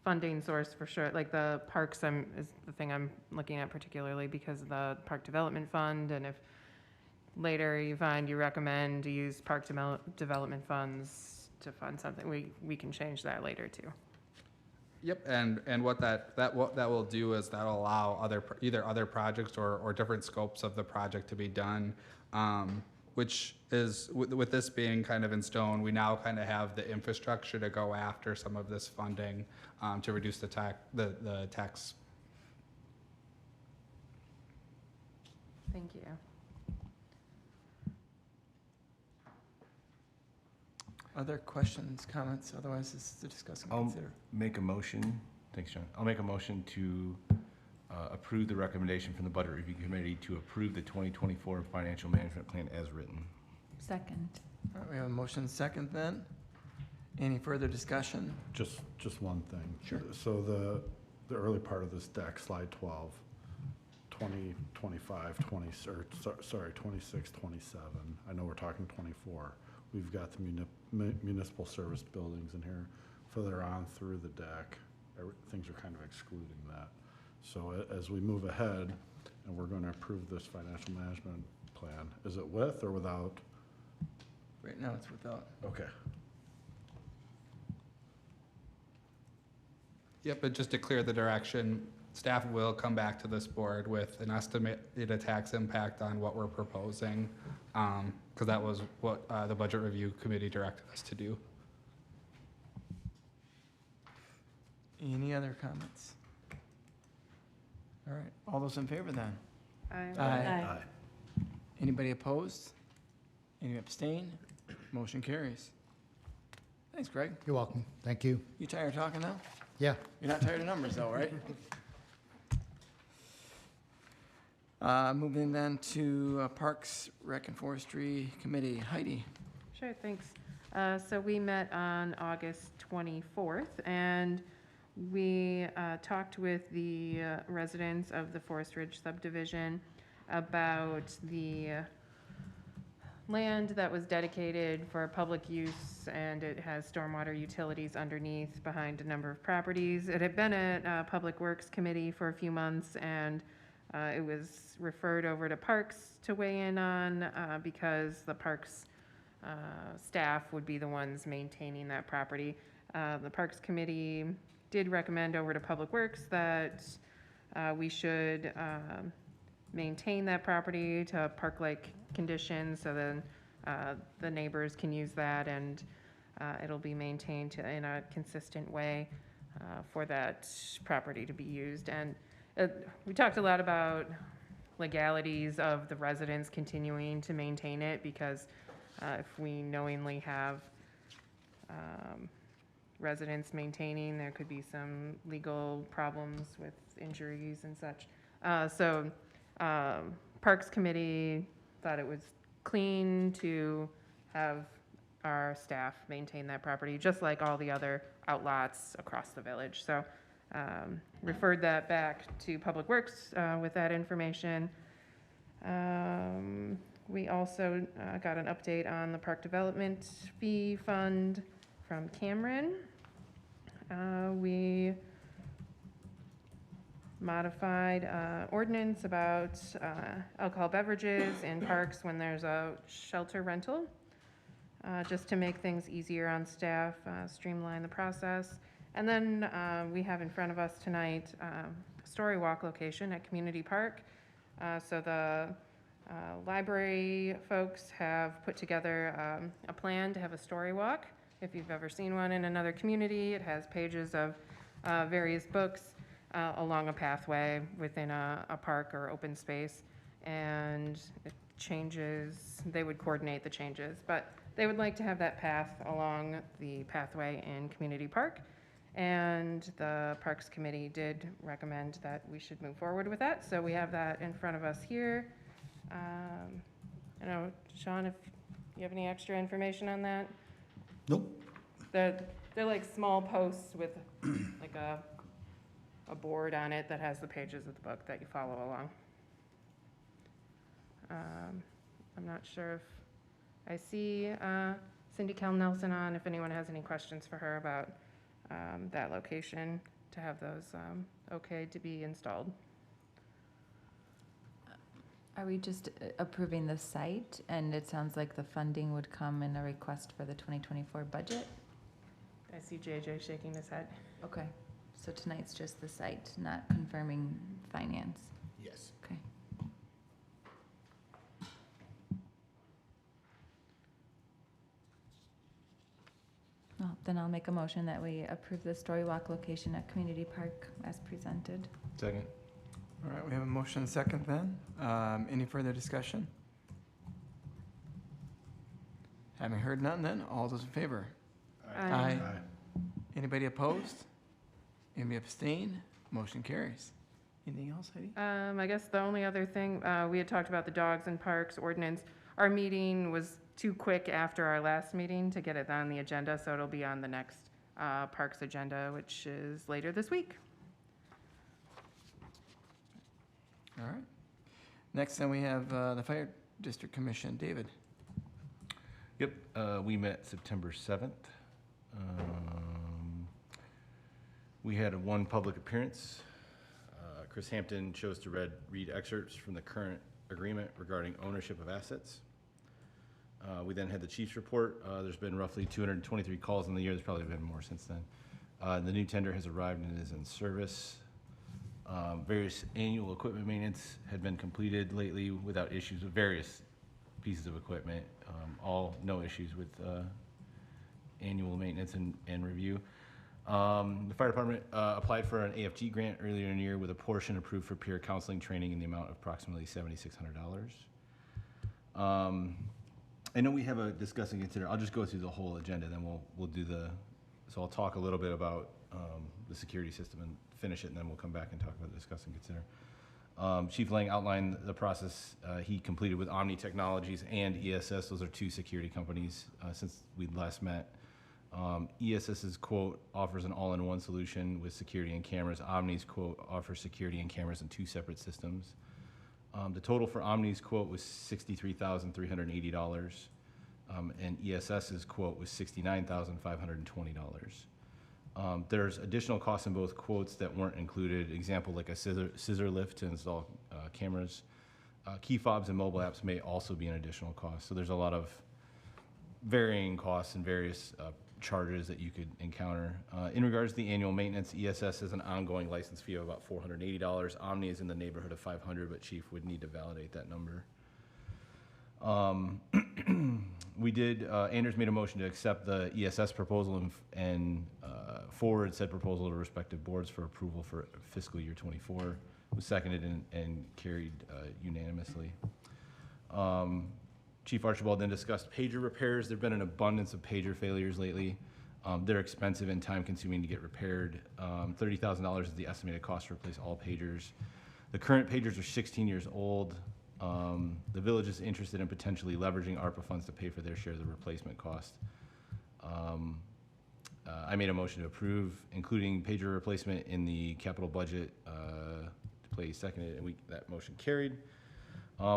funding source for sure. Like the parks is the thing I'm looking at particularly because of the park development fund. And if later you find you recommend to use park development funds to fund something, we can change that later too. Yep, and what that will do is that'll allow either other projects or different scopes of the project to be done, which is with this being kind of in stone, we now kind of have the infrastructure to go after some of this funding to reduce the tax. Thank you. Other questions, comments? Otherwise, this is to discuss and consider. Make a motion. Thanks, John. I'll make a motion to approve the recommendation from the Budget Review Committee to approve the 2024 Financial Management Plan as written. Second. All right, we have a motion second then. Any further discussion? Just one thing. Sure. So the early part of this deck, slide 12, 20, 25, 20, or sorry, 26, 27. I know we're talking 24. We've got the municipal service buildings in here. Further on through the deck, things are kind of excluding that. So as we move ahead, and we're going to approve this financial management plan, is it with or without? Right now, it's without. Okay. Yep, but just to clear the direction, staff will come back to this board with an estimated tax impact on what we're proposing, because that was what the Budget Review Committee directed us to do. Any other comments? All right, all those in favor then? Aye. Aye. Anybody opposed? Any abstain? Motion carries. Thanks, Greg. You're welcome. Thank you. You tired of talking now? Yeah. You're not tired of numbers though, right? Moving then to Parks, Rec, and Forestry Committee. Heidi. Sure, thanks. So we met on August 24th, and We talked with the residents of the Forest Ridge subdivision about the land that was dedicated for public use, and it has stormwater utilities underneath behind a number of properties. It had been at Public Works Committee for a few months, and it was referred over to Parks to weigh in on because the Parks staff would be the ones maintaining that property. The Parks Committee did recommend over to Public Works that we should maintain that property to park-like conditions, so then the neighbors can use that, and it'll be maintained in a consistent way for that property to be used. And we talked a lot about legalities of the residents continuing to maintain it, because if we knowingly have residents maintaining, there could be some legal problems with injuries and such. So Parks Committee thought it was clean to have our staff maintain that property, just like all the other outlots across the village. So referred that back to Public Works with that information. We also got an update on the Park Development Fee Fund from Cameron. We modified ordinance about alcohol beverages in parks when there's a shelter rental, just to make things easier on staff, streamline the process. And then we have in front of us tonight a story walk location at Community Park. So the library folks have put together a plan to have a story walk. If you've ever seen one in another community, it has pages of various books along a pathway within a park or open space, and it changes. They would coordinate the changes, but they would like to have that path along the pathway in Community Park, and the Parks Committee did recommend that we should move forward with that, so we have that in front of us here. I know, Sean, if you have any extra information on that? Nope. They're like small posts with like a board on it that has the pages of the book that you follow along. I'm not sure if I see Cindy Kell Nelson on, if anyone has any questions for her about that location to have those okay to be installed. Are we just approving the site, and it sounds like the funding would come in a request for the 2024 budget? I see JJ shaking his head. Okay, so tonight's just the site, not confirming finance. Yes. Okay. Well, then I'll make a motion that we approve the story walk location at Community Park as presented. Second. All right, we have a motion and a second then. Any further discussion? Having heard none then, all those in favor? Aye. Anybody opposed? Anybody abstain? Motion carries. Anything else, Heidi? I guess the only other thing, we had talked about the dogs and parks ordinance. Our meeting was too quick after our last meeting to get it on the agenda, so it'll be on the next parks agenda, which is later this week. All right. Next then we have the Fire District Commission. David? Yep, we met September 7th. We had one public appearance. Chris Hampton chose to read excerpts from the current agreement regarding ownership of assets. We then had the chief's report. There's been roughly 223 calls in the year. There's probably been more since then. The new tender has arrived and is in service. Various annual equipment maintenance had been completed lately without issues with various pieces of equipment. All no issues with annual maintenance and review. The fire department applied for an AFG grant earlier in the year with a portion approved for peer counseling training in the amount of approximately $7,600. I know we have a discuss and consider. I'll just go through the whole agenda, then we'll do so I'll talk a little bit about the security system and finish it, and then we'll come back and talk about discuss and consider. Chief Lang outlined the process he completed with Omni Technologies and ESS. Those are two security companies since we last met. ESS's quote offers an all-in-one solution with security and cameras. Omni's quote offers security and cameras in 2 separate systems. The total for Omni's quote was $63,380, and ESS's quote was $69,520. There's additional costs in both quotes that weren't included. Example, like a scissor lift to install cameras. Key fobs and mobile apps may also be an additional cost. So there's a lot of varying costs and various charges that you could encounter. In regards to the annual maintenance, ESS has an ongoing license fee of about $480. Omni is in the neighborhood of $500, but Chief would need to validate that number. Anders made a motion to accept the ESS proposal and forward said proposal to respective boards for approval for fiscal year 24. It was seconded and carried unanimously. Chief Archibald then discussed pager repairs. There've been an abundance of pager failures lately. They're expensive and time consuming to get repaired. $30,000 is the estimated cost to replace all pagers. The current pagers are 16 years old. The village is interested in potentially leveraging ARPA funds to pay for their share of the replacement cost. I made a motion to approve, including pager replacement in the capital budget. Clay seconded, and that motion carried.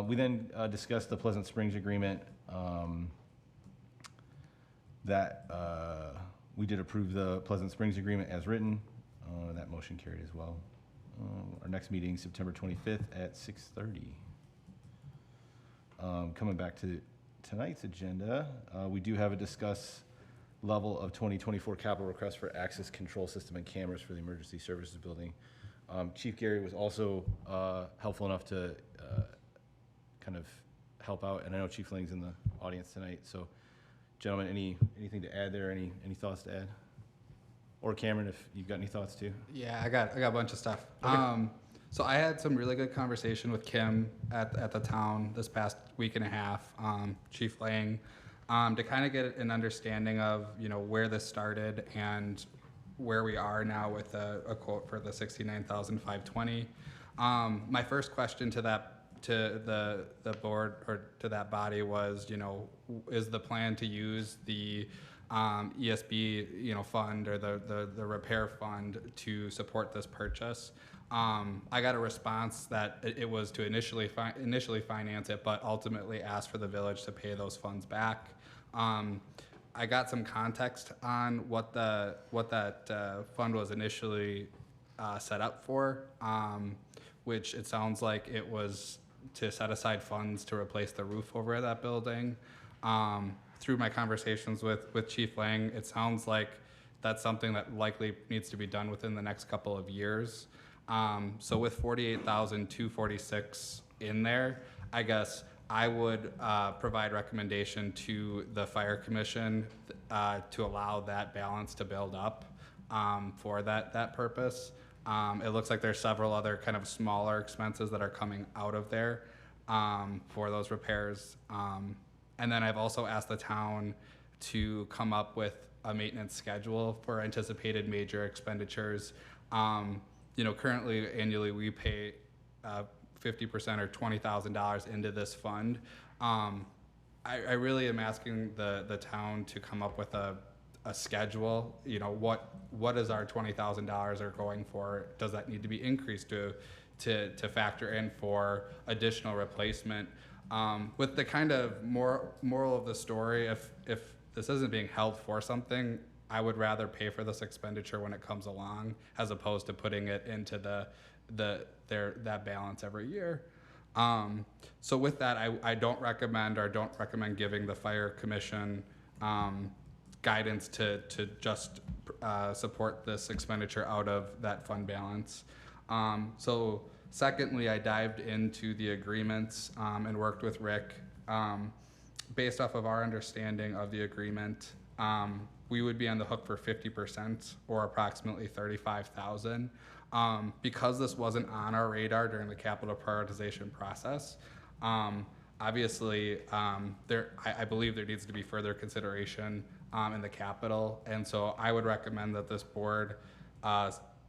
We then discussed the Pleasant Springs agreement. We did approve the Pleasant Springs agreement as written. That motion carried as well. Our next meeting, September 25th at 6:30. Coming back to tonight's agenda, we do have a discuss level of 2024 capital request for access control system and cameras for the emergency services building. Chief Gary was also helpful enough to kind of help out, and I know Chief Lang's in the audience tonight. So, gentlemen, anything to add there? Any thoughts to add? Or Cameron, if you've got any thoughts too. Yeah, I got a bunch of stuff. Okay. So I had some really good conversation with Kim at the town this past week and a half, Chief Lang, to kind of get an understanding of where this started and where we are now with a quote for the $69,520. My first question to the board or to that body was, is the plan to use the ESB fund or the repair fund to support this purchase? I got a response that it was to initially finance it, but ultimately ask for the village to pay those funds back. I got some context on what that fund was initially set up for, which it sounds like it was to set aside funds to replace the roof over that building. Through my conversations with Chief Lang, it sounds like that's something that likely needs to be done within the next couple of years. So with $48,246 in there, I guess I would provide recommendation to the Fire Commission to allow that balance to build up for that purpose. It looks like there's several other kind of smaller expenses that are coming out of there for those repairs. And then I've also asked the town to come up with a maintenance schedule for anticipated major expenditures. Currently annually we pay 50% or $20,000 into this fund. I really am asking the town to come up with a schedule. What is our $20,000 are going for? Does that need to be increased to factor in for additional replacement? With the kind of moral of the story, if this isn't being held for something, I would rather pay for this expenditure when it comes along, as opposed to putting it into that balance every year. So with that, I don't recommend giving the Fire Commission guidance to just support this expenditure out of that fund balance. So secondly, I dived into the agreements and worked with Rick. Based off of our understanding of the agreement, we would be on the hook for 50% or approximately $35,000. Because this wasn't on our radar during the capital prioritization process, obviously, I believe there needs to be further consideration in the capital, and so I would recommend that this board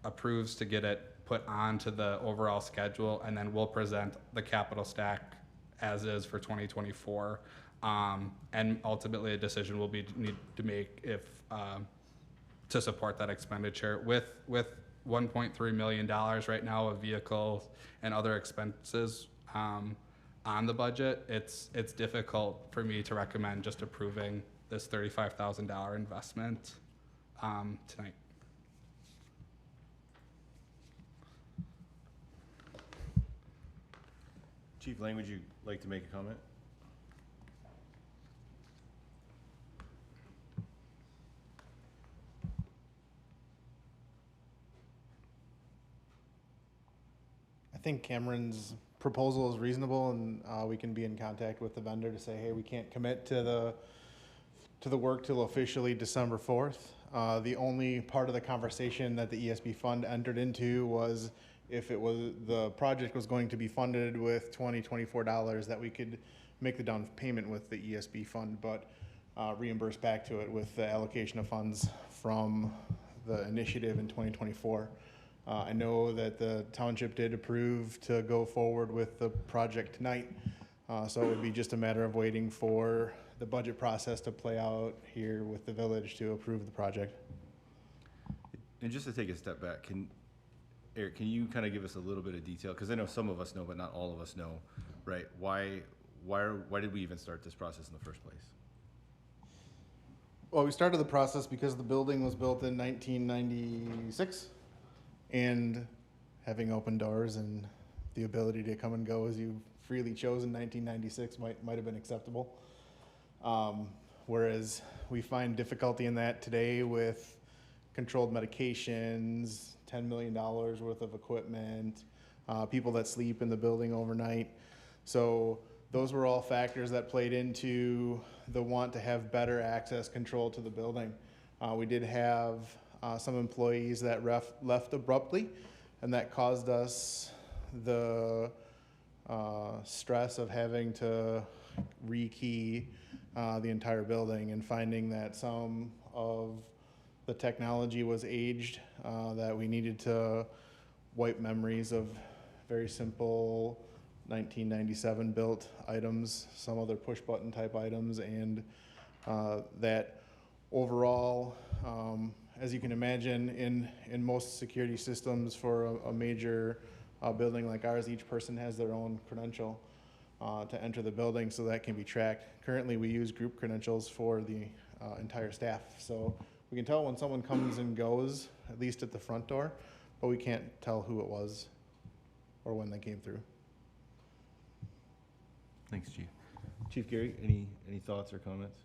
approves to get it put onto the overall schedule, and then we'll present the capital stack as is for 2024. And ultimately, a decision will be need to make if to support that expenditure. With $1.3 million right now of vehicles and other expenses on the budget, it's difficult for me to recommend just approving this $35,000 investment tonight. Chief Lang, would you like to make a comment? I think Cameron's proposal is reasonable, and we can be in contact with the vendor to say, hey, we can't commit to the work till officially December 4th. The only part of the conversation that the ESB fund entered into was if the project was going to be funded with $2024, that we could make the down payment with the ESB fund, but reimburse back to it with the allocation of funds from the initiative in 2024. I know that the township did approve to go forward with the project tonight, so it would be just a matter of waiting for the budget process to play out here with the village to approve the project. And just to take a step back, Eric, can you kind of give us a little bit of detail? Because I know some of us know, but not all of us know, right? Why did we even start this process in the first place? Well, we started the process because the building was built in 1996, and having open doors and the ability to come and go as you freely chose in 1996 might have been acceptable. Whereas we find difficulty in that today with controlled medications, $10 million worth of equipment, people that sleep in the building overnight. So those were all factors that played into the want to have better access control to the building. We did have some employees that left abruptly, and that caused us the stress of having to rekey the entire building, and finding that some of the technology was aged, that we needed to wipe memories of very simple 1997 built items, some other push button type items, and that overall, as you can imagine, in most security systems for a major building like ours, each person has their own credential to enter the building, so that can be tracked. Currently, we use group credentials for the entire staff, so we can tell when someone comes and goes, at least at the front door, but we can't tell who it was or when they came through. Thanks, Chief. Chief Gary, any thoughts or comments?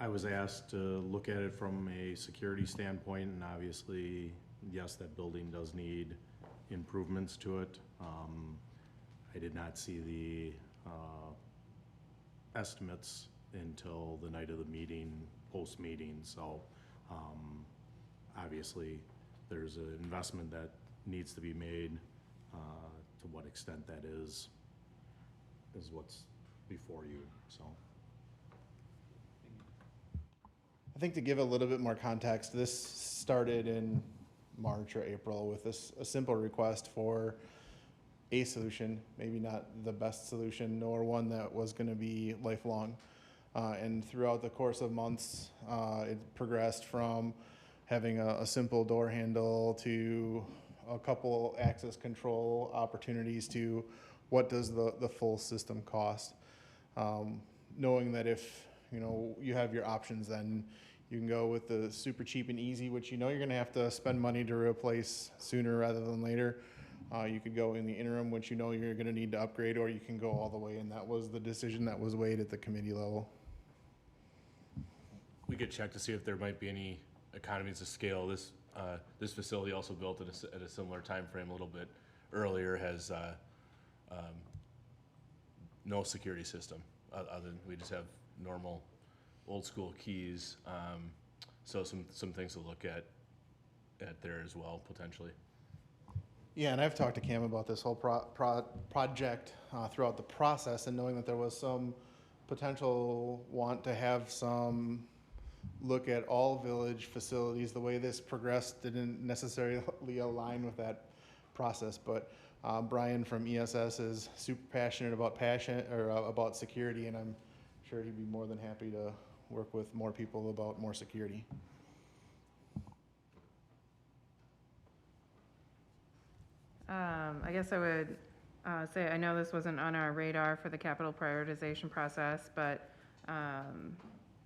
I was asked to look at it from a security standpoint, and obviously, yes, that building does need improvements to it. I did not see the estimates until the night of the meeting, post-meeting, so obviously, there's an investment that needs to be made. To what extent that is what's before you, so. I think to give a little bit more context, this started in March or April with a simple request for a solution, maybe not the best solution, nor one that was going to be lifelong. And throughout the course of months, it progressed from having a simple door handle to a couple access control opportunities to what does the full system cost. Knowing that if you have your options, then you can go with the super cheap and easy, which you're going to have to spend money to replace sooner rather than later. You could go in the interim, which you're going to need to upgrade, or you can go all the way, and that was the decision that was weighed at the committee level. We could check to see if there might be any economies of scale. This facility also built at a similar time frame, a little bit earlier, has no security system. Other than we just have normal old school keys. So some things to look at there as well, potentially. Yeah, and I've talked to Cam about this whole project throughout the process, and knowing that there was some potential want to have some look at all village facilities. The way this progressed didn't necessarily align with that process. But Brian from ESS is super passionate about security, and I'm sure he'd be more than happy to work with more people about more security. I guess I would say, I know this wasn't on our radar for the capital prioritization process, but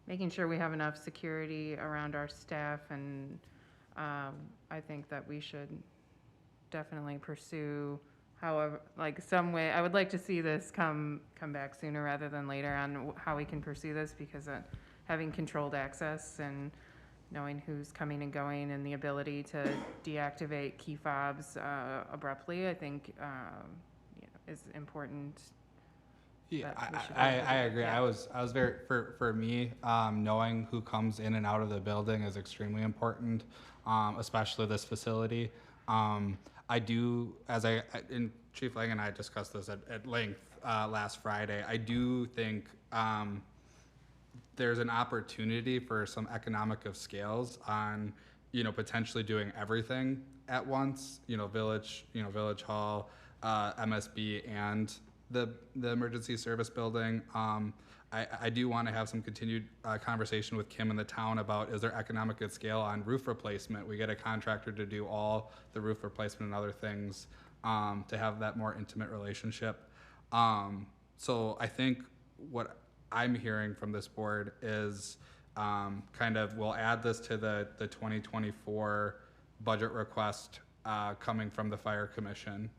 making sure we have enough security around our staff, and I think that we should definitely pursue, however, like some way, I would like to see this come back sooner rather than later on how we can pursue this, because having controlled access and knowing who's coming and going and the ability to deactivate key fobs abruptly, I think is important. Yeah, that we should I work with it. agree. Yeah. I was very, for me, knowing who comes in and out of the building is extremely important, especially this facility. I do, and Chief Lang and I discussed this at length last Friday, I do think there's an opportunity for some economic of scales on, potentially doing everything at once, Village Hall, MSB, and the emergency service building. I do want to have some continued conversation with Kim and the town about, is there economic at scale on roof replacement? We get a contractor to do all the roof replacement and other things to have that more intimate relationship. So I think what I'm hearing from this board is we'll add this to the 2024 budget request coming from the Fire Commission.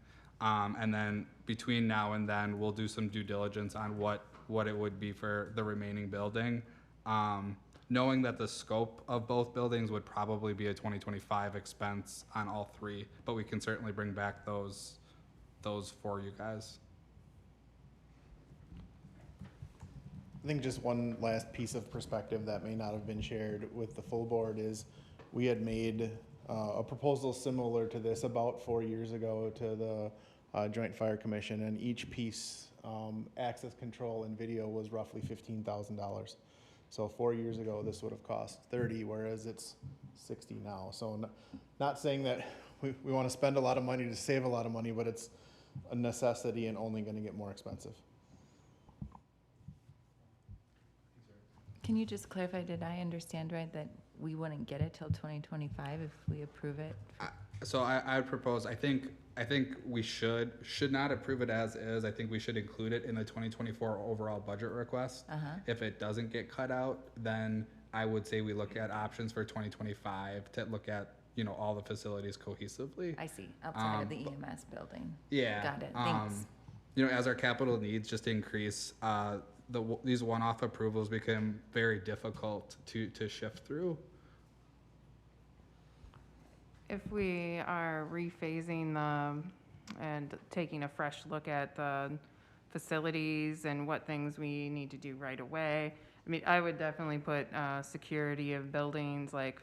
And then between now and then, we'll do some due diligence on what it would be for the remaining building. Knowing that the scope of both buildings would probably be a 2025 expense on all three, but we can certainly bring back those for you guys. I think just one last piece of perspective that may not have been shared with the full board is we had made a proposal similar to this about 4 years ago to the Joint Fire Commission, and each piece, access control and video, was roughly $15,000. So 4 years ago, this would have cost 30, whereas it's 60 now. So not saying that we want to spend a lot of money to save a lot of money, but it's a necessity and only going to get more expensive. Can you just clarify, did I understand right that we wouldn't get it till 2025 if we approve it? So I would propose, I think we should not approve it as is. I think we should include it in the 2024 overall budget request. If it doesn't get cut out, then I would say we look at options for 2025 to look at, all the facilities cohesively. I see, outside of the EMS building. Yeah. Got it, thanks. As our capital needs just increase, these one-off approvals become very difficult to shift through. If we are rephasing and taking a fresh look at the facilities and what things we need to do right away, I mean, I would definitely put security of buildings, like,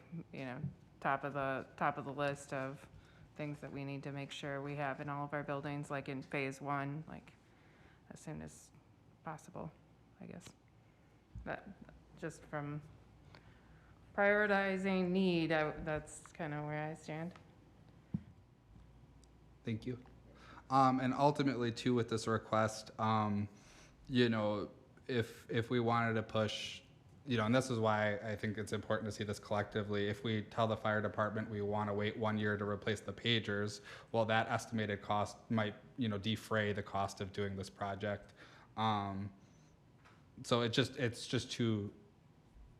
top of the list of things that we need to make sure we have in all of our buildings, like in phase one, like as soon as possible, I guess. But just from prioritizing need, that's kind of where I stand. Thank you. And ultimately, too, with this request, if we wanted to push, and this is why I think it's important to see this collectively. If we tell the fire department we want to wait 1 year to replace the pagers, well, that estimated cost might, defray the cost of doing this project. So it's just too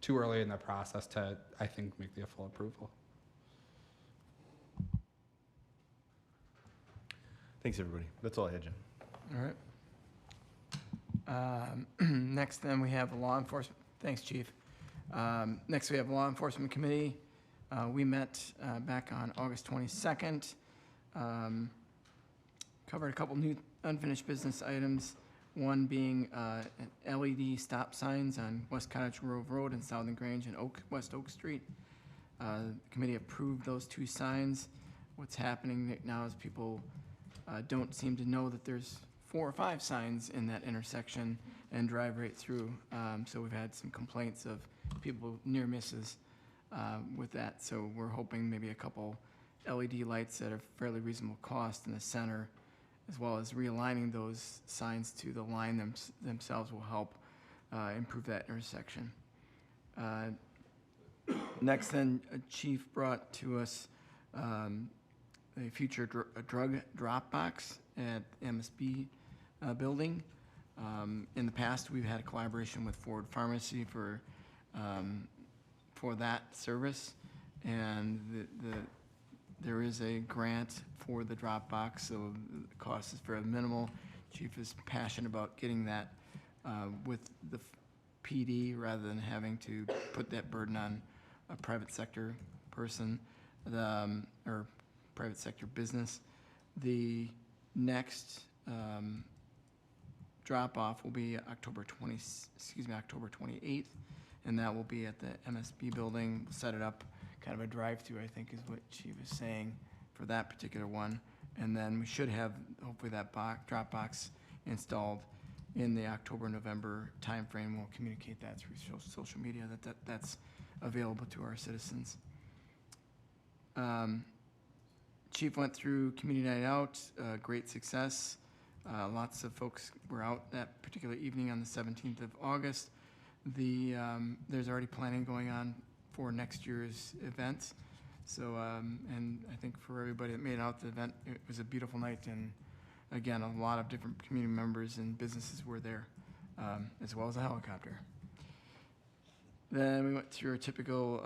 early in the process to, I think, make the full approval. Thanks, everybody. That's all I had, Jim. All right. Next, then, we have law enforcement. Thanks, Chief. Next, we have Law Enforcement Committee. We met back on August 22nd. Covered a couple new unfinished business items. One being LED stop signs on West Cottage Grove Road and Southern Grange and West Oak Street. The committee approved those two signs. What's happening now is people don't seem to know that there's 4 or 5 signs in that intersection and drive right through. So we've had some complaints of people near misses with that. So we're hoping maybe a couple LED lights at a fairly reasonable cost in the center, as well as realigning those signs to the line themselves will help improve that intersection. Next, then, Chief brought to us a future drug drop box at MSB building. In the past, we've had a collaboration with Ford Pharmacy for that service, and there is a grant for the drop box, so the cost is fairly minimal. Chief is passionate about getting that with the PD rather than having to put that burden on a private sector person or private sector business. The next drop off will be October 28th, and that will be at the MSB building. We'll set it up kind of a drive-through, I think is what Chief was saying for that particular one. And then we should have hopefully that drop box installed in the October-November timeframe. We'll communicate that through social media that's available to our citizens. Chief went through Community Night Out, great success. Lots of folks were out that particular evening on the 17th of August. There's already planning going on for next year's event. So, and I think for everybody that made it out to the event, it was a beautiful night. And again, a lot of different community members and businesses were there, as well as a helicopter. Then we went through our typical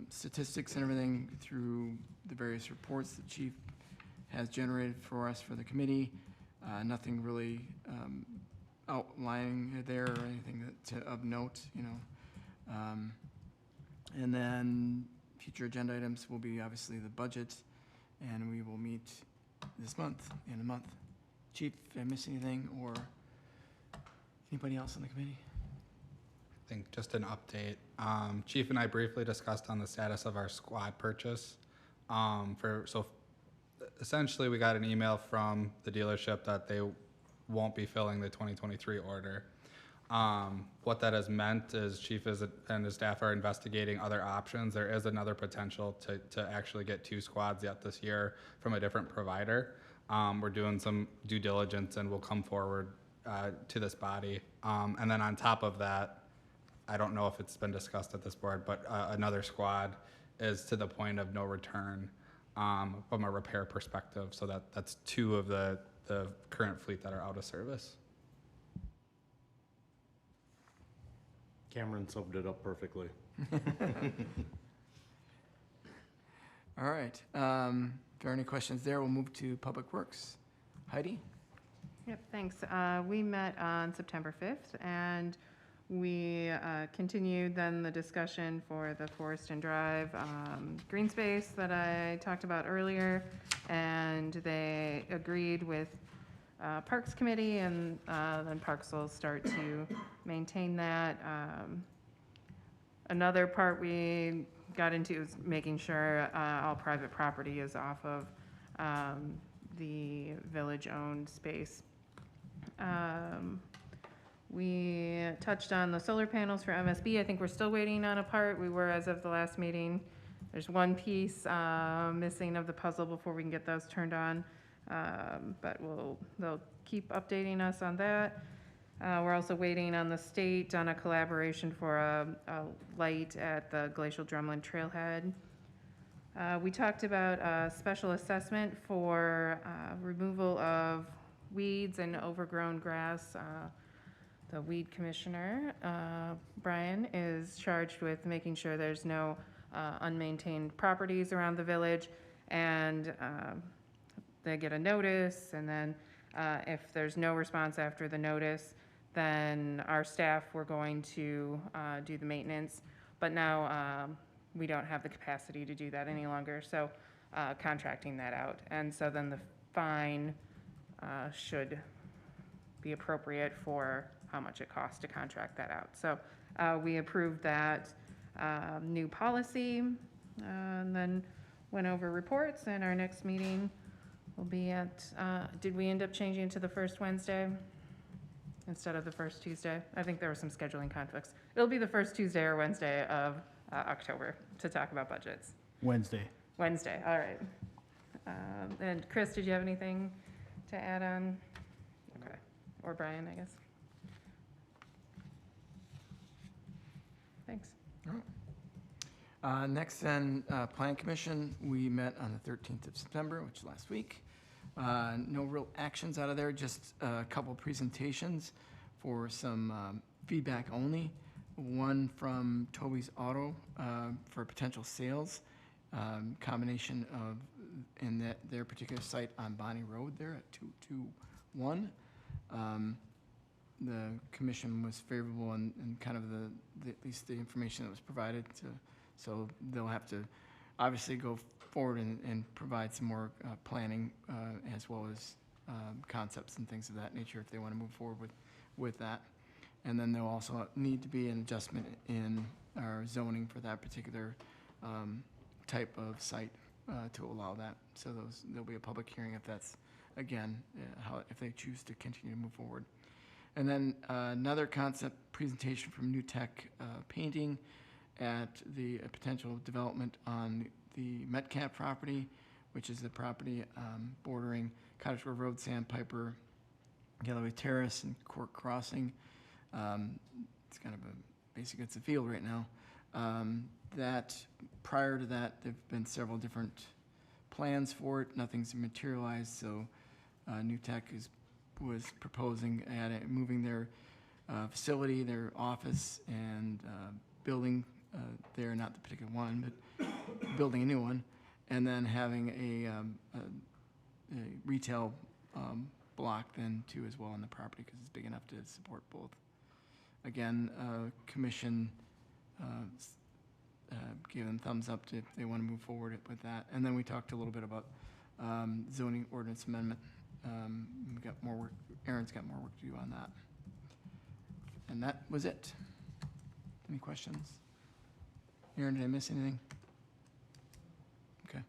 statistics and everything through the various reports that Chief has generated for us for the committee. Nothing really outlining there or anything of note, you know. And then future agenda items will be obviously the budget, and we will meet this month, in a month. Chief, did I miss anything, or anybody else on the committee? I think just an update. Chief and I briefly discussed on the status of our squad purchase. So essentially, we got an email from the dealership that they won't be filling the 2023 order. What that has meant is Chief and his staff are investigating other options. There is another potential to actually get 2 squads yet this year from a different provider. We're doing some due diligence and we'll come forward to this body. And then on top of that, I don't know if it's been discussed at this board, but another squad is to the point of no return from a repair perspective. So that's 2 of the current fleet that are out of service. Cameron summed it up perfectly. All right. If there are any questions there, we'll move to Public Works. Heidi? Yep, thanks. We met on September 5th, and we continued then the discussion for the Forest and Drive green space that I talked about earlier, and they agreed with Parks Committee, and then Parks will start to maintain that. Another part we got into is making sure all private property is off of the village-owned space. We touched on the solar panels for MSB. I think we're still waiting on a part. We were as of the last meeting. There's one piece missing of the puzzle before we can get those turned on. But they'll keep updating us on that. We're also waiting on the state on a collaboration for a light at the Glacial Drumlin Trailhead. We talked about a special assessment for removal of weeds and overgrown grass. The weed commissioner, Brian, is charged with making sure there's no unmaintained properties around the village, and they get a notice, and then if there's no response after the notice, then our staff were going to do the maintenance, but now we don't have the capacity to do that any longer, so contracting that out. And so then the fine should be appropriate for how much it costs to contract that out. So we approved that new policy, and then went over reports, and our next meeting will be at, did we end up changing it to the first Wednesday instead of the first Tuesday? I think there were some scheduling conflicts. It'll be the first Tuesday or Wednesday of October to talk about budgets. Wednesday. Wednesday, all right. And Chris, did you have anything to add on? Okay, or Brian, I guess. Thanks. Next then, Plan Commission, we met on the 13th of September, which is last week. No real actions out of there, just a couple presentations for some feedback only. One from Toby's Auto for potential sales, combination of, in their particular site on Bonnie Road there at 221. The commission was favorable in kind of at least the information that was provided to, so they'll have to obviously go forward and provide some more planning as well as concepts and things of that nature if they want to move forward with that. And then there'll also need to be an adjustment in our zoning for that particular type of site to allow that. So there'll be a public hearing if that's, again, if they choose to continue to move forward. And then another concept presentation from New Tech Painting at the potential development on the Metcalf property, which is the property bordering Cottage Grove Road, Sandpiper, Galloway Terrace, and Court Crossing. It's kind of basically it's a field right now. That prior to that, there've been several different plans for it. Nothing's materialized, so New Tech was proposing moving their facility, their office, and building there, not the particular one, but building a new one, and then having a retail block then too as well on the property because it's big enough to support both. Again, commission gave them thumbs up if they want to move forward with that. And then we talked a little bit about zoning ordinance amendment. We've got more work. Aaron's got more work to do on that. And that was it. Any questions? Aaron, did I miss anything? Okay.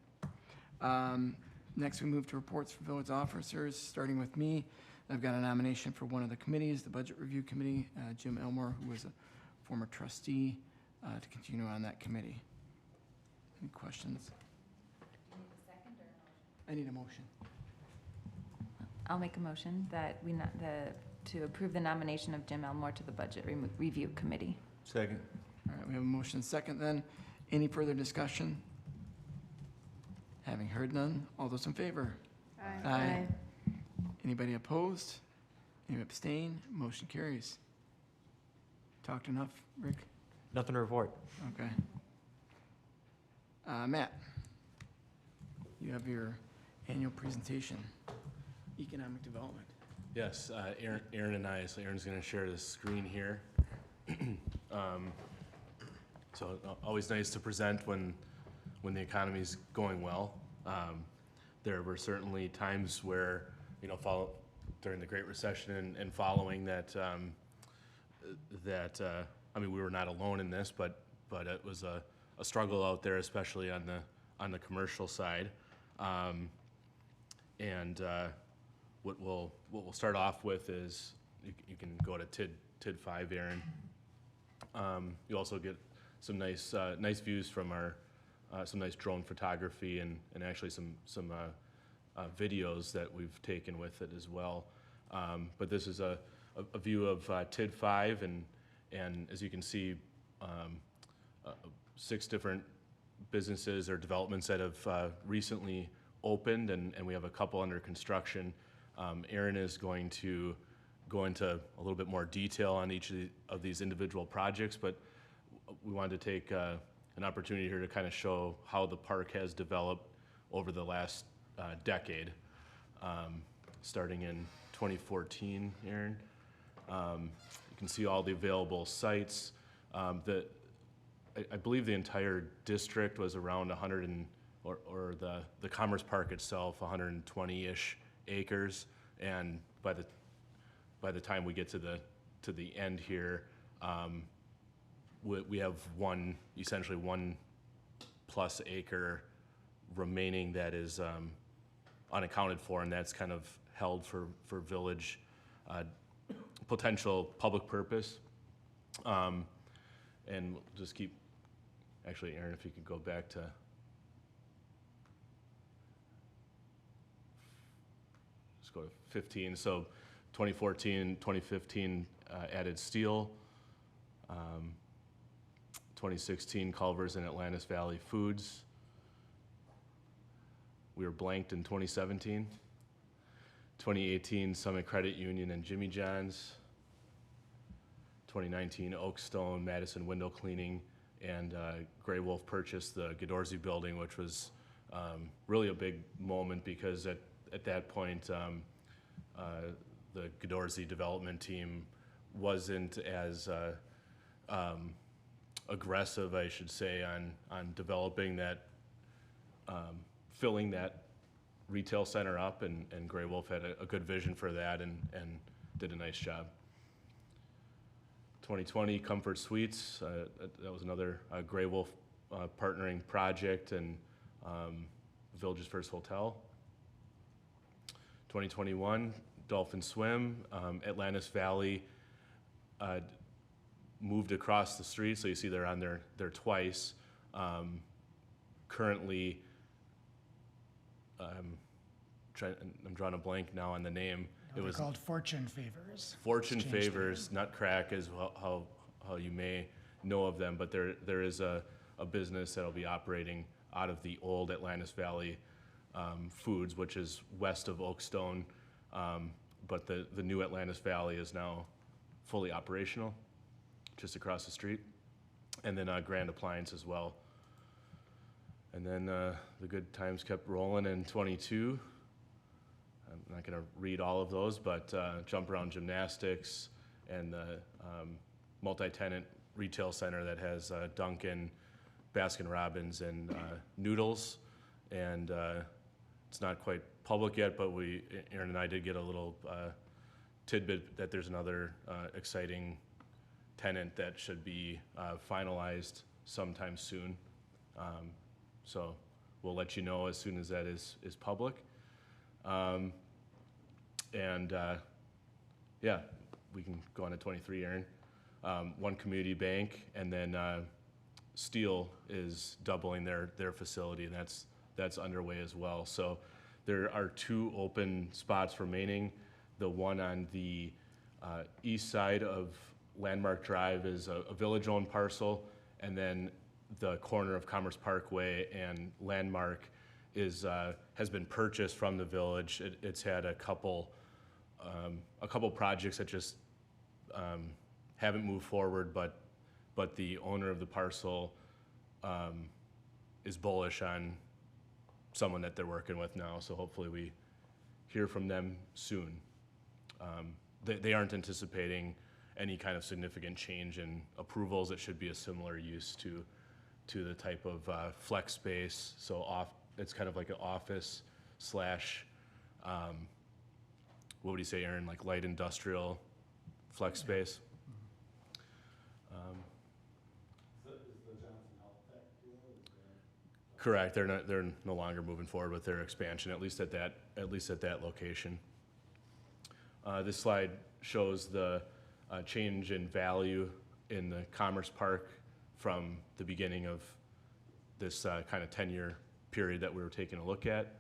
Next, we move to reports for village officers, starting with me. I've got a nomination for one of the committees, the Budget Review Committee, Jim Elmore, who was a former trustee, to continue on that committee. Any questions? Do you need a second or a motion? I need a motion. I'll make a motion that to approve the nomination of Jim Elmore to the Budget Review Committee. Second. All right, we have a motion second then. Any further discussion? Having heard none, all those in favor? Aye. Anybody opposed? Any abstain? Motion carries. Talked enough, Rick? Nothing to report. Okay. Matt, you have your annual presentation, economic development. Yes, Aaron and I, so Aaron's gonna share the screen here. So always nice to present when the economy's going well. There were certainly times where, during the Great Recession and following that, I mean, we were not alone in this, but it was a struggle out there, especially on the commercial side. What we'll start off with is you can go to TID 5, Aaron. You also get some nice views from our some nice drone photography and actually some videos that we've taken with it as well. But this is a view of TID 5, and as you can see, 6 different businesses or developments that have recently opened, and we have a couple under construction. Aaron is going to go into a little bit more detail on each of these individual projects, but we wanted to take an opportunity here to kind of show how the park has developed over the last decade, starting in 2014, Aaron. You can see all the available sites. I believe the entire district was around 100 or the Commerce Park itself, 120-ish acres, and by the time we get to the end here, we have essentially 1+ acre remaining that is unaccounted for, and that's kind of held for village potential public purpose. And we'll just keep, actually, Aaron, if you could go back to let's go to 15. So 2014, 2015 added steel. 2016 Culver's and Atlantis Valley Foods. We were blanked in 2017. 2018 Summit Credit Union and Jimmy John's. 2019 Oakstone, Madison Window Cleaning, and Gray Wolf purchased the Godorsey building, which was really a big moment because at that point the Godorsey development team wasn't as aggressive, I should say, on developing that, filling that retail center up, and Gray Wolf had a good vision for that and did a nice job. 2020 Comfort Suites, that was another Gray Wolf partnering project, and Village's first hotel. 2021 Dolphin Swim, Atlantis Valley moved across the street, so you see they're on there twice. Currently, I'm drawing a blank now on the name. It was called Fortune Favors. Fortune It's changed Favors, Nutcrack is how you may know of them, but there is a business that'll be operating out of the old Atlantis Valley Foods, which is west of Oakstone, but the new Atlantis Valley is now fully operational, just across the street, and then Grand Appliance as well. And then the good times kept rolling in 22. I'm not going to read all of those, but Jump Around Gymnastics and the multi-tenant retail center that has Dunkin', Baskin-Robbins, and Noodles. And it's not quite public yet, but Aaron and I did get a little tidbit that there's another exciting tenant that should be finalized sometime soon. So we'll let you know as soon as that is public. Yeah, we can go on to 23, Aaron. One community bank, and then Steel is doubling their facility, and that's underway as well. So there are 2 open spots remaining. The one on the east side of Landmark Drive is a village-owned parcel, and then the corner of Commerce Parkway and Landmark has been purchased from the village. It's had a couple projects that just haven't moved forward, but the owner of the parcel is bullish on someone that they're working with now. So hopefully we hear from them soon. They aren't anticipating any kind of significant change in approvals. It should be a similar use to the type of flex space. So it's kind of like an office slash, what would you say, Aaron, like light industrial flex space? Correct. They're no longer moving forward with their expansion, at least at that location. This slide shows the change in value in the Commerce Park from the beginning of this kind of 10-year period that we were taking a look at.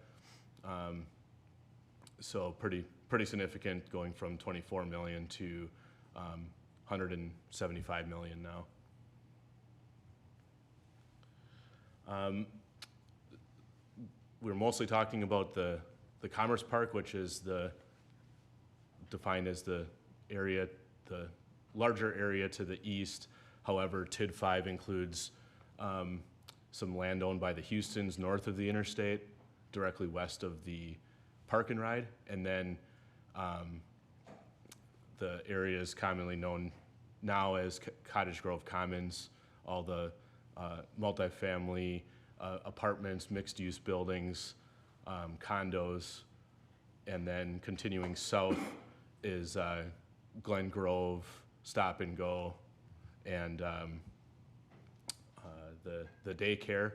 So pretty significant, going from 24 million to 175 million now. We're mostly talking about the Commerce Park, which is defined as the larger area to the east. However, TID 5 includes some land owned by the Houstons north of the interstate, directly west of the Park and Ride, and then the area is commonly known now as Cottage Grove Commons, all the multifamily apartments, mixed-use buildings, condos, and then continuing south is Glen Grove, Stop and Go, and the daycare.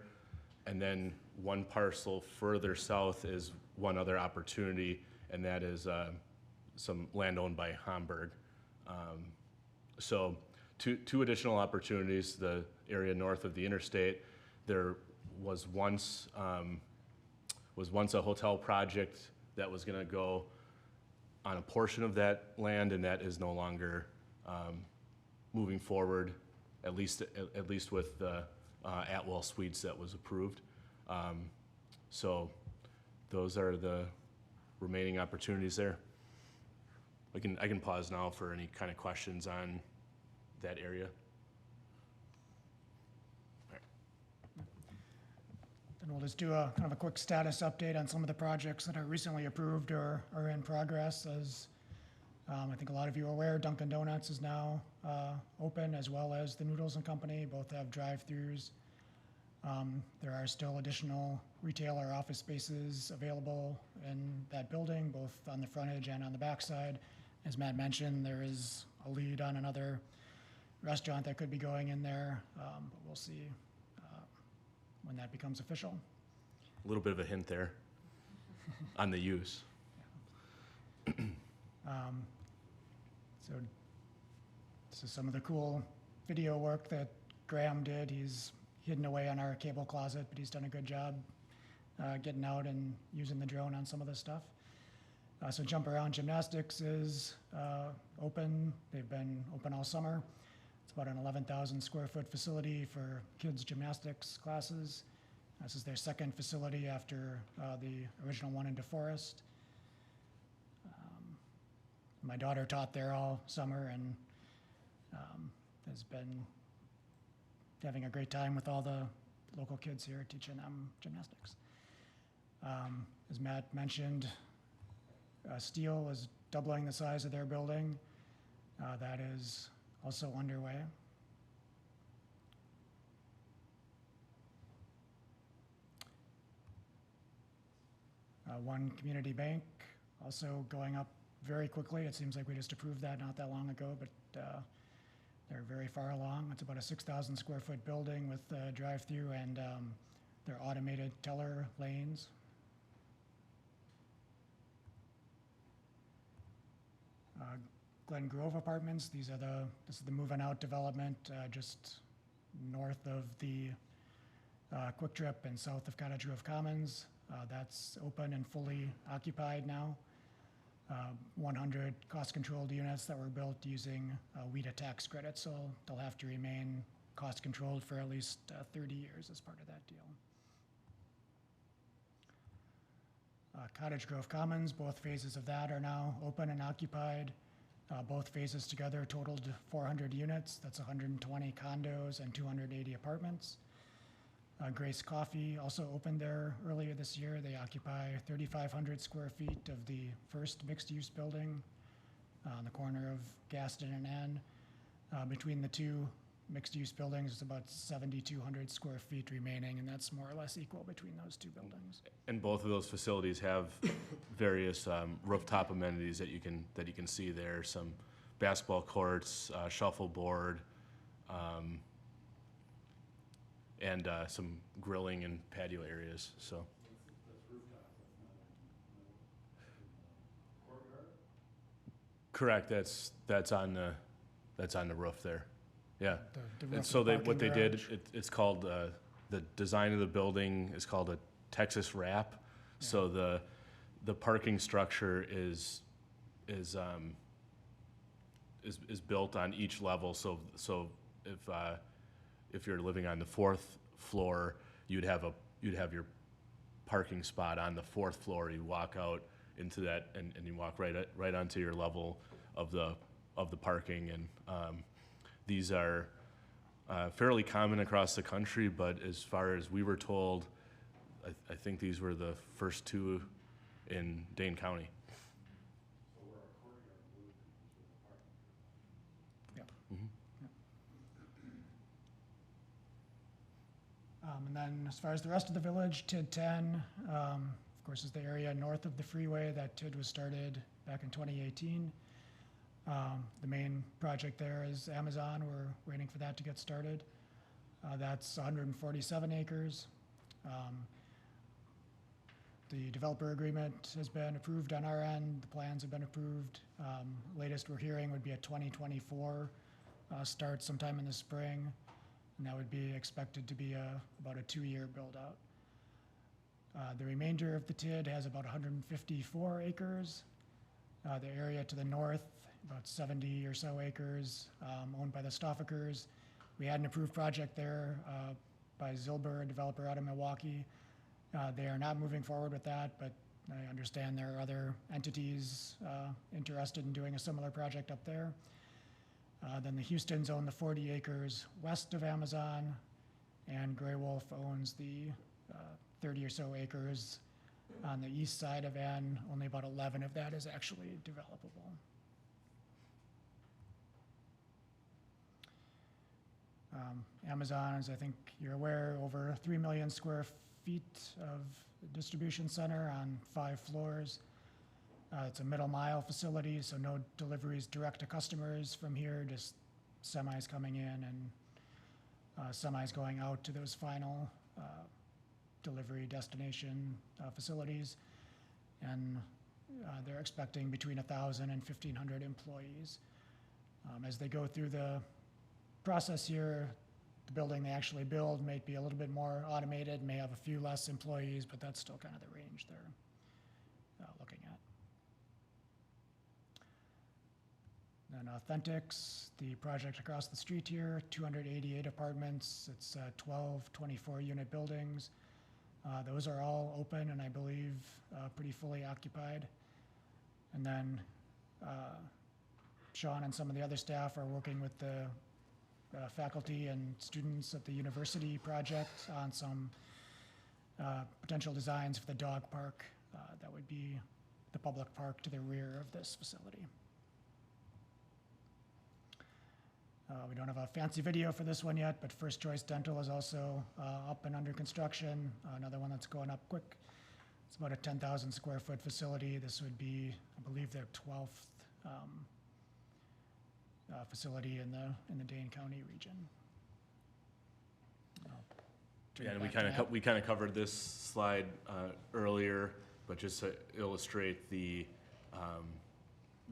And then one parcel further south is one other opportunity, and that is some land owned by Hamburg. So two additional opportunities. The area north of the interstate, there was once a hotel project that was going to go on a portion of that land, and that is no longer moving forward, at least with the Atwell Suites that was approved. So those are the remaining opportunities there. I can pause now for any kind of questions on that area. Then we'll just do a kind of a quick status update on some of the projects that are recently approved or are in progress. As I think a lot of you are aware, Dunkin' Donuts is now open, as well as the Noodles and Company. Both have drive-throughs. There are still additional retail or office spaces available in that building, both on the frontage and on the backside. As Matt mentioned, there is a lead on another restaurant that could be going in there, but we'll see when that becomes official. A little bit of a hint there on the use. So this is some of the cool video work that Graham did. He's hidden away in our cable closet, but he's done a good job getting out and using the drone on some of this stuff. So Jump Around Gymnastics is open. They've been open all summer. It's about an 11,000 square foot facility for kids' gymnastics classes. This is their second facility after the original one in DeForest. My daughter taught there all summer and has been having a great time with all the local kids here teaching them gymnastics. As Matt mentioned, Steel is doubling the size of their building. That is also underway. One Community Bank also going up very quickly. It seems like we just approved that not that long ago, but they're very far along. It's about a 6,000 square foot building with a drive-through and their automated teller lanes. Glen Grove Apartments, this is the moving out development just north of the Quick Trip and south of Cottage Grove Commons. That's open and fully occupied now. 100 cost-controlled units that were built using WIDA tax credits, so they'll have to remain cost-controlled for at least 30 years as part of that deal. Cottage Grove Commons, both phases of that are now open and occupied. Both phases together totaled 400 units. That's 120 condos and 280 apartments. Grace Coffee also opened there earlier this year. They occupy 3,500 square feet of the first mixed-use building on the corner of Gaston and N. Between the two mixed-use buildings, it's about 7,200 square feet remaining, and that's more or less equal between those two buildings. And both of those facilities have various rooftop amenities that you can see there. Some basketball courts, shuffleboard, and some grilling and patio areas. So. Correct. That's on the roof there. Yeah. The And roof so of the what they parking did, garage. it's called the design of the building is called a Texas wrap. So the parking structure is built on each level. So if you're living on the fourth floor, you'd have your parking spot on the fourth floor. You walk out into that and you walk right onto your level of the parking. And these are fairly common across the country, but as far as we were told, I think these were the first two in Dane County. Yep. Mhm. And then as far as the rest of the village, TID 10, of course, is the area north of the freeway that TID was started back in 2018. The main project there is Amazon. We're waiting for that to get started. That's 147 acres. The developer agreement has been approved on our end. The plans have been approved. Latest we're hearing would be a 2024 start sometime in the spring. And that would be expected to be about a 2-year build out. The remainder of the TID has about 154 acres. The area to the north, about 70 or so acres, owned by the Stoffikers. We had an approved project there by Zilber, a developer out of Milwaukee. They are not moving forward with that, but I understand there are other entities interested in doing a similar project up there. Then the Houstons own the 40 acres west of Amazon, and Gray Wolf owns the 30 or so acres on the east side of N. Only about 11 of that is actually developable. Amazon, as I think you're aware, over 3 million square feet of distribution center on 5 floors. It's a middle mile facility, so no deliveries direct to customers from here, just semis coming in and semis going out to those final delivery destination facilities. And they're expecting between 1,000 and 1,500 employees. As they go through the process here, the building they actually build may be a little bit more automated, may have a few less employees, but that's still kind of the range they're looking at. Then Authentics, the project across the street here, 288 apartments. It's 12 24-unit buildings. Those are all open and I believe pretty fully occupied. And then Sean and some of the other staff are working with the faculty and students at the university project on some potential designs for the dog park that would be the public park to the rear of this facility. We don't have a fancy video for this one yet, but First Choice Dental is also up and under construction. Another one that's going up quick. It's about a 10,000 square foot facility. This would be, I believe, their 12th facility in the Dane County region. Yeah, and we kind of covered this slide earlier, but just to illustrate the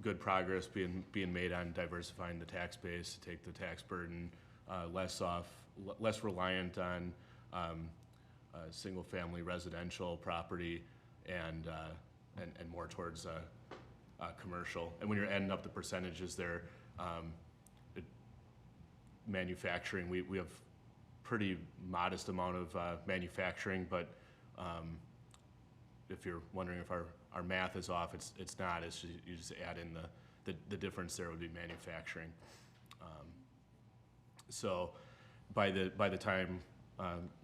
good progress being made on diversifying the tax base, to take the tax burden less reliant on single-family residential property and more towards commercial. And when you're adding up the percentages there, manufacturing, we have pretty modest amount of manufacturing, but if you're wondering if our math is off, it's not. It's just, you just add in the difference there would be manufacturing. So by the time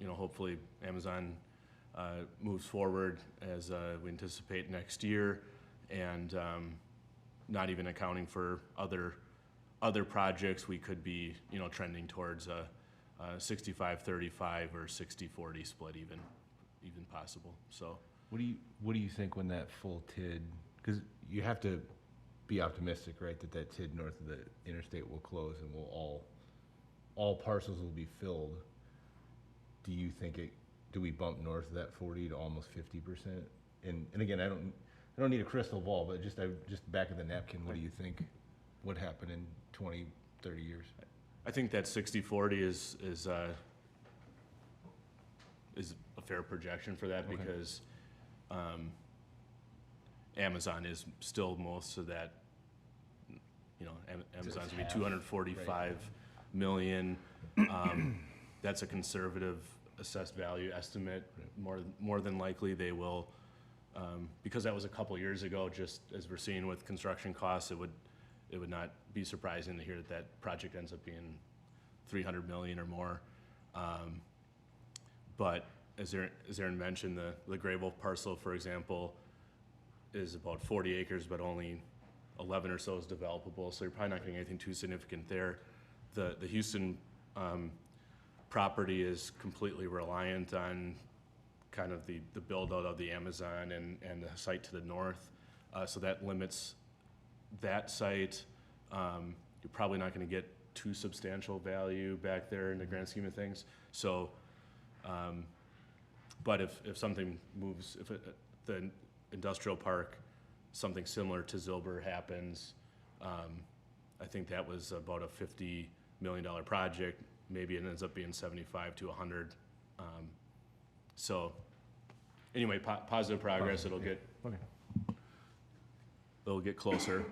hopefully Amazon moves forward as we anticipate next year, and not even accounting for other projects, we could be trending towards a 65-35 or 60-40 split even possible. So What do you think when that full TID, because you have to be optimistic, right, that TID north of the interstate will close and all parcels will be filled. Do you think do we bump north of that 40 to almost 50%? And again, I don't need a crystal ball, but just back of the napkin, what do you think would happen in 20, 30 years? I think that 60-40 is a fair projection for that, Okay. because Amazon is still most of that. Amazon's gonna be 245 million. That's a conservative assessed value estimate. More than likely they will, because that was a couple years ago. Just as we're seeing with construction costs, it would not be surprising to hear that project ends up being 300 million or more. But as Aaron mentioned, the Gray Wolf parcel, for example, is about 40 acres, but only 11 or so is developable. So you're probably not getting anything too significant there. The Houston property is completely reliant on kind of the build out of the Amazon and the site to the north. So that limits that site. You're probably not going to get too substantial value back there in the grand scheme of things. So, but if something moves, the industrial park, something similar to Zilber happens, I think that was about a $50 million project. Maybe it ends up being 75 to 100. So anyway, positive progress. It'll get it'll get closer.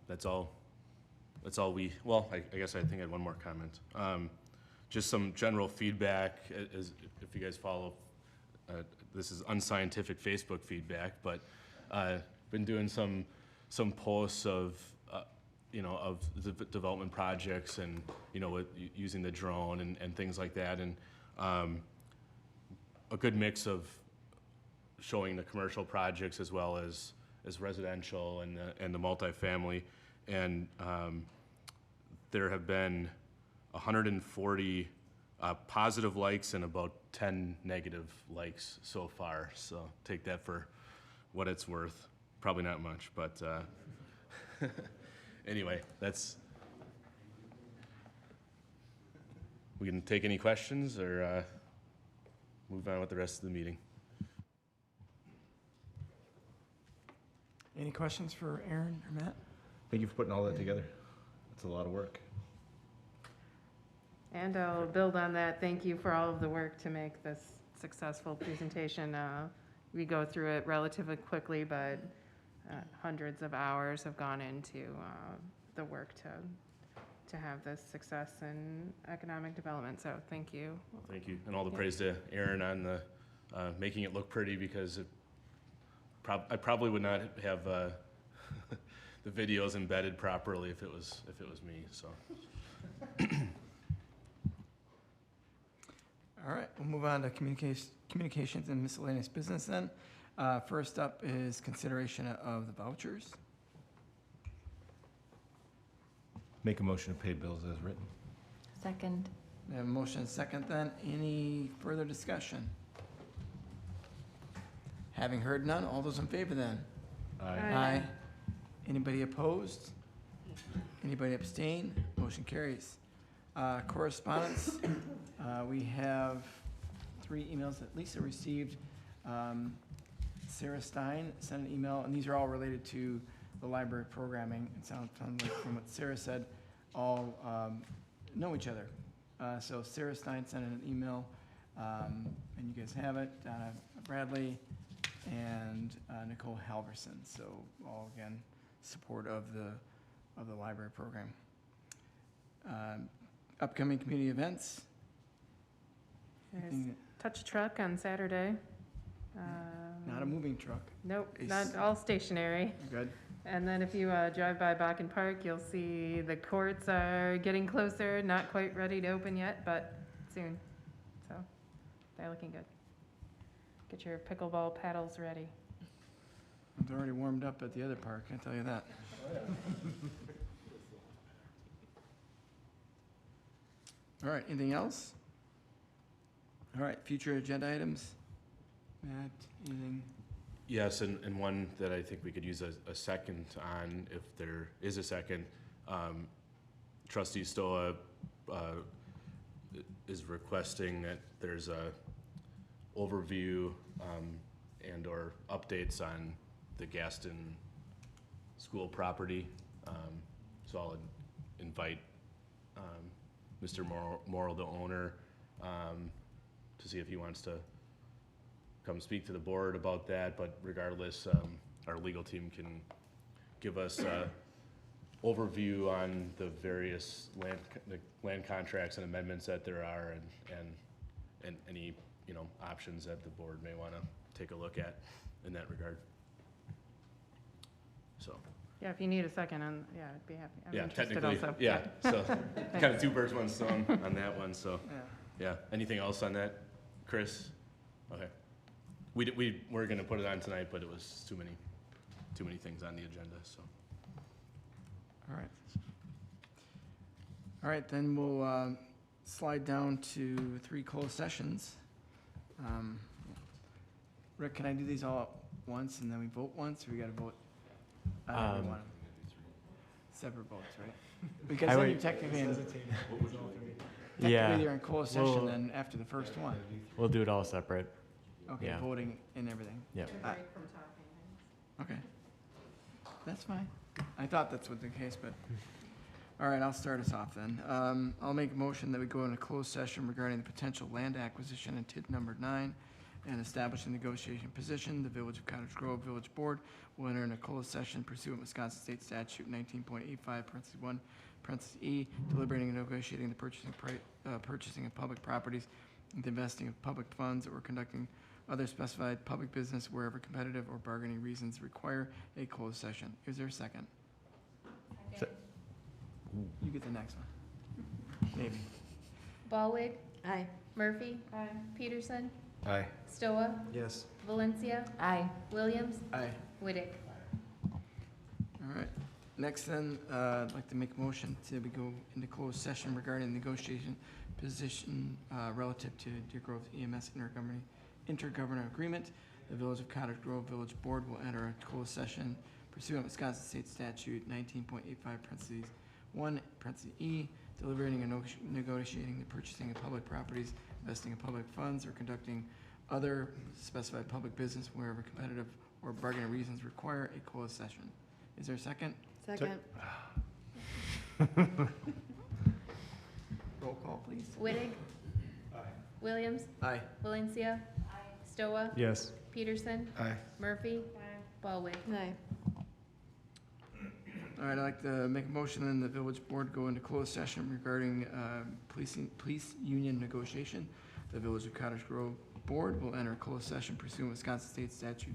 That's all. That's all we. Well, I guess I think I had one more comment. Just some general feedback. As if you guys follow, this is unscientific Facebook feedback, but been doing some posts of of the development projects and with using the drone and things like that, and a good mix of showing the commercial projects as well as residential and the multifamily, and there have been 140 positive likes and about 10 negative likes so far. So take that for what it's worth. Probably not much, but anyway, we can take any questions or move on with the rest of the meeting. Any questions for Aaron or Matt? Thank you for putting all that together. It's a lot of work. And I'll build on that. Thank you for all of the work to make this successful presentation. We go through it relatively quickly, but hundreds of hours have gone into the work to have this success in economic development. So thank you. Thank you, and all the praise to Aaron on the making it look pretty, because I probably would not have the videos embedded properly if it was me. So. All right, we'll move on to communications and miscellaneous business then. First up is consideration of the vouchers. Make a motion to pay bills as written. Second. We have a motion and second then. Any further discussion? Having heard none, all those in favor then? Aye. Anybody opposed? Anybody abstain? Motion carries. Correspondence, we have 3 emails that Lisa received. Sarah Stein sent an email, and these are all related to the library programming. It sounds like from what Sarah said, all know each other. So Sarah Stein sent in an email, and you guys have it. Donna Bradley and Nicole Halverson. So all, again, support of the library program. Upcoming community events. There's Touch Truck on Saturday. Not a moving truck. Nope, not all stationary. Good. And then if you drive by Bakken Park, you'll see the courts are getting closer, not quite ready to open yet, but soon. So they're looking good. Get your pickleball paddles ready. It's already warmed up at the other park, I tell you that. All right, anything else? All right, future agenda items. Matt, anything? Yes, and one that I think we could use a second on, if there is a second. Trustee Stoa is requesting that there's a overview and/or updates on the Gaston school property. So I'll invite Mr. Morrow, the owner, to see if he wants to come speak to the board about that. But regardless, our legal team can give us an overview on the various land contracts and amendments that there are, and any options that the board may want to take a look at in that regard. So. Yeah, if you need a second, I'd be happy. I'm Yeah, interested technically, also. yeah. So kind of 2 birds, 1 stone on that one. So yeah. Anything else on that, Chris? Okay. We were gonna put it on tonight, but it was too many things on the agenda. So. All right. All right, then we'll slide down to 3 closed sessions. Rick, can I do these all at once and then we vote once, or we gotta vote on every one? Separate votes, right? Because then you're technically you're in closed session then after the first one. We'll do it all separate. Okay, Yeah. voting and everything. Yep. Okay. That's fine. I thought that's what the case, but, all right, I'll start us off then. I'll make a motion that we go into closed session regarding the potential land acquisition in TID number 9 and establish a negotiation position. The Village of Cottage Grove Village Board will enter in a closed session pursuant to Wisconsin State Statute 19.85, parentheses 1, parentheses E, deliberating and negotiating the purchasing of public properties, the investing of public funds, or conducting other specified public business wherever competitive or bargaining reasons require a closed session. Is there a second? You get the next one. Maybe. Ballwig, Aye. Murphy. Peterson, Aye. Stoa, Yes. Valencia, Aye. Williams, Aye. Whittick. All right. Next then, I'd like to make a motion to we go into closed session regarding negotiation position relative to Deer Grove EMS intergovernmental agreement. The Village of Cottage Grove Village Board will enter a closed session pursuant to Wisconsin State Statute 19.85, parentheses 1, parentheses E, deliberating and negotiating the purchasing of public properties, investing in public funds, or conducting other specified public business wherever competitive or bargaining reasons require a closed session. Is there a second? Second. Roll call, please. Whittick. Williams, Aye. Valencia. Stoa, Yes. Peterson, Aye. Murphy. Ballwig. Aye. All right, I'd like to make a motion in the village board go into closed session regarding police union negotiation. The Village of Cottage Grove Board will enter a closed session pursuant to Wisconsin State Statute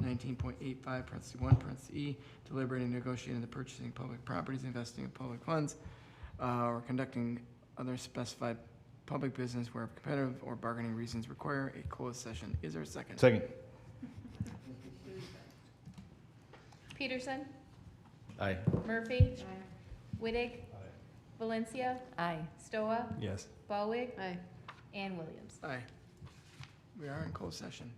19.85, parentheses 1, parentheses E, deliberating and negotiating the purchasing of public properties, investing in public funds, or conducting other specified public business where competitive or bargaining reasons require a closed session. Is there a second? Second. Peterson, Aye. Murphy. Whittick. Valencia, Aye. Stoa, Yes. Ballwig, Aye. and Williams. Aye. We are in closed session.